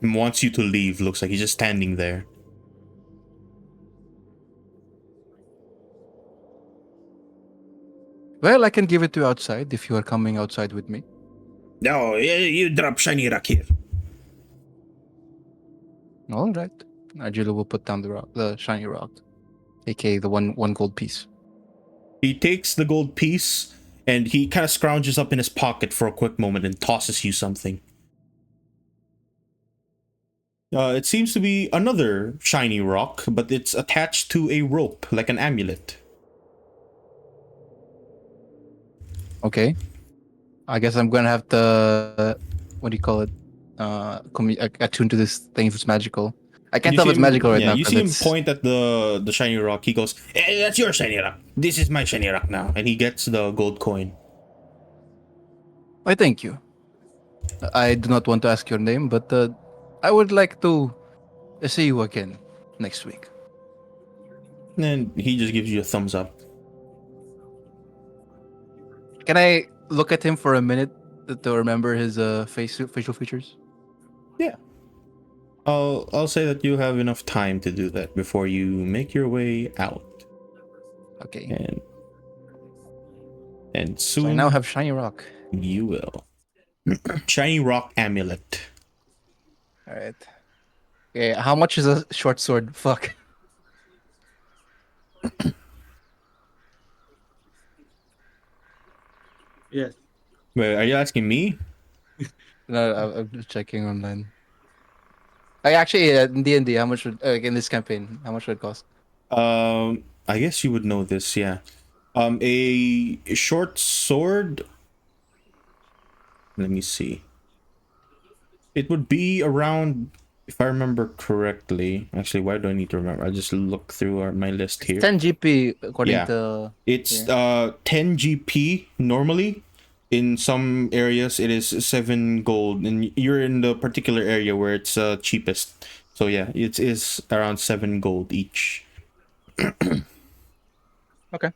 wants you to leave. Looks like he's just standing there. Well, I can give it to you outside if you are coming outside with me. No, you drop shiny rock here. All right. Argilla will put down the shiny rock, aka the one gold piece. He takes the gold piece and he kind of scrounges up in his pocket for a quick moment and tosses you something. It seems to be another shiny rock, but it's attached to a rope, like an amulet. Okay. I guess I'm gonna have to what do you call it? Attune to this thing if it's magical. I can't You tell if see it's him- magical right yeah, now. you 'cause see him it's- point at the shiny rock. He goes, "That's your shiny rock. This is my shiny rock now." And he gets the gold coin. I thank you. I do not want to ask your name, but I would like to see you again next week. And he just gives you a thumbs up. Can I look at him for a minute to remember his facial features? I'll say that you have enough time to do that before you make your way out. Okay. And So soon I now have shiny rock. you will. Shiny rock amulet. All right. Okay, how much is a short sword? Fuck. Yes. Wait, are you asking me? No, I'm just checking online. I actually in D&D, how much would in this campaign? How much would it cost? I guess you would know this. Yeah. A short sword. Let me see. It would be around, if I remember correctly. Actually, why do I need to remember? I just look through my list It's here. 10 GP according Yeah. to It's here. 10 GP normally. In some areas, it is 7 gold, and you're in the particular area where it's cheapest. So yeah, it is around 7 gold each. Okay.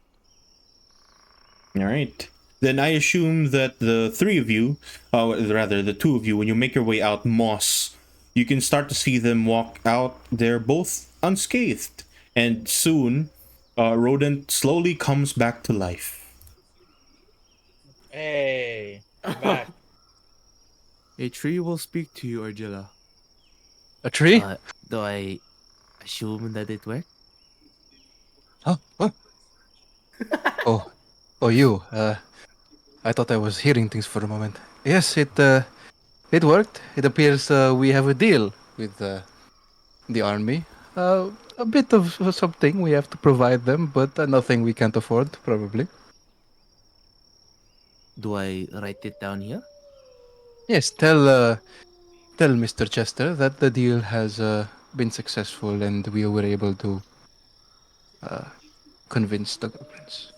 All right. Then I assume that the three of you, rather the two of you, when you make your way out Moss, you can start to see them walk out. They're both unscathed, and soon, Rodent slowly comes back to life. Hey, I'm back. A tree will speak to you, Argilla. A tree? Do I assume that it worked? Huh? What? Oh, oh, you. I thought I was hearing things for a moment. Yes, it worked. It appears we have a deal with the army. A bit of something we have to provide them, but nothing we can't afford, probably. Do I write it down here? Yes, tell Mr. Chester that the deal has been successful and we were able to convince the goblins.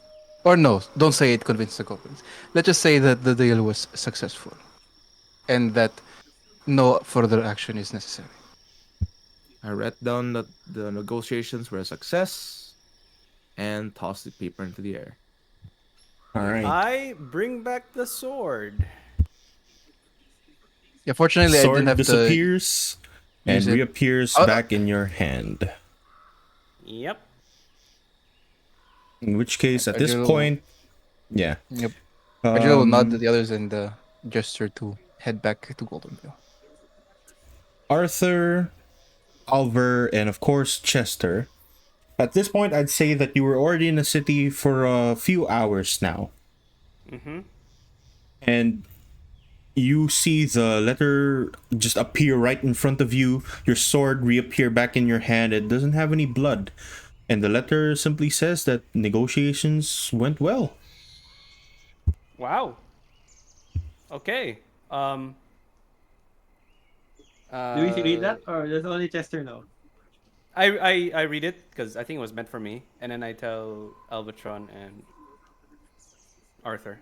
Or no, don't say it convinced the goblins. Let's just say that the deal was successful and that no further action is necessary. I write down that the negotiations were a success and toss the paper into the air. All right. I bring back the sword. Yeah, fortunately, I didn't Sword have to disappears use and it. reappears Uh, back in your hand. Yep. In which case, at this Arjun will, point, yeah. yep. Arjun will nod to Um, the others and gesture to head back to Goldenvale. Arthur, Alver, and of course Chester. At this point, I'd say that you were already in the city for a few hours now. Mm-hmm. And you see the letter just appear right in front of you, your sword reappear back in your hand. It doesn't have any blood. And the letter simply says that negotiations went well. Wow. Okay. Um. Do we read Uh. that, or does only Chester know? I read it because I think it was meant for me, and then I tell Albatron and Arthur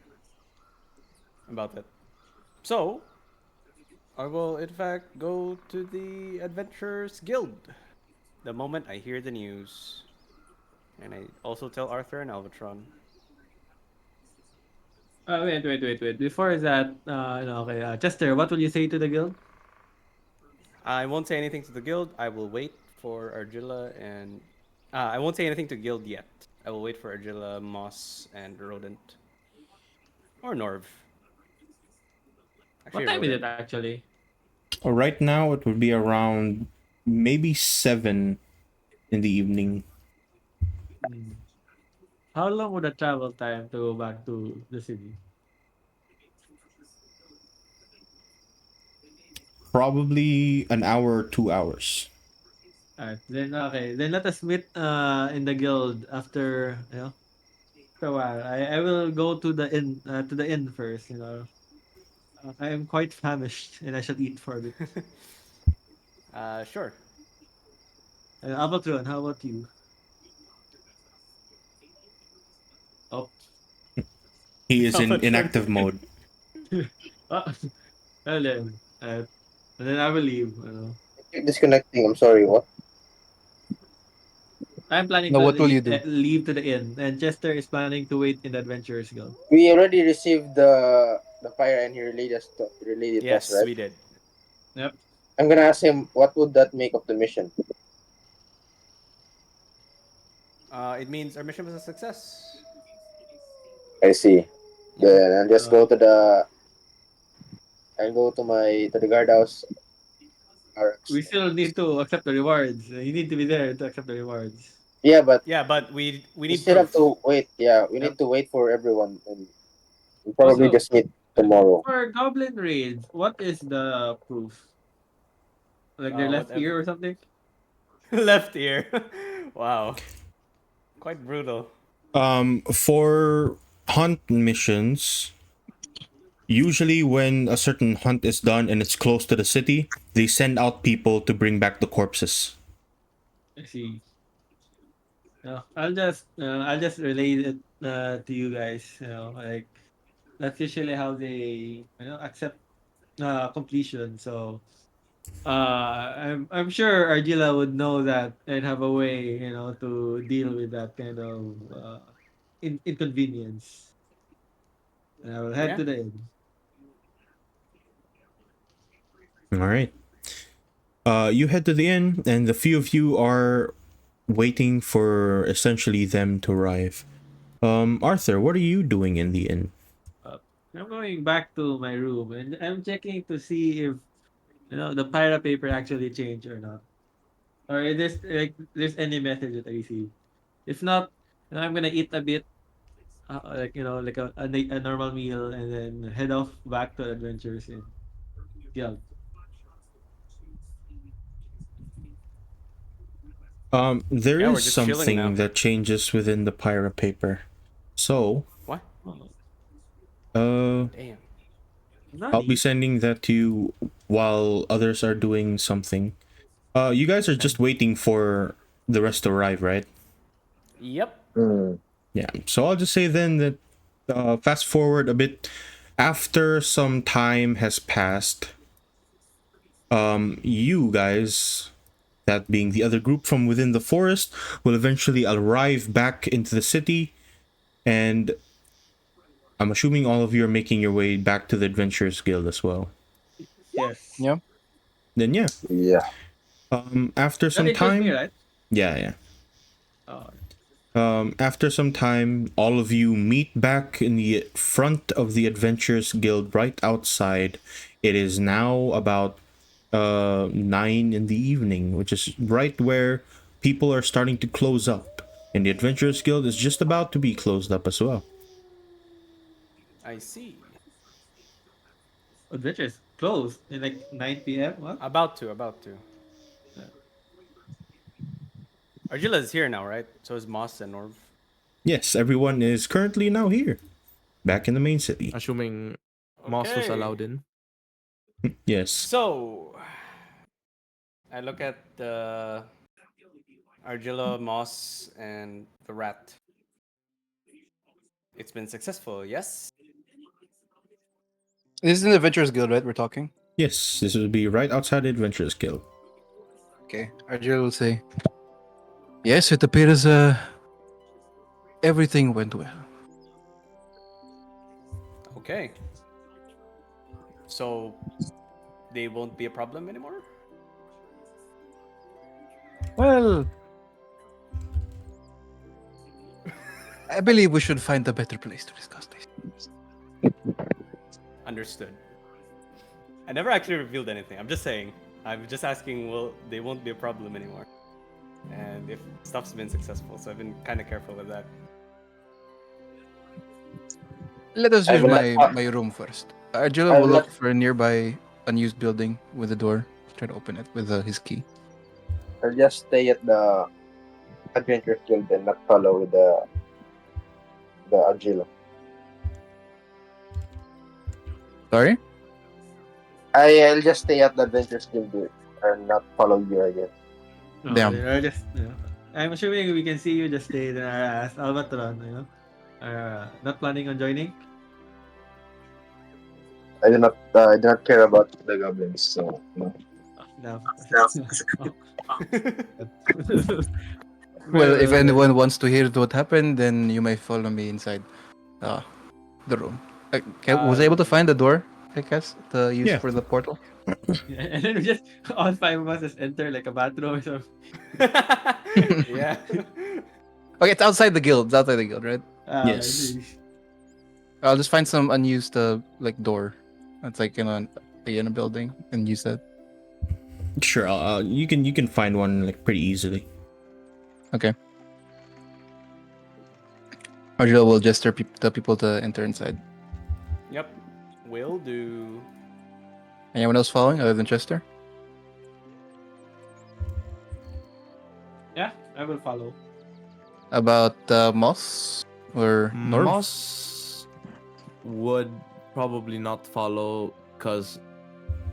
about it. So I will in fact go to the Adventurers Guild the moment I hear the news, and I also tell Arthur and Albatron. Wait. Before that, no, okay. Chester, what will you say to the guild? I won't say anything to the guild. I will wait for Argilla and I won't say anything to guild yet. I will wait for Argilla, Moss, and Rodent or Norv. What Actually, time is Rodent. it actually? Right now, it would be around maybe 7 in the evening. Hmm. How long would the travel time to go back to the city? Probably an hour or 2 hours. Alright, then okay. Then let us meet in the guild after after a while. I will go to the inn first, you know. I am quite famished and I shall eat for a bit. Sure. Albatron, how about you? Oh, He is in Albatron. inactive mode. well then, and then I will leave. Keep disconnecting. I'm sorry. What? I'm planning Now, to what will you do? leave to the inn, and Chester is planning to wait in the Adventurers Guild. We already received the fire, and he relayed it to us, Yes, right? we did. Yep. I'm gonna ask him what would that make of the mission. It means our mission was a success. I see. Yep. Then I'll just go to the I'll go to the guardhouse. We still need to accept the rewards. You need to be there to accept the rewards. Yeah, but Yeah, but we we need still have proof. to wait. Yeah, we Yep. need to wait for everyone, and we'll probably Also, just meet tomorrow. for goblin raids, what is the proof? Like their left Whatever. ear or something? Left ear. Wow. Quite brutal. For hunt missions, usually when a certain hunt is done and it's close to the city, they send out people to bring back the corpses. I see. No, I'll just relay it to you guys. Like that's usually how they accept completion. So I'm sure Argila would know that and have a way to deal with that kind of inconvenience. And I will head Yeah. to the inn. All right. You head to the inn, and the few of you are waiting for essentially them to arrive. Arthur, what are you doing in the inn? Uh, I'm going back to my room and I'm checking to see if the pirate paper actually changed or not, or if there's any message that I received. If not, I'm gonna eat a bit, like like a normal meal, and then head off back to adventures in Guild. There Yeah, we're is just chilling something now. that changes within the pirate paper. So, What? Oh, Damn. I'll be Nani? sending that to you while others are doing something. You guys are just waiting for the rest to arrive, right? Yep. Hmm. Yeah. So I'll just say then that fast forward a bit. After some time has passed, you guys, that being the other group from within the forest, will eventually arrive back into the city, and I'm assuming all of you are making your way back to the Adventurers Guild as well. Yes. Yeah. Then yeah, Yeah. after That some includes me, time, right? yeah. Oh, After some time, all of you meet back in the front of the Adventurers Guild right outside. It is now about 9 in the evening, which is right where people are starting to close up. And the Adventurers Guild is just about to be closed up as well. I see. adventures closed in like 9 p.m. What? About to, about to. Uh, Argilla is here now, right? So is Moss and Orv. Yes, everyone is currently now here, back in the main city. Assuming Moss was Okay. allowed in. Yes. So, I look at the Argilla, Moss, and the rat. It's been successful, yes? This is an Adventurers Guild, right? We're talking. Yes, this will be right outside the Adventurers Guild. Okay. Arjun will say, "Yes, it appears everything went well." Okay. So, they won't be a problem anymore? Well, I believe we should find a better place to discuss this. Understood. I never actually revealed anything. I'm just saying. I'm just asking, well, they won't be a problem anymore. And if stuff's been successful, so I've been kind of careful with that. Let us I use will my, not- my room first. Arjula I will will look not- for a nearby unused building with a door. Try to open it with his key. I'll just stay at the Adventure Guild and not follow with the Agila. Sorry? I'll just stay at the Adventure Guild and not follow you, I guess. No, Damn. just I'm assuming we can see you just stay there as Albatron, not planning on joining. I do not care about the goblins, so no. No. Well, if anyone wants to hear what happened, then you may follow me inside the room. Was I able to find the door, I guess, to use Yeah. for the portal? And then we just all five of us just enter like a bathroom or something. Yeah. Okay, it's outside the guild. It's outside the guild, right? I Yes. see. I'll just find some unused like door. It's like be in a building and use that? Sure, you can find one like pretty easily. Okay. Arjula will gesture the people to enter inside. Yep. Will do. Anyone else following other than Chester? Yeah, I will follow. About Moss or Norv? Moss would probably not follow because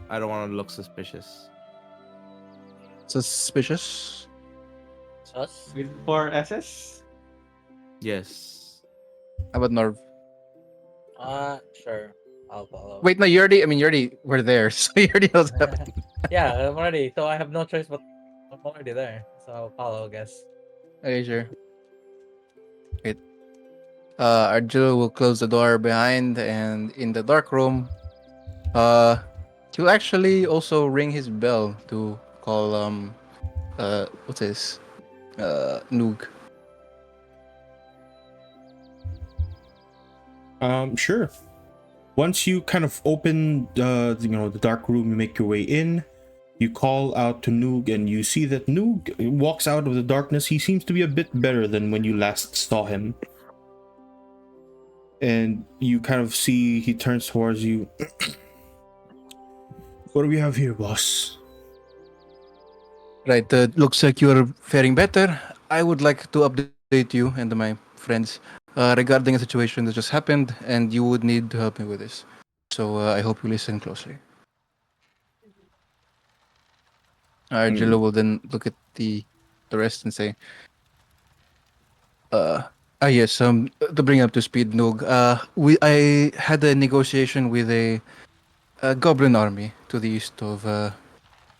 I don't want to look suspicious. Suspicious? Sus? With 4 SS? Yes. How about Norv? Sure. I'll follow. Wait, no, you already were there, so you already know what's happening. Yeah, I'm already. So I have no choice but I'm already there. So I'll follow, I guess. Okay, sure. Wait. Arjula will close the door behind, and in the dark room, he'll actually also ring his bell to call what's this? Noog. Sure. Once you kind of open the dark room, you make your way in. You call out to Noog, and you see that Noog walks out of the darkness. He seems to be a bit better than when you last saw him. And you kind of see he turns towards you. What do we have here, boss? Right, looks like you're faring better. I would like to update you and my friends regarding a situation that just happened, and you would need to help me with this. So I hope you listen closely. Arjula will then look at the rest and say, yes, to bring up to speed, Noog, I had a negotiation with a goblin army to the east of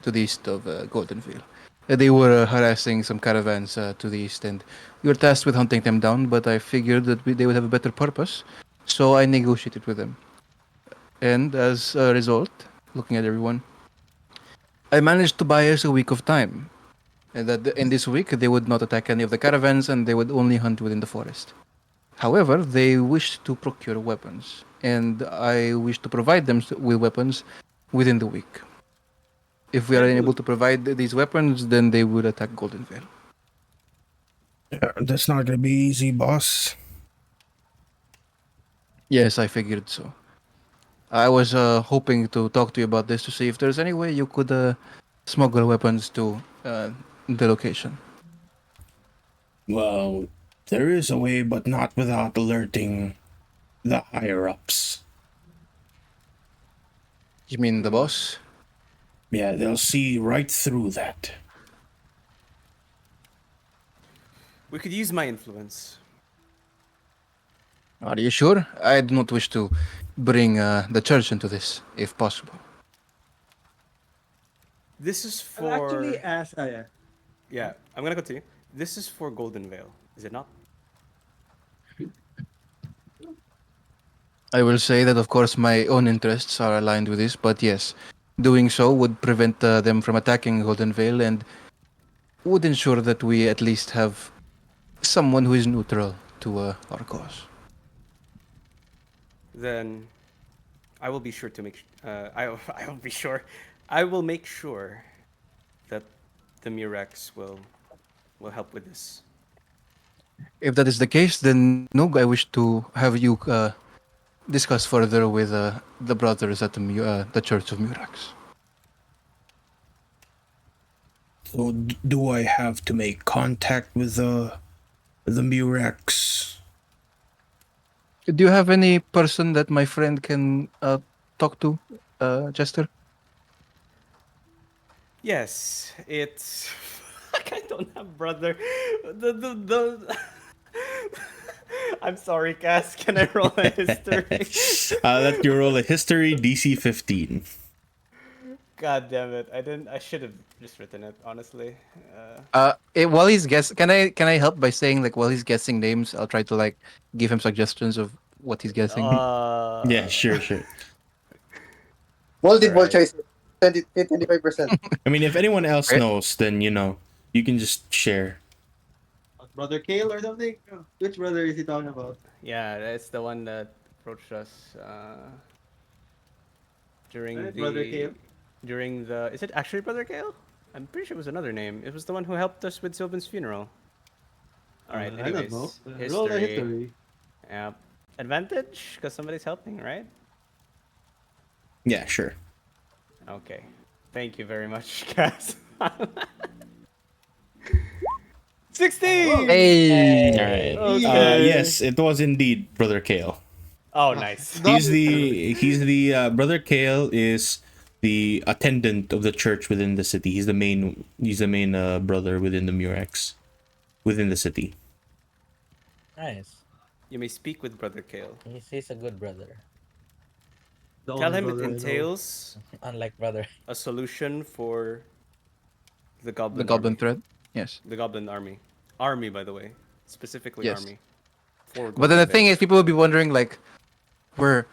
Goldenvale. They were harassing some caravans to the east, and we were tasked with hunting them down. But I figured that they would have a better purpose, so I negotiated with them. And as a result, looking at everyone, I managed to buy us a week of time. And that in this week they would not attack any of the caravans, and they would only hunt within the forest. However, they wished to procure weapons, and I wish to provide them with weapons within the week. If we are unable to provide these weapons, then they would attack Goldenvale. That's not gonna be easy, boss. Yes, I figured so. I was hoping to talk to you about this to see if there's any way you could smuggle weapons to the location. Well, there is a way, but not without alerting the higher ups. You mean the boss? Yeah, they'll see right through that. We could use my influence. Are you sure? I do not wish to bring the church into this, if possible. This is I'll for. actually ask. Yeah. Yeah, I'm gonna continue. This is for Goldenvale, is it not? I will say that, of course, my own interests are aligned with this, but yes, doing so would prevent them from attacking Goldenvale and would ensure that we at least have someone who is neutral to our cause. Then I will be sure to make. I will be sure. I will make sure that the Murex will help with this. If that is the case, then Nog, I wish to have you discuss further with the brothers at the Church of Murax. So, do I have to make contact with the Murex? Do you have any person that my friend can talk to, Chester? Yes, it's. I don't have brother. The. I'm sorry, Cass. Can I roll a history? Let you roll a history DC 15. God damn it! I didn't. I should have just written it. Honestly. While he's can I help by saying like while he's guessing names, I'll try to like give him suggestions of what he's guessing. Yeah, sure. Multiple Alright. choice, 25%. I mean, if anyone else Right. knows, then you can just share. Brother Kale or something? Which brother is he talking about? Yeah, that's the one that approached us. during Right, Brother Kale? is it actually Brother Kale? I'm pretty sure it was another name. It was the one who helped us with Sylvan's funeral. All right. I don't know. Anyways, Roll a history. history. Yeah. Advantage because somebody's helping, right? Yeah, sure. Okay. Thank you very much, Cass. 16. Hey. All right. Okay. Yes, it was indeed Brother Kale. Oh, nice. He's the Brother Kale is the attendant of the church within the city. He's the main brother within the Murex within the city. Nice. You may speak with Brother Kale. He's a good brother. The Tell only him it brother I know. entails Unlike brother. a solution for the Goblin The Goblin Army. thread. Yes. The Goblin Army. Army, by the way. Specifically Yes. Army. For But then the Goldenvale. thing is, people will be wondering, like, we're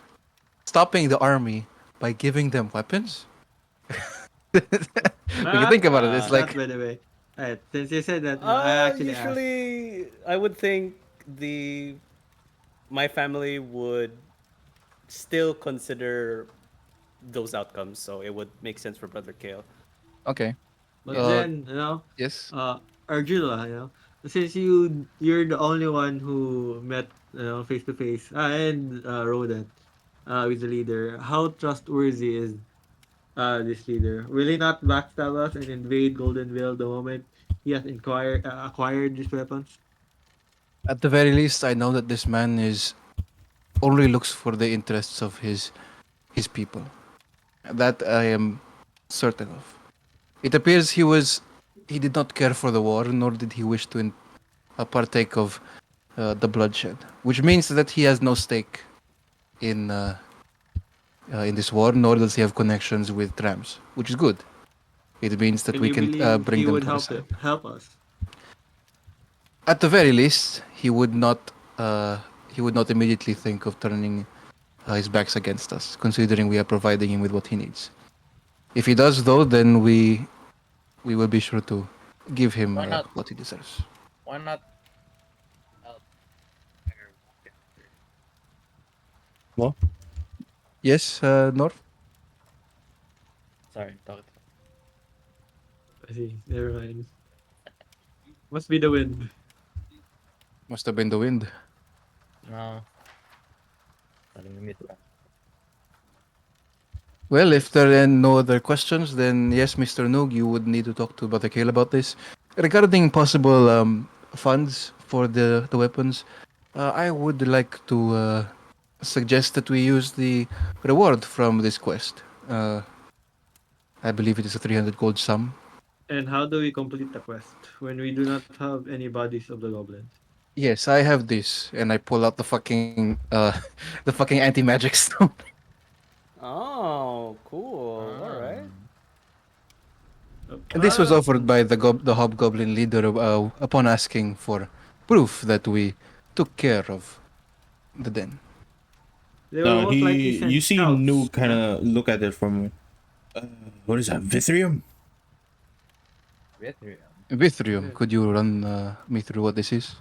stopping the army by giving them weapons. When you think about it, it's That, like, by the way. Alright, since you said that, I actually asked. Usually, I would think my family would still consider those outcomes, so it would make sense for Brother Kale. okay, But Uh, then, yes. Arjula, since you're the only one who met, face to face, and Rodent, with the leader, how trustworthy is this leader? Will he not backstab us and invade Goldenvale the moment he has acquired these weapons? At the very least, I know that this man is only looks for the interests of his people. That I am certain of. It appears he did not care for the war, nor did he wish to partake of the bloodshed, which means that he has no stake in this war, nor does he have connections with trams, which is good. It means that And we you can believe bring he them would to our side. help us? At the very least, he would not immediately think of turning his backs against us, considering we are providing him with what he needs. If he does, though, then we will be sure to give him Why not? what he deserves. Why not help? Well, Yes, North? Sorry, talk. I see. Never mind. Must be the wind. Must have been the wind. No. Nalimit pa. Well, if there are no other questions, then yes, Mr. Noog, you would need to talk to Brother Kale about this. Regarding possible funds for the weapons, I would like to suggest that we use the reward from this quest. I believe it is a 300 gold sum. And how do we complete the quest when we do not have any bodies of the goblins? Yes, I have this, and I pull out the fucking the fucking anti-magic stone. Oh, cool. All right. And this was offered by the hobgoblin leader upon asking for proof that we took care of the den. They will most likely send you see scouts. Noob kind of look at it from, what is that, Vithrium? Vithrium, could you run me through what this is?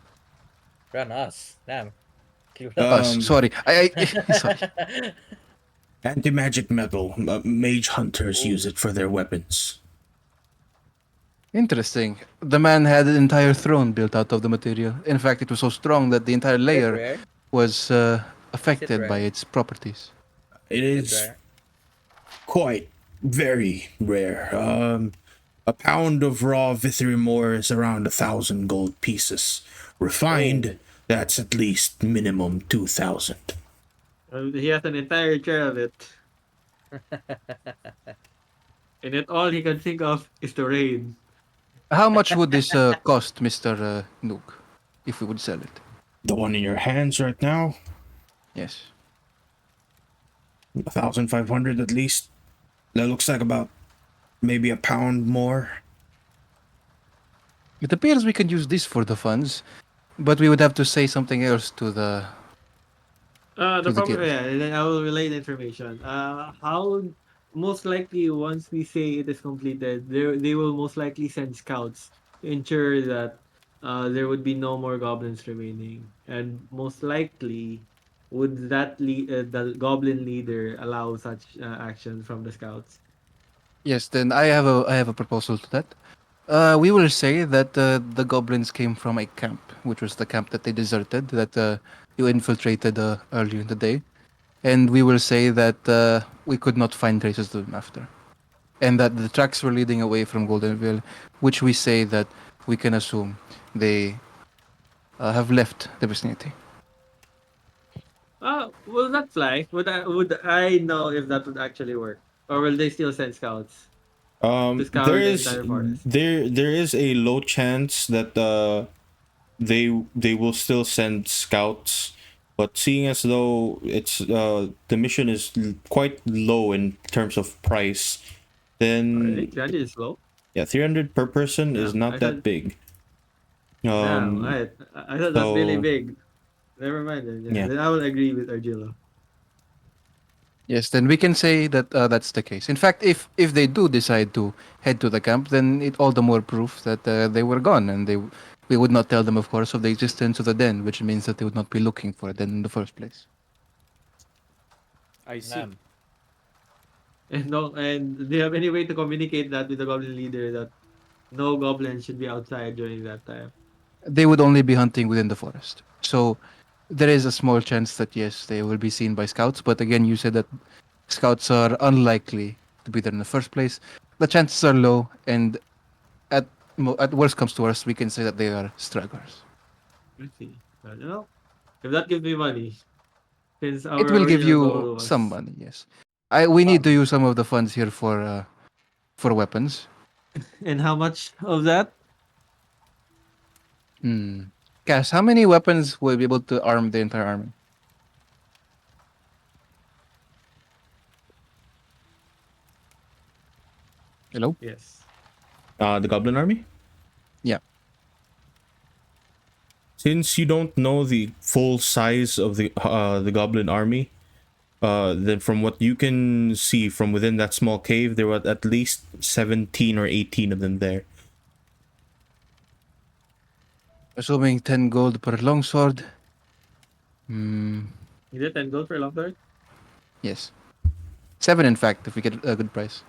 Run us. Damn. Sorry, sorry. Anti-magic metal. Mage hunters use it for their weapons. Interesting. The man had an entire throne built out of the material. In fact, it was so strong that the entire layer Rare. was affected by rare? its properties. It It's is rare. quite very rare. A pound of raw Vithrium ore is around 1,000 gold pieces. Refined, that's at least minimum 2,000. He has an entire chair of it. And yet all he can think of is the rain. How much would this cost, Mr. Nook, if we would sell it? The one in your hands right now, Yes. 1,500 at least. That looks like about maybe a pound more. It appears we can use this for the funds, but we would have to say something else to the... The the problem, guild. yeah, and then I will relay the information. How most likely once we say it is completed, they will most likely send scouts to ensure that there would be no more goblins remaining, and most likely would the goblin leader allow such action from the scouts? Yes, then I have a proposal to that. We will say that the goblins came from a camp, which was the camp that they deserted, that you infiltrated earlier in the day, and we will say that we could not find traces of them after, and that the tracks were leading away from Goldenvale, which we say that we can assume they have left the vicinity. Will that fly? Would I know if that would actually work, or will they still send scouts to There scour the is entire forest? there is a low chance that they will still send scouts, but seeing as though it's the mission is quite low in terms of price, Already, then 300 is low. yeah, 300 per person Yeah, is not I that thought. big. Yeah, Um, I thought that's really so big. Never mind then. Yeah, yeah, then I will agree with Argilo. Yes, then we can say that that's the case. In fact, if they do decide to head to the camp, then it all the more proof that they were gone, and we would not tell them, of course, of the existence of the den, which means that they would not be looking for a den in the first place. I see. Nam. And no, and do you have any way to communicate that with the goblin leader that no goblins should be outside during that time? They would only be hunting within the forest. So there is a small chance that yes, they will be seen by scouts. But again, you said that scouts are unlikely to be there in the first place. The chances are low, and at worst comes to worst, we can say that they are stragglers. I see. But, if that gives me money, since It our will give original you goal some was, money, yes. We need to um, use some of the funds here for weapons. and how much of that? Hmm. Cass, how many weapons will be able to arm the entire army? Hello? Yes. the Goblin Army. Yeah. Since you don't know the full size of the Goblin Army, then from what you can see from within that small cave, there were at least 17 or 18 of them there. Assuming 10 gold per longsword. Hmm. Is it 10 gold for a long sword? Yes. 7, in fact, if we get a good price.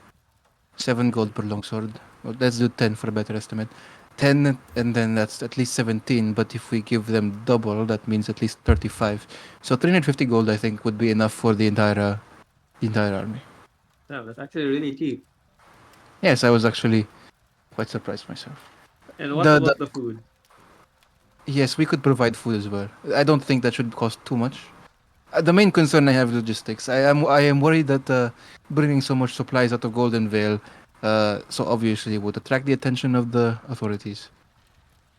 7 gold per longsword. Well, let's do 10 for a better estimate. 10, and then that's at least 17. But if we give them double, that means at least 35. So 350 gold, I think, would be enough for the entire army. Yeah, that's actually really cheap. Yes, I was actually quite surprised myself. And what The about the food? Yes, we could provide food as well. I don't think that should cost too much. The main concern I have is logistics. I am worried that bringing so much supplies out of Goldenvale, so obviously would attract the attention of the authorities.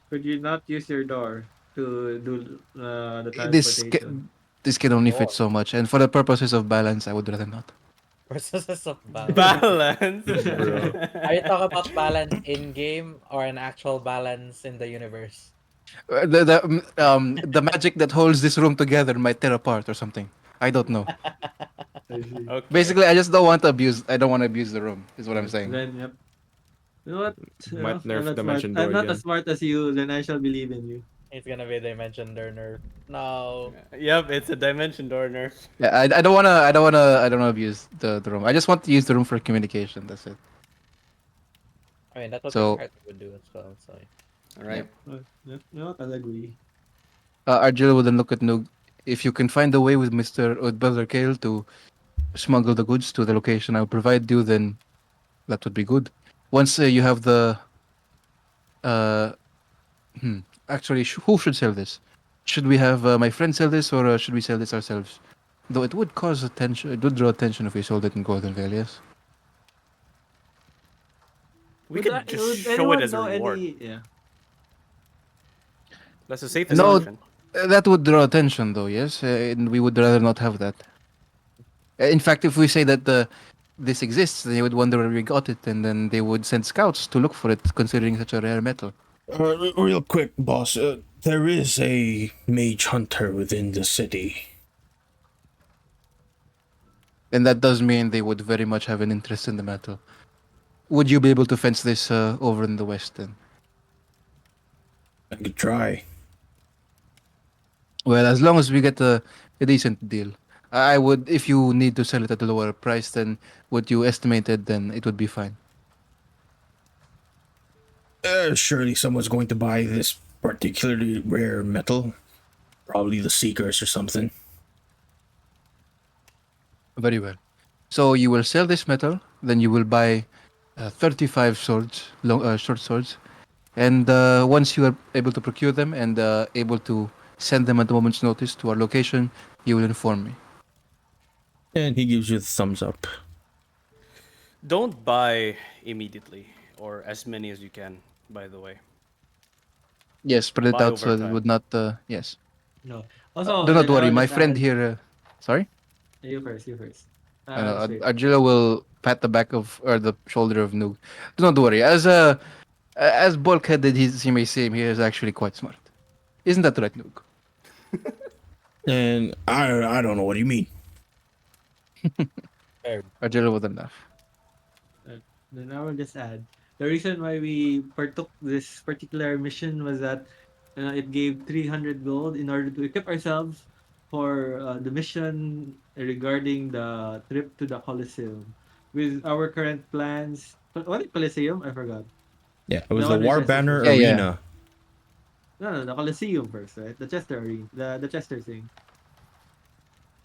Could you not use your door to do the This transportation? ca- this can only fit Door. so much, and for the purposes of balance, I would rather not. Processes of balance. Balance. Bro. Are you talking about balance in game or an actual balance in the universe? The magic that holds this room together might tear apart or something. I don't know. I see. Okay. Basically, I just don't want to abuse. I don't want to abuse the room. Is what I'm Yes, saying. then, yep. You know what? Might I'm nerf not smart. dimension I'm door not again. as smart as you, then I shall believe in you. It's gonna be dimension learner. No. Yep, it's a dimension door nerf. Yeah, I don't wanna I don't wanna abuse the room. I just want to use the room for communication. That's it. I mean, that's what So, your character would do as well. So All right. Yep, you know what? I'll agree. Arjun will then look at Noog. If you can find a way with Brother Kale to smuggle the goods to the location I'll provide you, then that would be good. Once you have the uh, hmm, actually, who should sell this? Should we have my friend sell this, or should we sell this ourselves? Though it would cause attention, it would draw attention if we sold it in Goldenvale. Yes. We Would could just would show it anyone as a know reward. Yeah. That's the safest No, option. that would draw attention, though. Yes, and we would rather not have that. In fact, if we say that this exists, they would wonder where we got it, and then they would send scouts to look for it, considering such a rare metal. Real quick, boss. There is a mage hunter within the city. And that does mean they would very much have an interest in the metal. Would you be able to fence this over in the west then? I could try. Well, as long as we get a decent deal. I would, if you need to sell it at a lower price than what you estimated, then it would be fine. Surely someone's going to buy this particularly rare metal. Probably the Seekers or something. Very well. So you will sell this metal, then you will buy 35 swords, short swords, and once you are able to procure them and able to send them at a moment's notice to our location, you will inform me. And he gives you the thumbs up. Don't buy immediately, or as many as you can, by the way. Yes, spread it Buy out so over it would time. not. Yes. No. Also, Do not then I worry, will my just friend add. here. Sorry. You first. You first. I know, Just wait. Arjula will pat the back of or the shoulder of Noog. Do not worry. As bulkheaded he may seem, he is actually quite smart. Isn't that right, Noog? And I don't know what you mean. Arjula wouldn't laugh. Then I will just add the reason why we partook this particular mission was that it gave 300 gold in order to equip ourselves for the mission regarding the trip to the Colosseum. With our current plans, what is Colosseum? I forgot. Yeah, it was The the one with War Chester's Banner Yeah, first. yeah. Arena. No, the Colosseum first, right? The Chester arena, the Chester thing.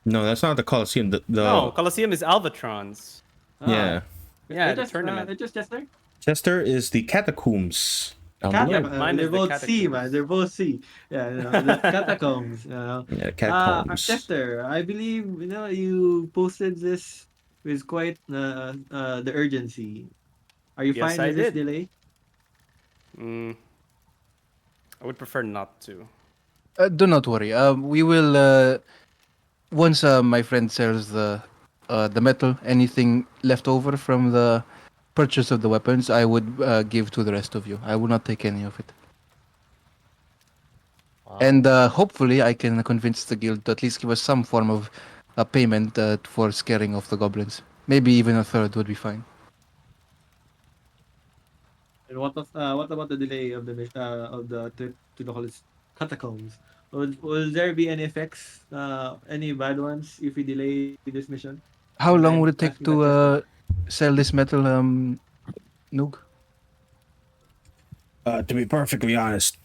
No, that's not the Coliseum. The No, Colosseum is Albatrons. yeah, Yeah, the just tournament. it just Chester. Chester is the catacombs down below. Mine They're is the both C, man. catacombs. They're both C. Yeah, the catacombs. Yeah, catacombs. Chester, I believe you posted this with quite the urgency. Are you Yes, fine I with this did. delay? Mm, I would prefer not to. Do not worry. We will once my friend sells the metal, anything left over from the purchase of the weapons, I would give to the rest of you. I will not take any of it. And hopefully, I can convince the guild to at least give us some form of payment for scaring off the goblins. Maybe even a third would be fine. And what about the delay of of the trip to the catacombs? Will there be any effects, any bad ones if we delay this mission? How And long I'm would it take asking that to Chester. sell this metal, Noog? To be perfectly honest,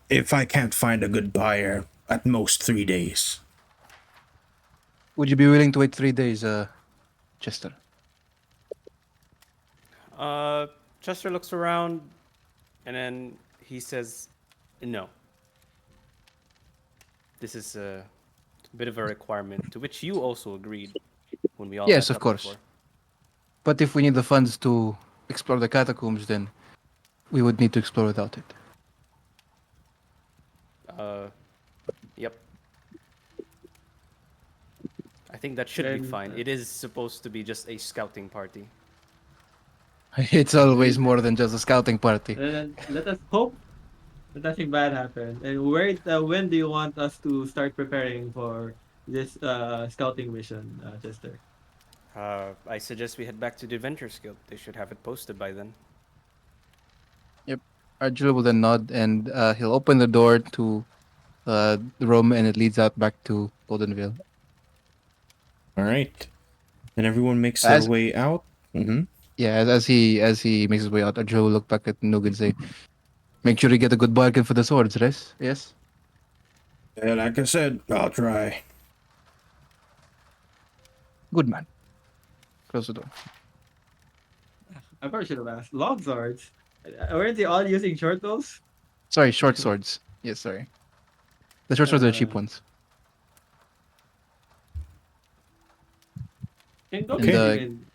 if I can't find a good buyer, at most 3 days. Would you be willing to wait 3 days, Chester? Chester looks around, and then he says, "No. This is a bit of a requirement to which you also agreed when we all Yes, met of up course. before." But if we need the funds to explore the catacombs, then we would need to explore without it. Yep. I think that should be Then, fine. It is supposed to be just a scouting party. It's always more than just a scouting party. then let us hope that nothing bad happens. And when do you want us to start preparing for this scouting mission, Chester? I suggest we head back to the Adventurers Guild. They should have it posted by then. Yep. Arjula will then nod and he'll open the door to the room and it leads out back to Goldenvale. All right, and everyone makes their As- way out. Mm-hmm. Yeah, as he makes his way out, Arjula will look back at Noog and say, "Make sure you get a good bargain for the swords, right? Yes." And like I said, I'll try. Good man. Close the door. I probably should have asked. Long swords? Weren't they all using short bows? Sorry, short swords. Yes, sorry. The short swords are the cheap ones. Can go Okay. even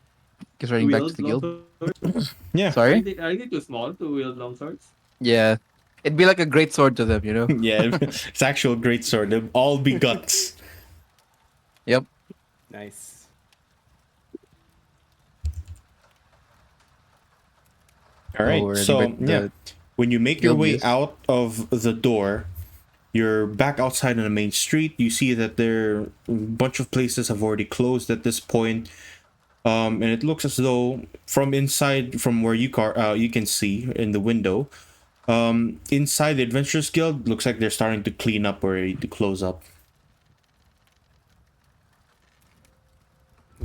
He's running back to wield the long guild. swords? Yeah, Sorry? Are they too small to wield long swords? Yeah, it'd be like a great sword to them, you know. yeah, it's actual great sword. They'll all be guts. Yep. Nice. All right, we're already so back to yeah, the when you make your guild way views. out of the door, you're back outside on the main street. You see that there a bunch of places have already closed at this point. And it looks as though from inside, from where you can see in the window, inside the Adventurers Guild, looks like they're starting to clean up or ready to close up.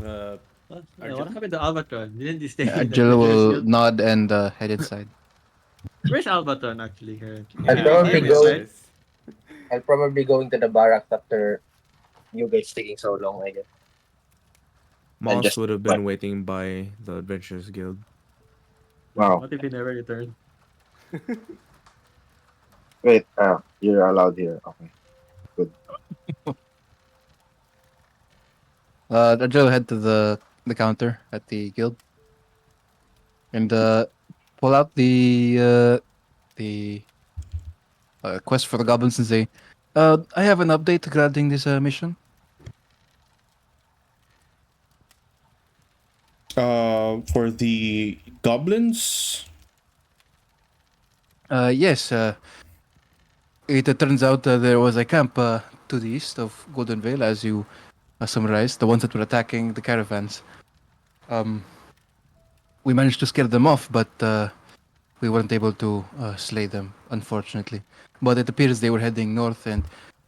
What Arjun? happened to Albatron? Didn't he stay in the Jill Adventurers will Guild? nod and head inside. Where's Albatron actually currently? I'll Yeah, He's probably staying he's go. inside. with. I'll probably go into the barracks after you guys taking so long, I guess. And Moss just would have what? been waiting by the Adventurers Guild. Wow. What if he never returned? Wait. You're allowed here. Okay. Good. Jill will head to the counter at the guild and pull out the quest for the goblins and say, I have an update regarding this mission. For the goblins. Yes, it turns out there was a camp to the east of Goldenvale, as you summarized, the ones that were attacking the caravans. We managed to scare them off, but we weren't able to slay them, unfortunately. But it appears they were heading north, and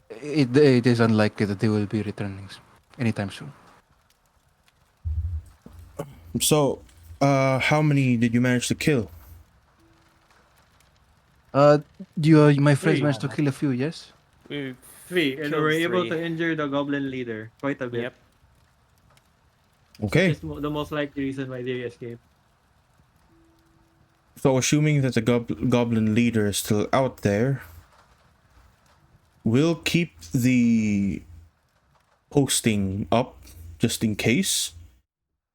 it is unlikely that they will be returning anytime soon. So, how many did you manage to kill? My friends Three. managed to kill a few, yes? We 3, and we killed were able three. to injure the goblin leader quite a bit. Yep. Okay. Which is the most likely reason why they escaped. So, assuming that the goblin leader is still out there, we'll keep the posting up just in case.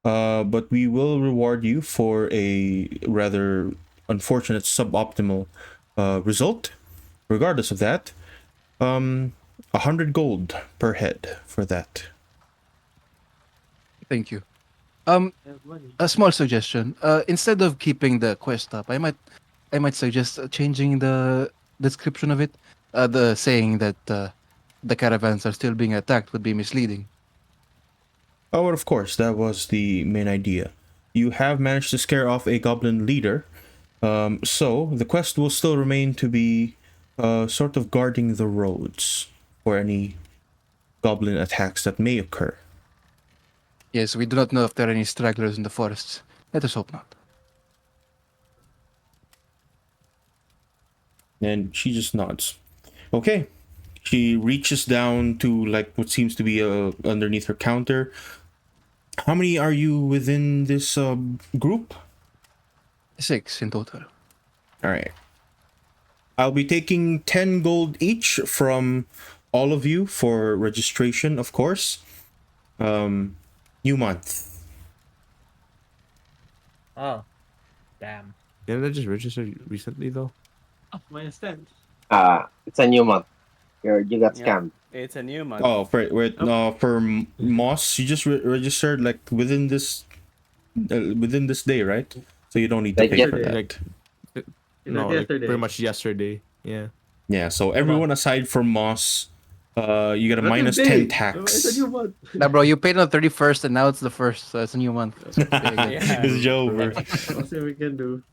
But we will reward you for a rather unfortunate suboptimal result. Regardless of that, 100 gold per head for that. Thank you. I have money. A small suggestion. Instead of keeping the quest up, I might suggest changing the description of it. The saying that the caravans are still being attacked would be misleading. Oh, well, of course, that was the main idea. You have managed to scare off a goblin leader, so the quest will still remain to be sort of guarding the roads for any goblin attacks that may occur. Yes, we do not know if there are any stragglers in the forests. Let us hope not. And she just nods. Okay. She reaches down to like what seems to be underneath her counter. How many are you within this group? 6 in total. All right. I'll be taking 10 gold each from all of you for registration, of course. New month. Oh, damn. Didn't I just register recently though? Minus 10. It's a new month. You got Yeah. scammed. It's a new month. Oh, wait, no, for Moss, you just registered like within this day, right? So you don't need to Like pay for yesterday. that. No, like yesterday. pretty much yesterday. Yeah. Yeah, so everyone aside from Moss, you get a Not minus today. 10 tax. It's a new month. Now, bro, you paid on the 31st and now it's the 1st, so it's a new month. Yeah. It's over. Let's see what we can do.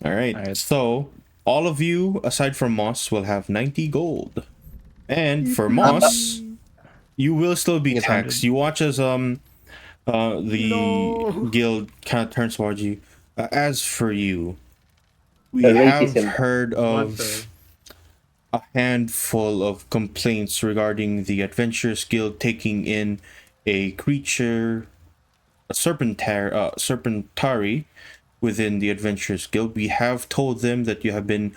All right. Alright. So all of you, aside from Moss, will have 90 gold, and for Moss, you will still be It's taxed. 100. You watch as the guild kind of turns towards you. As for you, we The have racism. heard of Monster. a handful of complaints regarding the Adventurers Guild taking in a creature, a serpentari within the Adventurers Guild. We have told them that you have been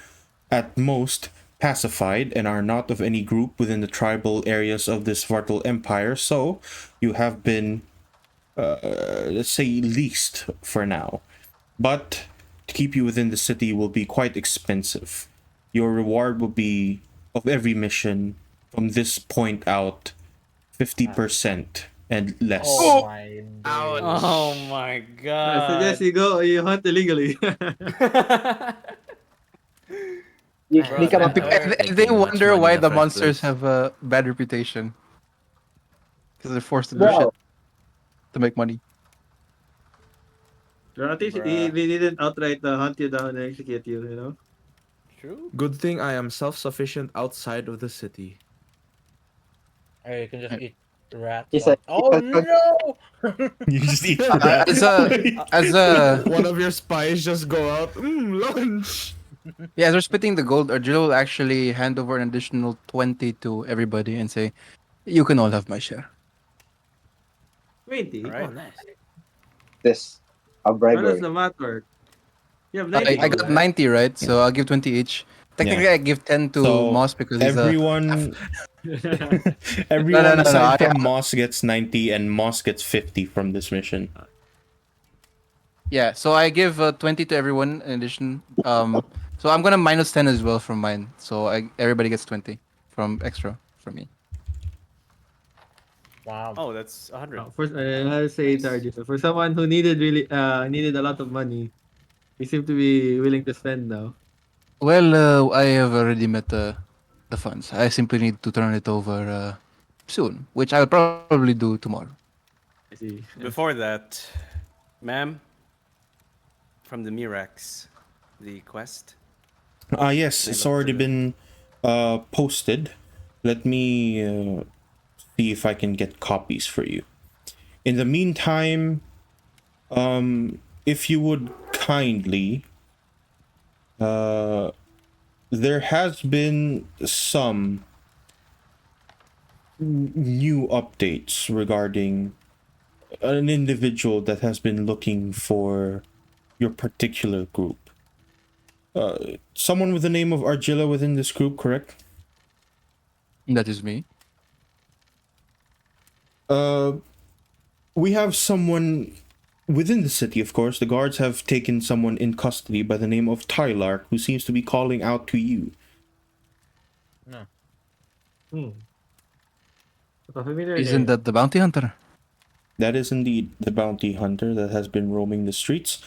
at most pacified and are not of any group within the tribal areas of this Vartal Empire, so you have been let's say leased for now. But to keep you within the city will be quite expensive. Your reward will be, of every mission from this point out, 50% and less. Oh my days. Oh my I god. suggest you hunt illegally. You Bro, become a that hurt. And they Making much wonder money why in the the first monsters place. have a bad reputation. Because they're forced to do shit Wow. to make money. Or at least Bruh. they didn't outright hunt you down and execute you, you know? True. Good thing I am self-sufficient outside of the city. Or you can just eat Rat He's thought, like, oh no! You just eat the rat. As a One of your spies just go out. Lunch. yeah, as we're splitting the gold, Arjula will actually hand over an additional 20 to everybody and say, "You can all have my share." 20? All Oh, right. nice. this a How does bribery. the math work? You have I, 90 I gold, got right? 90, right? So I'll give 20 each. Technically, Yeah. I give 10 to So Moss because he's a. everyone, No, no, everyone no, no. aside from Moss gets 90, and Moss gets 50 from this mission. Yeah, so I give 20 to everyone in addition. So I'm gonna minus 10 as well from mine. So everybody gets 20 from extra from me. Wow. Oh, that's 100. First, I'll say Nice. Tarjus. For someone who needed really needed a lot of money, he seemed to be willing to spend now. Well, I have already met the funds. I simply need to turn it over soon, which I'll probably do tomorrow. I see. Before that, ma'am, from the Mirax, the quest. Yes, I it's looked already at it. been posted. Let me see if I can get copies for you. In the meantime, if you would kindly, there has been some new updates regarding an individual that has been looking for your particular group. Someone with the name of Argilla within this group, correct? That is me. Uh, we have someone within the city, of course. The guards have taken someone in custody by the name of Tylark, who seems to be calling out to you. No. Hmm. A familiar Isn't name. that the bounty hunter? That is indeed the bounty hunter that has been roaming the streets,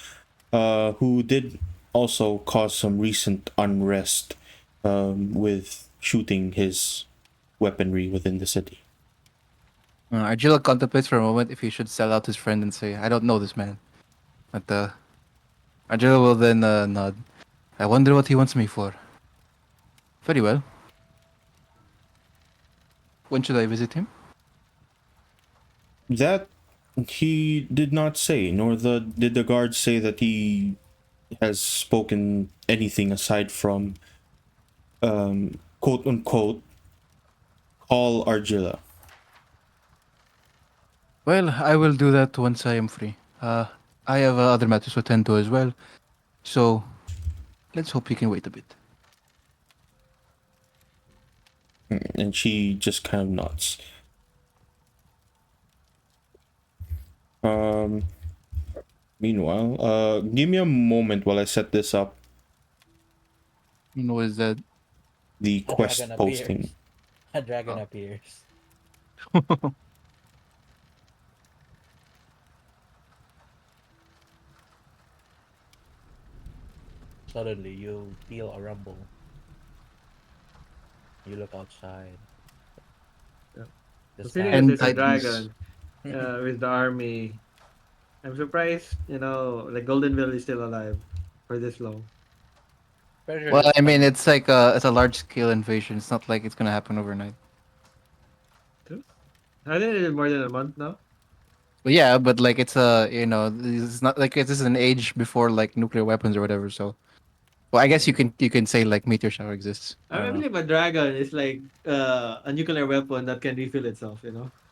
who did also cause some recent unrest with shooting his weaponry within the city. Argilla contemplates for a moment if he should sell out his friend and say, "I don't know this man." But Argilla will then nod. I wonder what he wants me for. Very well. When should I visit him? That he did not say, nor did the guard say that he has spoken anything aside from quote unquote call Argilla. Well, I will do that once I am free. I have other matters to attend to as well. So, let's hope he can wait a bit. And she just kind of nods. Um Meanwhile, give me a moment while I set this up, Is that? the A quest dragon posting. appears. A dragon appears. Suddenly, you feel a rumble. You look outside. Yeah. The Considering sky that And there's a tidings. dragon with the army, I'm surprised, like Goldenvale is still alive for this long. Well, Especially I mean, some. it's a large scale invasion. It's not like it's gonna happen overnight. True. I think it's more than a month now. But yeah, but like it's a it's not like this is an age before like nuclear weapons or whatever. So, well, I guess you can say like meteor shower exists. I I don't know. believe a dragon is like a nuclear weapon that can refill itself.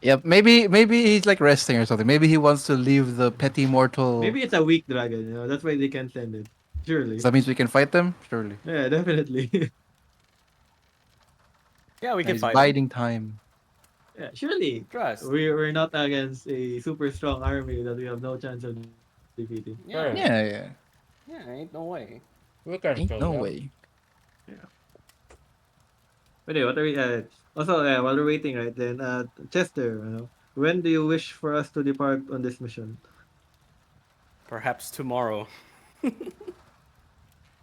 Yep, maybe he's like resting or something. Maybe he wants to leave the petty mortal. Maybe it's a weak dragon. That's why they can't send it. So Surely. that means we can fight them. Surely, Yeah, definitely. Yeah, we can he's fight him. biding time. Yeah, surely. Trust. We're not against a super strong army that we have no chance of defeating. Yeah. Yeah, yeah. Yeah, ain't no way. We can Ain't kill no them. way. Yeah. But anyway, what are we? Also, while we're waiting, right? Then, Chester, when do you wish for us to depart on this mission? Perhaps tomorrow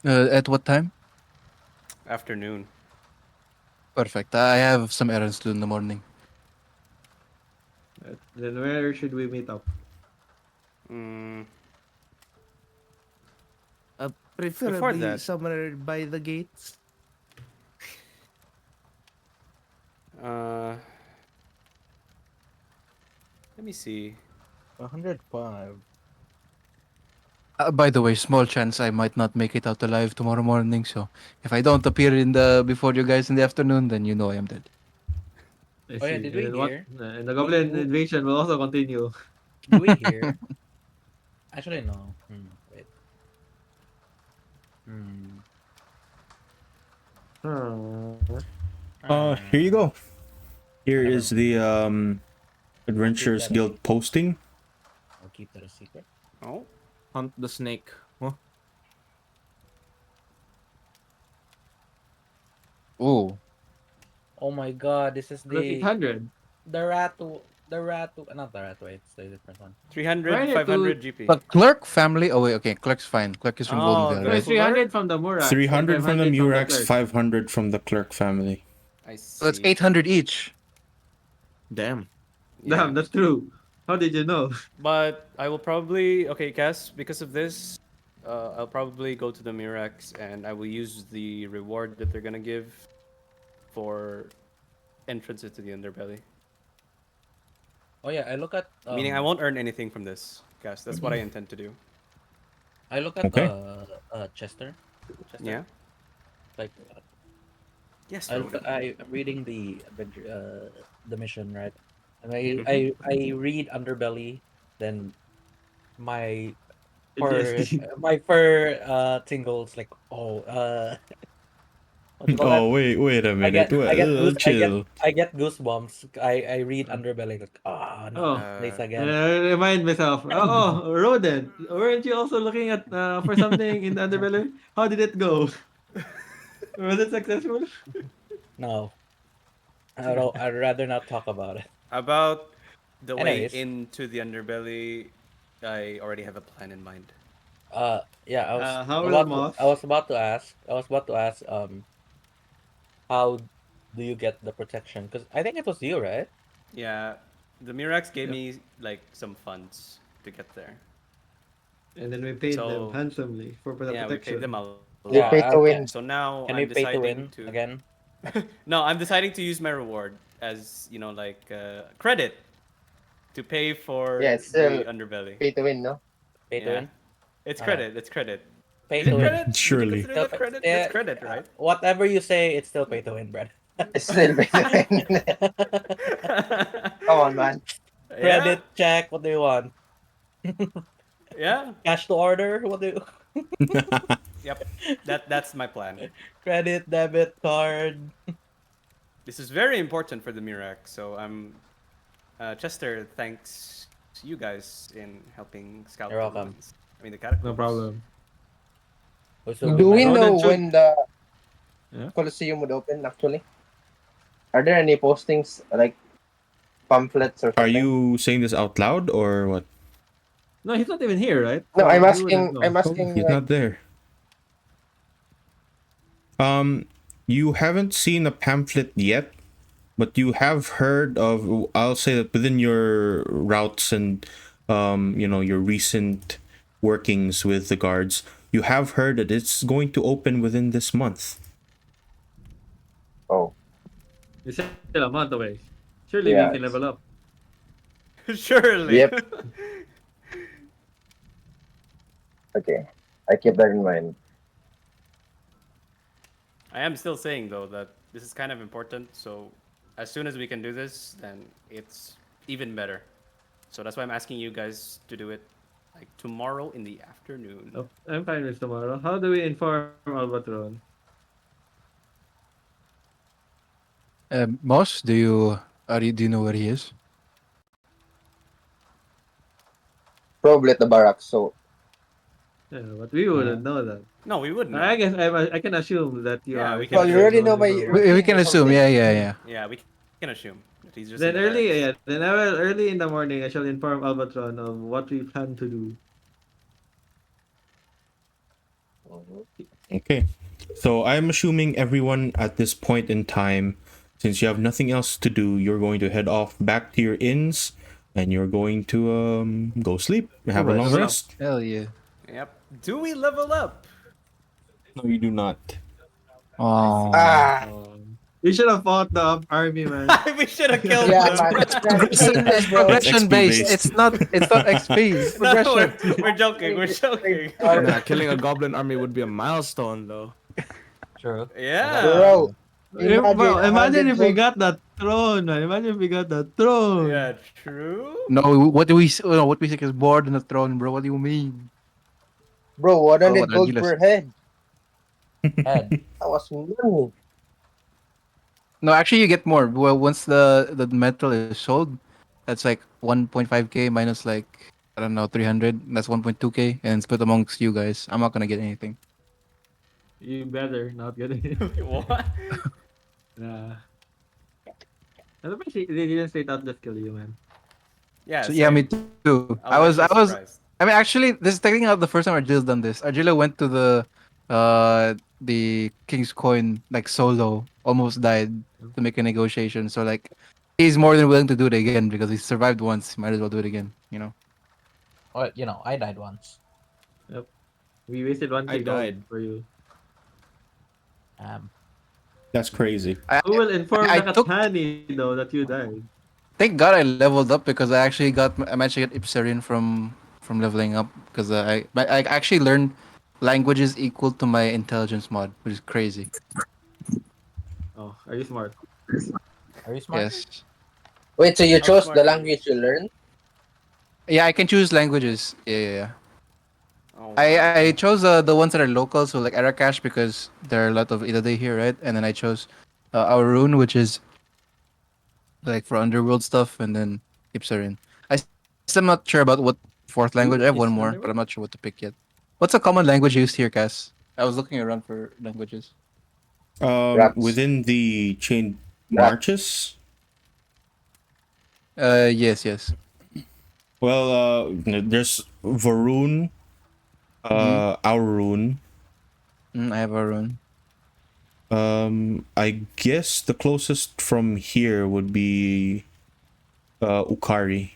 At what time? afternoon. Perfect. I have some errands to do in the morning. Then where should we meet up? Mm, Preferably that- somewhere by the gates. uh, Let me see. 105. By the way, small chance I might not make it out alive tomorrow morning. So if I don't appear in the before you guys in the afternoon, then you know I am dead. I Oh yeah, see. did And we then what? hear? And the goblin invasion will also continue. Do we hear? Actually, no. Wait. Hmm. Huh. Here you go. Here Whatever. is the Keep Adventurers that Guild posting. I'll keep that a secret. Oh, Hunt the snake. Huh? Ooh. Oh my god, this is Plus 800. not the ratu, it's the different one. 300, Right, 500 GP. The clerk family. Oh wait, okay, clerk's fine. Clerk is from Oh, Goldenvale, No, the it's right? 300 from the Murax. 300 and from the 500 Murex, clerk. 500 from the Clerk family. I So that's see. 800 each. Damn. Yeah. Damn, that's true. How did you know? But I will probably, okay, Cass, because of this, I'll probably go to the Murex and I will use the reward that they're gonna give for entrance into the underbelly. Oh yeah, I look at Meaning I won't earn anything from this, Cass. That's what I intend to do. I look at Okay. Chester. Yeah. Like Yes, I look Rhoda. I'm reading the adventure the mission, right? And I read underbelly, then my PTSD. tingles like what you call that? Oh, wait a minute. Chill. I get goosebumps. I read underbelly like not Oh, this place and again. I remind myself, rodent. Weren't you also looking at for something in the underbelly? How did it go? Was it successful? No, I'd rather not talk about it. About the way Anyways, into the underbelly, I already have a plan in mind. yeah, How will I Moth? was about to ask. How do you get the protection? Because I think it was you, right? Yeah, the Murex gave Yep. me like some funds to get there. And then we paid them So handsomely for the yeah, we paid them protection. a lot. You pay to Can, win. So now can we I'm pay to deciding win to. again? No, I'm deciding to use my reward as like credit to pay for Yeah, it's the still underbelly. pay to win, no? Pay to Yeah, win? it's Alright. credit. It's credit. Pay Is it to win. credit? Would you Surely. consider that credit? That's credit, right? Whatever you say, it's still pay to win, Brad. It's still pay to win. Come on, man. Yeah, Credit check. What do you want? yeah, Cash to order. What do you? yep. That's my plan. Credit, debit card. This is very important for the Murex, so I'm Chester. Thanks to you guys in helping scout You're the welcome. ruins. I mean the catacombs. No problem. Also, Do we Rodent know should- when the Yeah? Colosseum would open, actually? Are there any postings, like pamphlets or Are something? you saying this out loud or what? No, he's not even here, right? No, So I'm he wouldn't asking, know. I'm asking, He's like, not there. You haven't seen a pamphlet yet, but you have heard of, I'll say that within your routes and your recent workings with the guards, you have heard that it's going to open within this month. oh, It's still a month away. Surely Yeah, we can level up. Surely. Yep. okay. I keep that in mind. I am still saying though that this is kind of important. So as soon as we can do this, then it's even better. So that's why I'm asking you guys to do it like tomorrow in the afternoon. Oh, I'm fine with tomorrow. How do we inform Albatron? Moss, do you know where he is? Probably at the barracks, so Yeah, but we wouldn't know that. No, we would know. I guess I can assume that you Yeah, are. we can well, you assume. already know my We can or assume. something. Yeah. Yeah, we can assume that he's just Then in the early, barracks. yeah. Then I will early in the morning. I shall inform Albatron of what we plan to do. Okay. So I'm assuming everyone at this point in time, since you have nothing else to do, you're going to head off back to your inns and you're going to go sleep, have a long rest. Hell yeah. Yep. Do we level up? No, you do not. Oh. Ah, You should have fought the army, man. We should have killed Yeah, them. man. It's bro. progression XP based. based. It's not XP. It's No, progression. we're joking. We're joking. Nah, killing a goblin army would be a milestone, though. True. Yeah. Bro, Imagine if we 100 got that throne, man. Imagine if we got that throne. Yeah, true. No, what do we? No, what we think is more than a throne, bro. What do you mean? Bro, 100 what gold Argilas? per head. Head. That was money. No, actually, you get more. Well, once the metal is sold, that's like 1.5k minus like I don't know 300. That's 1.2k, and split amongst you guys. I'm not gonna get anything. You better not get it. What? Yeah. And they didn't straight out just kill you, man. Yeah. So, yeah, me too. I was. surprised. I mean, actually, this is technically not the first time Argila's done this. Argila went to the King's Coin like solo, almost died to make a negotiation. So like, he's more than willing to do it again because he survived once. Might as well do it again. You know. Well, I died once. We wasted one I gold died. for you. That's crazy. Who will inform I took- Nakatani though that you died? Thank God I leveled up because I managed to get Ipsarian from leveling up because I actually learned languages equal to my intelligence mod, which is crazy. Oh, are you smart? Are you smart? Yes. Wait, so you How chose smart the are you? language you learned? Yeah, I can choose languages. Yeah. Oh, wow. I chose the ones that are local, so like Arakash because there are a lot of Idade here, right? And then I chose Aurun, which is like for underworld stuff, and then Ipsarian. Still not sure about what fourth language. I have Is one more, underworld? but I'm not sure what to pick yet. What's a common language used here, Cass? I was looking around for languages. Rats. Within the chain Rat. marches. Yes. Well, there's Varun, Aurun. I have Aurun. I guess the closest from here would be Ukari.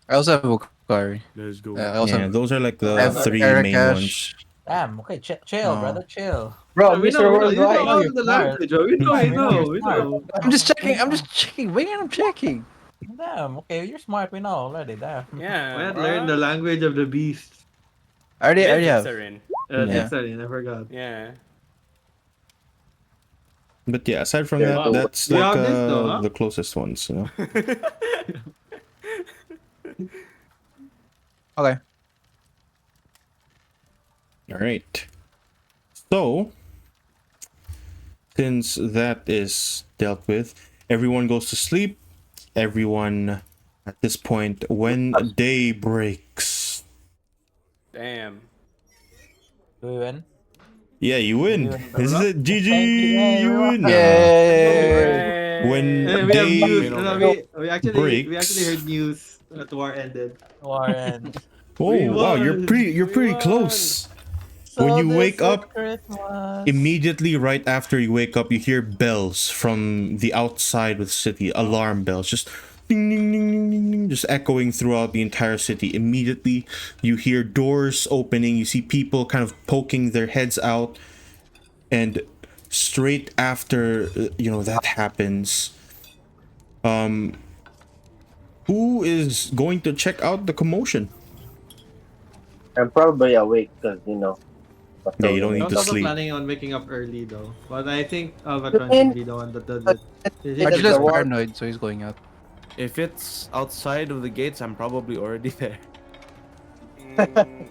I also have Ukari. Let's go. I also Yeah, have, those are like I the have three main Arakash. ones. Damn. Okay. Chill, Oh. brother. Chill. Bro, we Mr. know, Worldwide. you know all You're the smart. language, bro. We know. I'm just checking. Wait, I'm checking. Damn. Okay, you're smart. We know already. Damn. Yeah. I had bruh. learned the language of the beast. I already have. Myths Yeah. I forgot. Yeah. But yeah, aside from Yeah, that, wow. that's You like have this though, huh? the closest ones, you know. Okay. All right. So, since that is dealt with, everyone goes to sleep. Everyone at this point, when day breaks. Damn. Do we win? Yeah, you win. You win, This is bro. it. GG. Thank you. Yeah, You we win. won. Yay! When Hey, we have day news. We actually breaks. heard news that war ended. Warren. Oh We wow, you're won. pretty won. close. So When you this wake is up, Christmas. Immediately right after you wake up, you hear bells from the outside of the city, alarm bells, just ding ding ding ding ding ding, just echoing throughout the entire city. Immediately, you hear doors opening, you see people kind of poking their heads out, and straight after that happens, who is going to check out the commotion? I'm probably awake because, Yeah, you don't I need was to also sleep. planning on waking up early though. But I think Albatron should be the one that does it. Argila's the war- paranoid, so he's going out. If it's outside of the gates, I'm probably already there. Mm,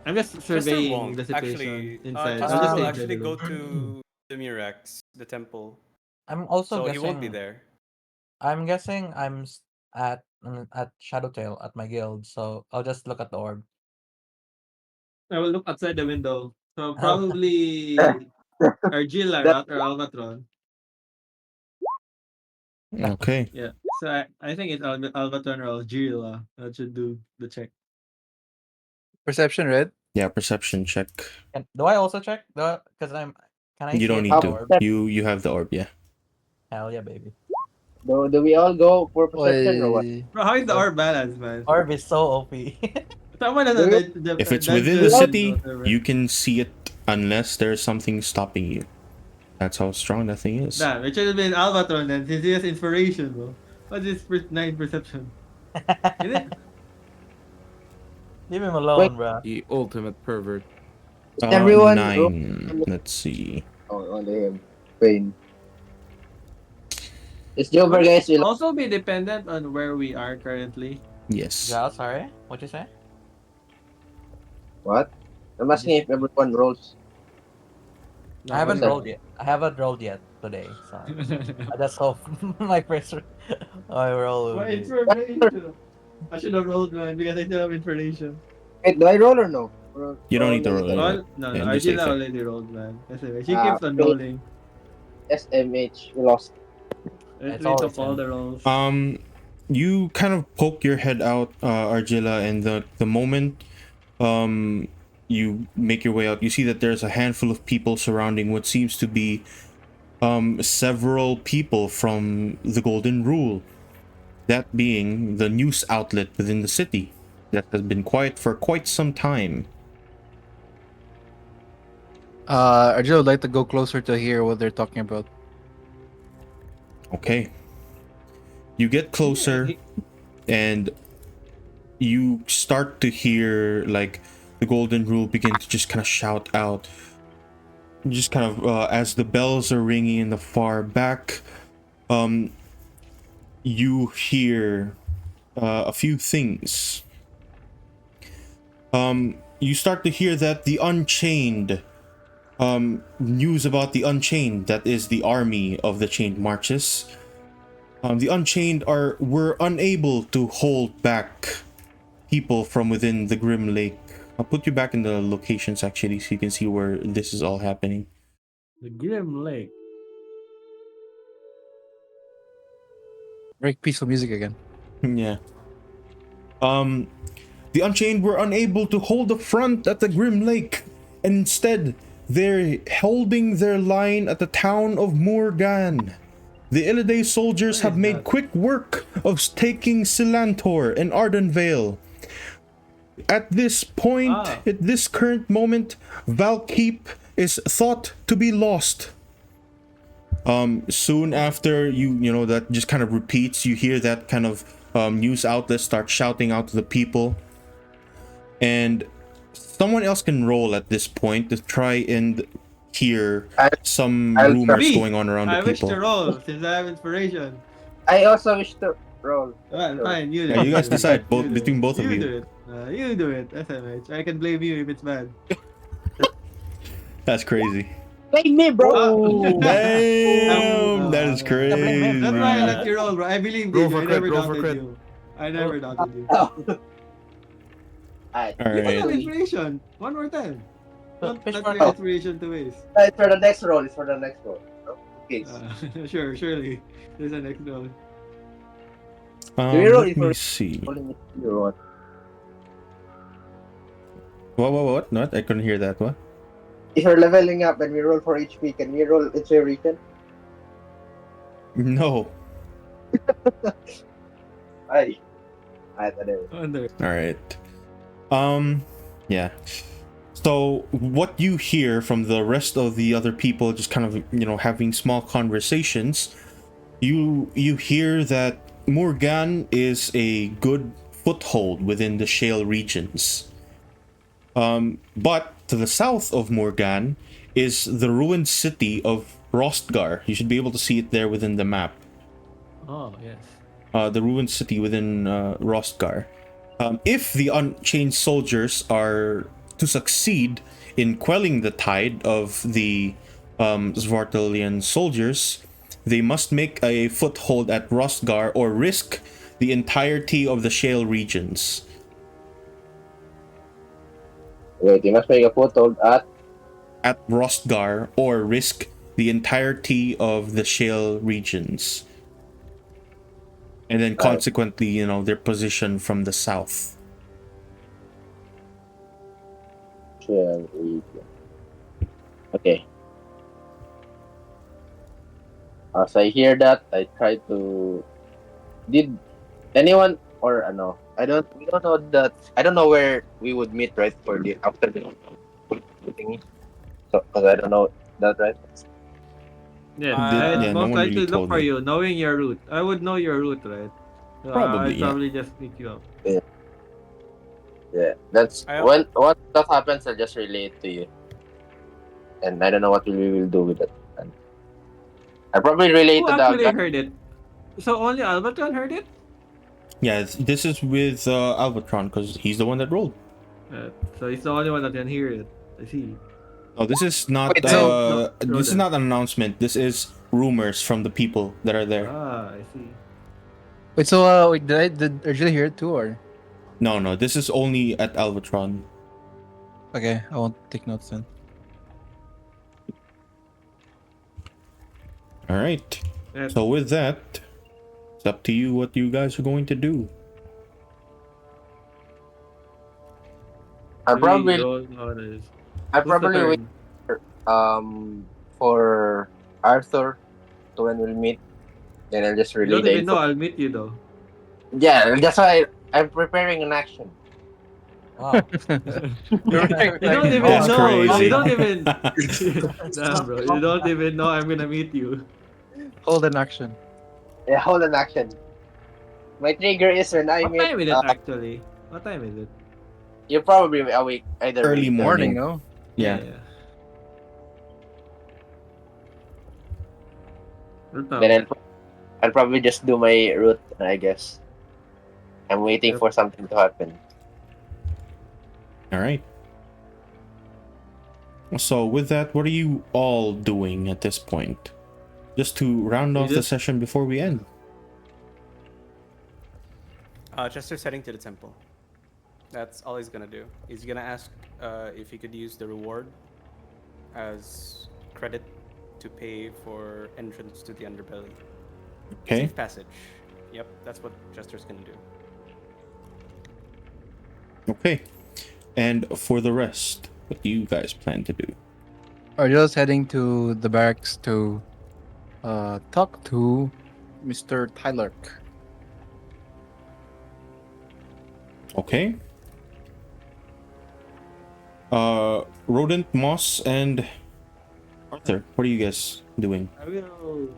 I'm just Chester surveying won't the situation actually. inside. Chester I'll just will stay actually inside go alone. to the Murex, the temple, I'm also so guessing. he won't be there. I'm guessing at Shadowtail at my guild, so I'll just look at the orb. I will look outside the window. So probably Argila That- or Albatron. Okay. Yeah. So I think it's Albatron or Algila that should do the check. Perception, right? Yeah, perception check. And do I also check? Because Can I? You see don't it need in to. the orb? You have the orb, yeah. Hell yeah, baby. Do we all go for perception or what? Bro, how is the orb balanced, man? Orb is so OP. Someone has If it's within the city, you can see it unless there's something stopping you. That's how strong that thing is. Damn, it should have been Albatron then, since he has inspiration, bro. What's his 9 perception? Is it? Leave him alone, bro. The ultimate pervert. Everyone 9. Let's see. Oh, only him. Pain. It's Jover, guys. We Also be dependent on where we are currently. Yes. Yeah, sorry. What you say? What? I'm asking if everyone rolls. No, I haven't what's that? rolled yet. I haven't rolled yet today, so I just hope my first I roll will My be. information. I should have rolled one because I still have information. Wait, do I roll or no? You don't need to roll. Well, no, Yeah, I just did say already rolled, man. SMH. She Ah, keeps on okay. rolling. SMH. We lost. Let's It's read always up all him. the rolls. You kind of poke your head out, Argilla, and the moment you make your way out, you see that there's a handful of people surrounding what seems to be several people from the Golden Rule. That being the news outlet within the city that has been quiet for quite some time. I just would like to go closer to hear what they're talking about. Okay. You get closer and you start to hear like the Golden Rule begin to just kind of shout out. Just kind of as the bells are ringing in the far back, you hear a few things. You start to hear that the Unchained, news about the Unchained, that is the army of the Chained Marches. The Unchained were unable to hold back people from within the Grim Lake. I'll put you back in the locations actually, so you can see where this is all happening. The Grim Lake. Break peaceful music again. Yeah. The Unchained were unable to hold the front at the Grim Lake. And instead, they're holding their line at the town of Morgan. The Illiday soldiers have made quick work of taking Silantor and Ardenvale. At this point, at this current moment, Valkeep is thought to be lost. Soon after you know that just kind of repeats, you hear that kind of news outlet start shouting out to the people, and someone else can roll at this point to try and hear some rumors going on around the I wish people. to roll since I have inspiration. I also wish to roll. Well, fine, you do Yeah, it. you guys decide You do between it. both of You you. do it. You do it. SMH. I can blame you if it's bad. That's crazy. Blame me, bro. Damn, that is crazy. That's why I let you roll, bro. I believe Roll in you. for I crit, never roll for doubted crit. you. I never doubted you. Alright. All You have right. inspiration. One more time. Don't Fish let mark your out. inspiration to waste. It's for the next roll. It's for the next roll. Okay. Sure, surely. There's a next roll. Let me see. Roll. What? Not? I couldn't hear that. What? If we're leveling up and we roll for HP, can we roll inspiration? No. Ay. Alright, whatever. All right. Yeah. So what you hear from the rest of the other people, just kind of having small conversations, you hear that Morgan is a good foothold within the Shale regions. But to the south of Morgan is the ruined city of Rostgar. You should be able to see it there within the map. Oh, yes. The ruined city within Rostgar. If the Unchained soldiers are to succeed in quelling the tide of the Svartalian soldiers, they must make a foothold at Rostgar or risk the entirety of the Shale regions. Wait, you must make a foothold at Rostgar or risk the entirety of the Shale regions. And then consequently, their position from the south. Shale region. Okay. As I hear that, I try to. Did anyone or no? We don't know that. I don't know where we would meet, right? For the after the thingy. So, because I don't know that, right? Yeah, Uh, I'd no most one really likely look told for me. you, knowing your route. I would know your route, right? So Probably, I'd yeah. probably just pick you up. Yeah, that's I when what that happens. I'll just relay it to you, and I don't know what we will do with it. And I probably relay Who to the actually guy. heard it? So only Albatron heard it? Yeah, this is with Albatron because he's the one that rolled. So he's the only one that can hear it. I see. No, this is not. Wait, so- No, This is Rodan. not an announcement. This is rumors from the people that are there. I see. Wait, so wait, did Arjun hear it too, or? No, this is only at Albatron. Okay, I won't take notes then. All right. Yeah. So with that, it's up to you what you guys are going to do. I Do we probably roll orders? I Who's the probably wait turn? for Arthur to when we'll meet. Then I'll just You relay don't the even know info. I'll meet you though. Yeah, that's why I'm preparing an action. Wow. You don't even That's know. crazy. You don't even. Damn, bro. You don't even know I'm gonna meet you. Hold an action. Yeah, hold an action. My trigger is when I What meet. time is it actually? What time is it? You're probably awake either Early way. morning. No? Yeah. Then I'll probably just do my route, I guess. I'm waiting Yep. for something to happen. All right. So with that, what are you all doing at this point? Just to round We off the just- session before we end. Chester's heading to the temple. That's all he's gonna do. He's gonna ask if he could use the reward as credit to pay for entrance to the underbelly. Okay. Safe passage. Yep, that's what Chester's gonna do. Okay. And for the rest, what do you guys plan to do? Arjun's heading to the barracks to talk to Mr. Tyler. Okay. Rodent, Moss, and Arthur, what are you guys doing? I will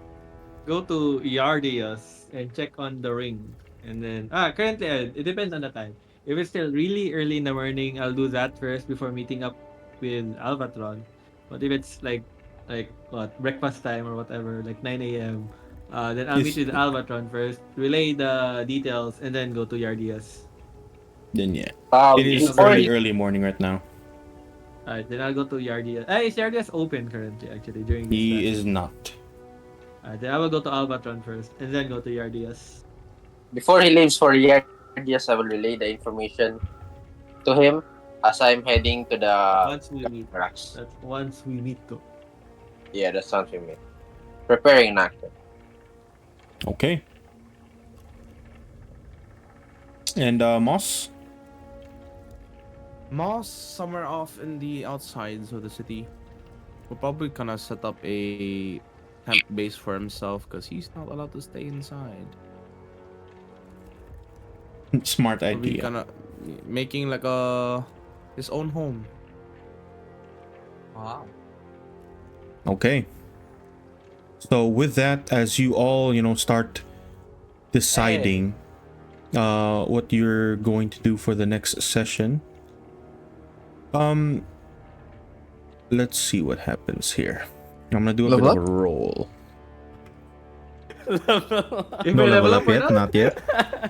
go to Yardias and check on the ring. And then, currently, it depends on the time. If it's still really early in the morning, I'll do that first before meeting up with Albatron. But if it's like what, breakfast time or whatever, like 9 a.m., then I'll meet with Albatron first, relay the details, and then go to Yardias. Then yeah. Um, It is before early morning right now. Alright, then I'll go to Yardias. Is Yardias open currently, actually, during this He time? is not. Alright, then I will go to Albatron first, and then go to Yardias. Before he leaves for Yardias, I will relay the information to him as I'm heading to the Once we meet. barracks. That's once we meet though. Yeah, that sounds familiar. Preparing an action. Okay. And Moss? Moss somewhere off in the outsides of the city. Will probably kind of set up a camp base for himself because he's not allowed to stay inside. Smart Will be idea. kind of making like a his own home. Wow. Okay. So with that, as you all, start deciding what you're going to do for the next session, let's see what happens here. I'm gonna do a Level bit of a roll. If No we level up or yet, not yet.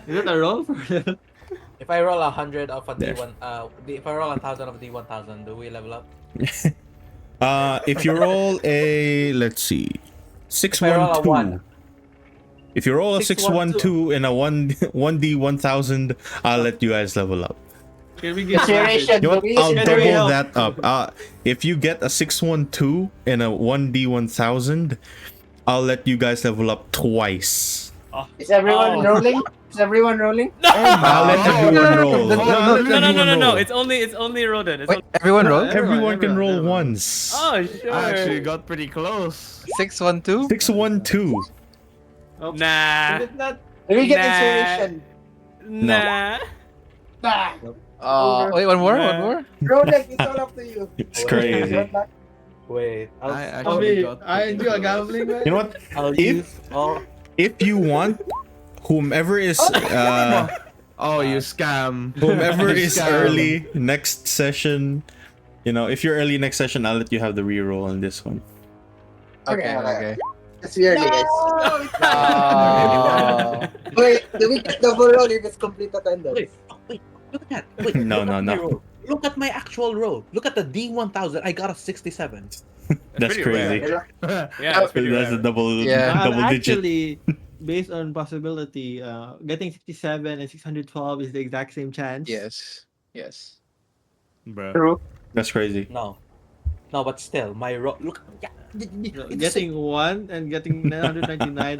Is it a roll for level? If I roll 100 of a There. D1, if I roll 1,000 of D1000, do we level up? If you roll a, let's see, If I roll a 612. one. If you roll a 612. 612 and a 1D1000, I'll let you guys level up. Can we get Consideration. You know what? Please, I'll Can we double help? that up. If you get a 612 and a 1D1000, I'll let you guys level up twice. Is everyone rolling? Is everyone rolling? I'll let everyone roll. no, I'll let everyone No. roll. It's only Rodan. Wait, everyone roll? Everyone can roll everyone. once. Oh, sure. I actually got pretty close. 612? 612. Oh, Nah. is it not? Let me get Nah. inspiration. Nah. Nah. Wait, one more? Nah. One more? Rolex, it's all up to you. It's crazy. Wait, I I actually mean, got I enjoy gambling, man. You know what? I'll If use all. if you want, whomever is Oh, you scam. whomever You is scam. early next session, if you're early next session, I'll let you have the reroll on this one. Okay. Let's be early, guys. No. Wait, do we get double roll if it's complete attendance? Wait, look at that. Wait, No, look no, at my no. roll. Look at my actual roll. Look at the D1000. I got a 67. That's pretty crazy. rare. Yeah, it's pretty That's a rare. double Yeah. double digit. Actually, based on possibility, getting 67 and 612 is the exact same chance. Yes. Bruh. True. That's crazy. No, but still, my roll. Look, yeah, So it's getting 1 and getting 999